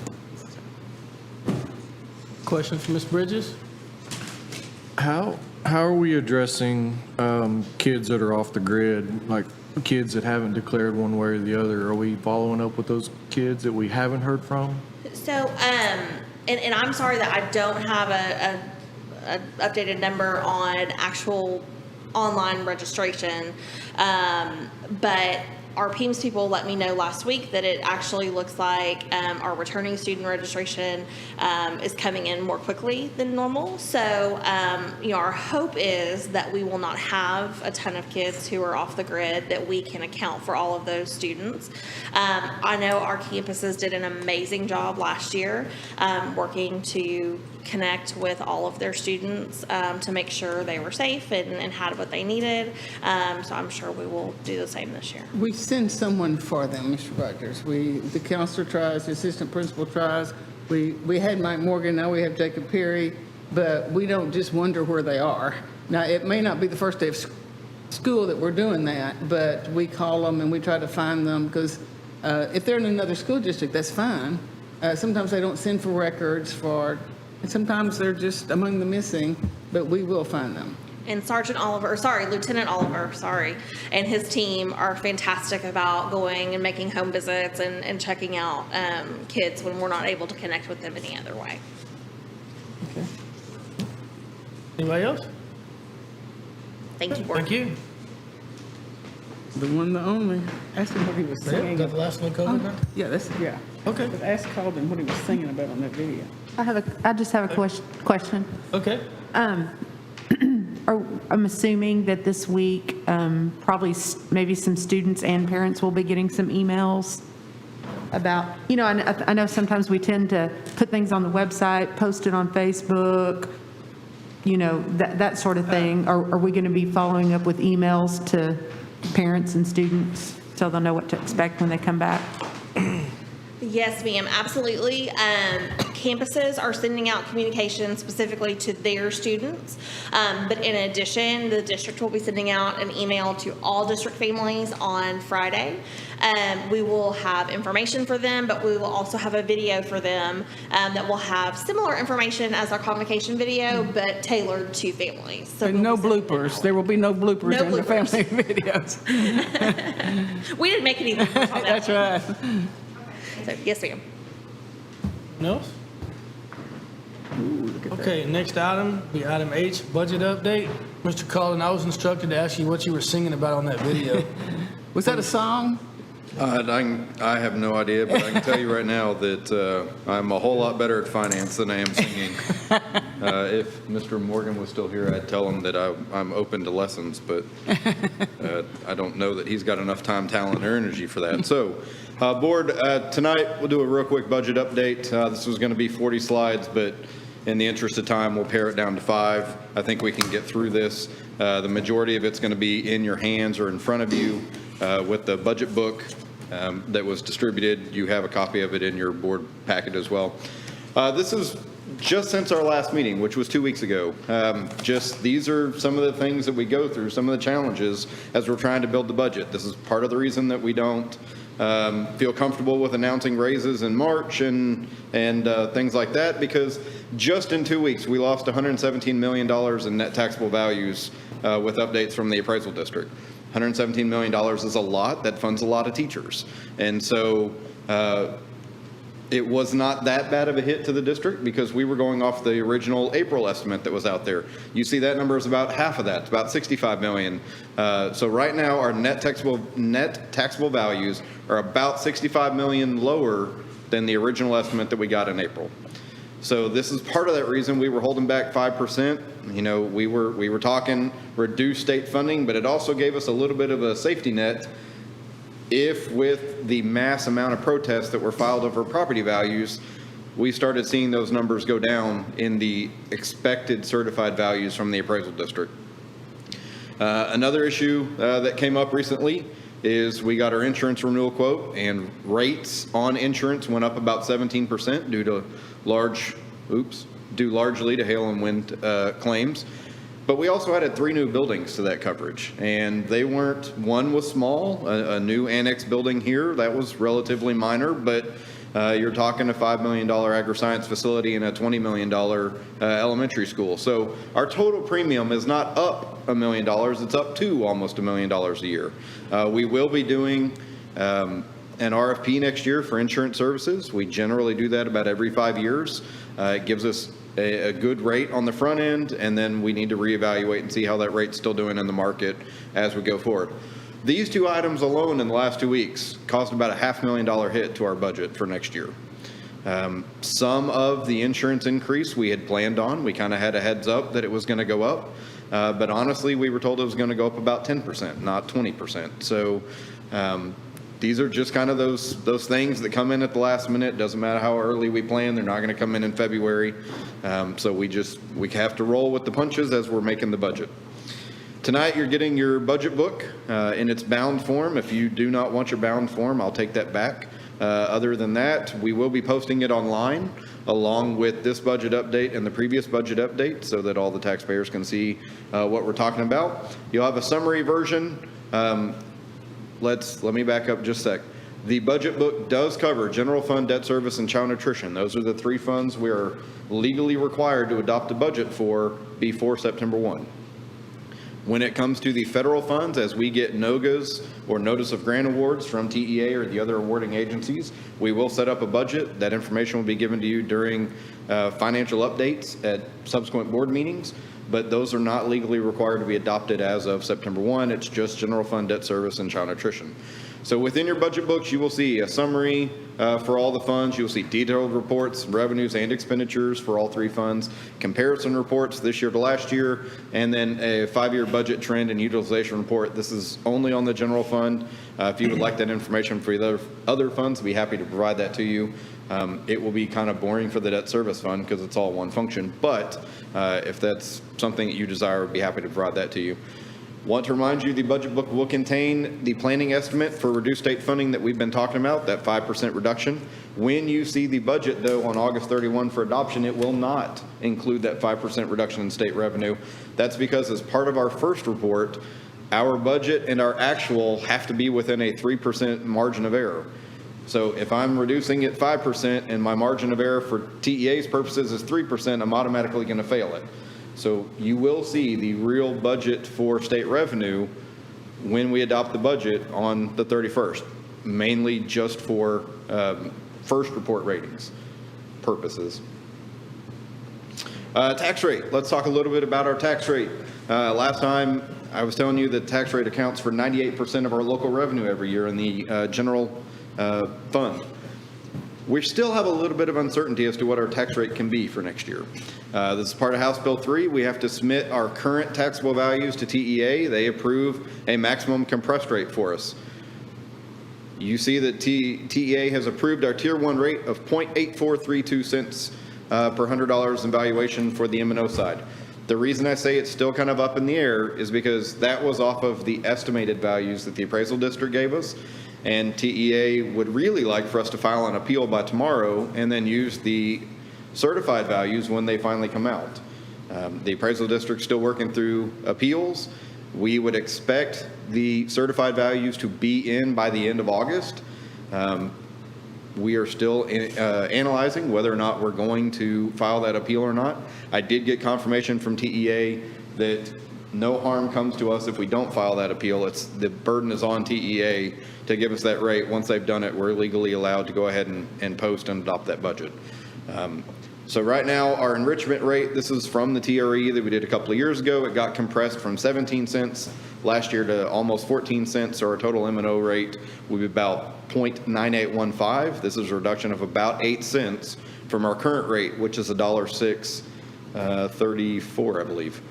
Question for Ms. Bridges? How are we addressing kids that are off the grid, like kids that haven't declared one way or the other? Are we following up with those kids that we haven't heard from? So, and I'm sorry that I don't have a updated number on actual online registration, but our PEMS people let me know last week that it actually looks like our returning student registration is coming in more quickly than normal. So, our hope is that we will not have a ton of kids who are off the grid, that we can account for all of those students. I know our campuses did an amazing job last year working to connect with all of their students to make sure they were safe and had what they needed. So I'm sure we will do the same this year. We send someone for them, Mr. Rogers. The counselor tries, the assistant principal tries. We had Mike Morgan, now we have Jacob Perry, but we don't just wonder where they are. Now, it may not be the first day of school that we're doing that, but we call them and we try to find them, because if they're in another school district, that's fine. Sometimes they don't send for records and sometimes they're just among the missing, but we will find them. And Lieutenant Oliver, and his team are fantastic about going and making home visits and checking out kids when we're not able to connect with them any other way. Okay. Anybody else? Thank you, Board. Thank you. The one, the only. Ask him what he was singing. Is that the last one COVID? Yeah. Okay. But ask Calvin what he was singing about on that video. I just have a question. Okay. I'm assuming that this week, probably maybe some students and parents will be getting some emails about, I know sometimes we tend to put things on the website, post it on Facebook, that sort of thing. Are we going to be following up with emails to parents and students so they'll know what to expect when they come back? Yes, ma'am, absolutely. Campuses are sending out communication specifically to their students. But in addition, the district will be sending out an email to all district families on Friday. We will have information for them, but we will also have a video for them that will have similar information as our Convocation video, but tailored to families. So no bloopers. There will be no bloopers in the family videos. We didn't make any bloopers on that. That's right. So, yes, ma'am. No else? Okay, next item, be item H, budget update. Mr. Cullen, I was instructed to ask you what you were singing about on that video. Was that a song? I have no idea, but I can tell you right now that I'm a whole lot better at finance than I am singing. If Mr. Morgan was still here, I'd tell him that I'm open to lessons, but I don't know that he's got enough time, talent, or energy for that. So, Board, tonight we'll do a real quick budget update. This was going to be 40 slides, but in the interest of time, we'll pare it down to 5. I think we can get through this. The majority of it's going to be in your hands or in front of you with the budget book that was distributed. You have a copy of it in your board packet as well. This is just since our last meeting, which was 2 weeks ago. These are some of the things that we go through, some of the challenges as we're trying to build the budget. This is part of the reason that we don't feel comfortable with announcing raises in March and things like that, because just in 2 weeks, we lost $117 million in net taxable values with updates from the appraisal district. $117 million is a lot. That funds a lot of teachers. And so it was not that bad of a hit to the district because we were going off the original April estimate that was out there. You see that number is about half of that. It's about $65 million. So right now our net taxable values are about $65 million lower than the original estimate that we got in April. So this is part of that reason we were holding back 5%. You know, we were talking reduced state funding, but it also gave us a little bit of a safety net if, with the mass amount of protests that were filed over property values, we started seeing those numbers go down in the expected certified values from the appraisal district. Another issue that came up recently is we got our insurance renewal quote, and rates on insurance went up about 17% due largely to hail and wind claims. But we also added 3 new buildings to that coverage, and they weren't, one was small, a new annex building here, that was relatively minor, but you're talking a $5 million agri-science facility and a $20 million elementary school. So our total premium is not up $1 million, it's up to almost $1 million a year. We will be doing an RFP next year for insurance services. We generally do that about every 5 years. It gives us a good rate on the front end, and then we need to reevaluate and see how that rate's still doing in the market as we go forward. These 2 items alone in the last 2 weeks caused about a $500,000 hit to our budget for next year. Some of the insurance increase we had planned on. We kind of had a heads up that it was going to go up. But honestly, we were told it was going to go up about 10%, not 20%. So these are just kind of those things that come in at the last minute. Doesn't matter how early we plan, they're not going to come in February. So we have to roll with the punches as we're making the budget. Tonight, you're getting your budget book in its bound form. If you do not want your bound form, I'll take that back. Other than that, we will be posting it online along with this budget update and the previous budget update so that all the taxpayers can see what we're talking about. You'll have a summary version. Let me back up just a sec. The budget book does cover general fund, debt service, and child nutrition. Those are the 3 funds we are legally required to adopt a budget for before September 1. When it comes to the federal funds, as we get NOGAs or notice of grant awards from TEA or the other awarding agencies, we will set up a budget. That information will be given to you during financial updates at subsequent board meetings, but those are not legally required to be adopted as of September 1. It's just general fund, debt service, and child nutrition. So within your budget books, you will see a summary for all the funds. You'll see detailed reports, revenues and expenditures for all 3 funds, comparison reports this year to last year, and then a 5-year budget trend and utilization report. This is only on the general fund. If you would like that information for the other funds, I'd be happy to provide that to you. It will be kind of boring for the debt service fund because it's all one function, but if that's something that you desire, I'd be happy to provide that to you. Want to remind you, the budget book will contain the planning estimate for reduced state funding that we've been talking about, that 5% reduction. When you see the budget, though, on August 31 for adoption, it will not include that 5% reduction in state revenue. That's because as part of our first report, our budget and our actual have to be within a 3% margin of error. So if I'm reducing it 5% and my margin of error for TEA's purposes is 3%, I'm automatically going to fail it. So you will see the real budget for state revenue when we adopt the budget on the 31st, mainly just for first report ratings purposes. Tax rate. Let's talk a little bit about our tax rate. Last time I was telling you that tax rate accounts for 98% of our local revenue every year in the general fund. We still have a little bit of uncertainty as to what our tax rate can be for next year. This is part of House Bill 3. We have to submit our current taxable values to TEA. They approve a maximum compressed rate for us. You see that TEA has approved our Tier 1 rate of 0.8432 cents per $100 in valuation for the M&O side. The reason I say it's still kind of up in the air is because that was off of the estimated values that the appraisal district gave us. And TEA would really like for us to file an appeal by tomorrow and then use the certified values when they finally come out. The appraisal district's still working through appeals. We would expect the certified values to be in by the end of August. We are still analyzing whether or not we're going to file that appeal or not. I did get confirmation from TEA that no harm comes to us if we don't file that appeal. The burden is on TEA to give us that rate. Once they've done it, we're legally allowed to go ahead and post and adopt that budget. So right now, our enrichment rate, this is from the TRE that we did a couple of years ago. It got compressed from 17 cents last year to almost 14 cents. So our total M&O rate would be about 0.9815. This is a reduction of about 8 cents from our current rate, which is $1.634, I believe.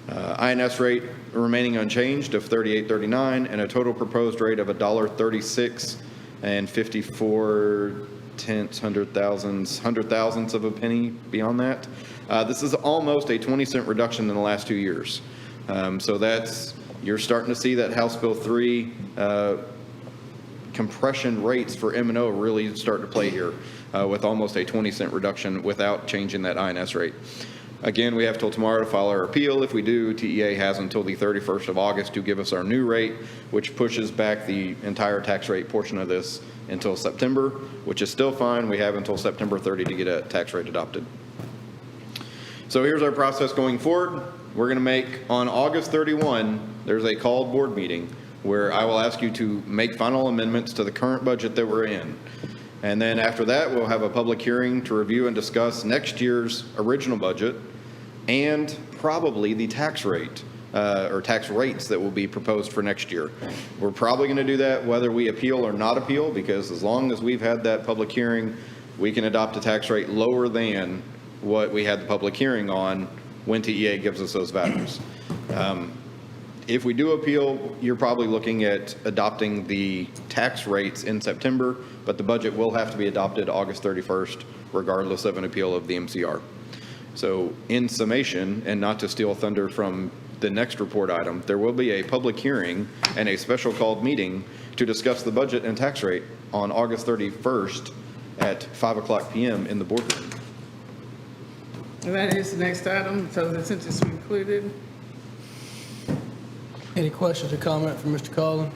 INS rate remaining unchanged of $38.39, and a total proposed rate of $1.36 and 54 hundred thousandths of a penny beyond that. This is almost a 20-cent reduction in the last 2 years. So that's, you're starting to see that House Bill 3 compression rates for M&O really start to play here with almost a 20-cent reduction without changing that INS rate. Again, we have till tomorrow to file our appeal. If we do, TEA has until the 31st of August to give us our new rate, which pushes back the entire tax rate portion of this until September, which is still fine. We have until September 30 to get a tax rate adopted. So here's our process going forward. We're going to make, on August 31, there's a called board meeting where I will ask you to make final amendments to the current budget that we're in. And then after that, we'll have a public hearing to review and discuss next year's original budget and probably the tax rate or tax rates that will be proposed for next year. We're probably going to do that whether we appeal or not appeal, because as long as we've had that public hearing, we can adopt a tax rate lower than what we had the public hearing on when TEA gives us those values. If we do appeal, you're probably looking at adopting the tax rates in September, but the budget will have to be adopted August 31st, regardless of an appeal of the MCR. So in summation, and not to steal thunder from the next report item, there will be a public hearing and a special called meeting to discuss the budget and tax rate on August 31st at 5:00 p.m. in the boardroom. And that is the next item, so since it's included. Any questions or comment from Mr. Collin?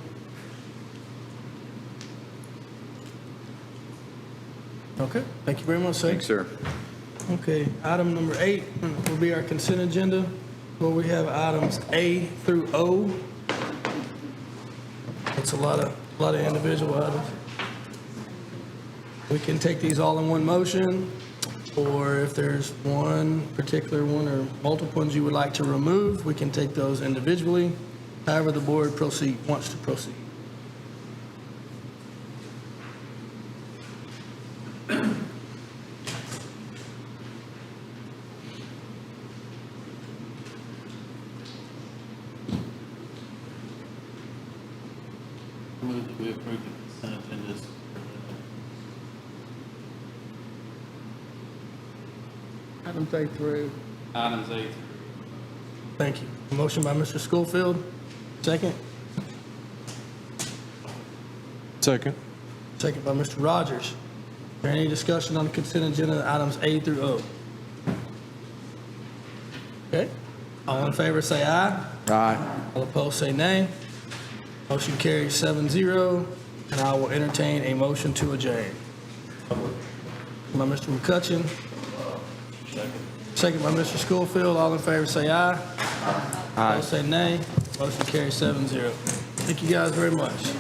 Okay, thank you very much, sir. Thanks, sir. Okay, item number 8 will be our consent agenda, where we have items A through O. It's a lot of individual items. We can take these all in one motion, or if there's one particular one or multiple ones you would like to remove, we can take those individually. However the board wants to proceed. Move that we approve the consent agendas. Items A through. Items A through. Thank you. Motion by Mr. Schofield, second. Second. Second by Mr. Rogers. Is there any discussion on the consent agenda, items A through O? Okay. All in favor, say aye. Aye. All opposed, say nay. Motion carries 7-0, and I will entertain a motion to adjourn. By Mr. McCutcheon. Second by Mr. Schofield. All in favor, say aye. Aye. Opposed, say nay. Motion carries 7-0. Thank you guys very much.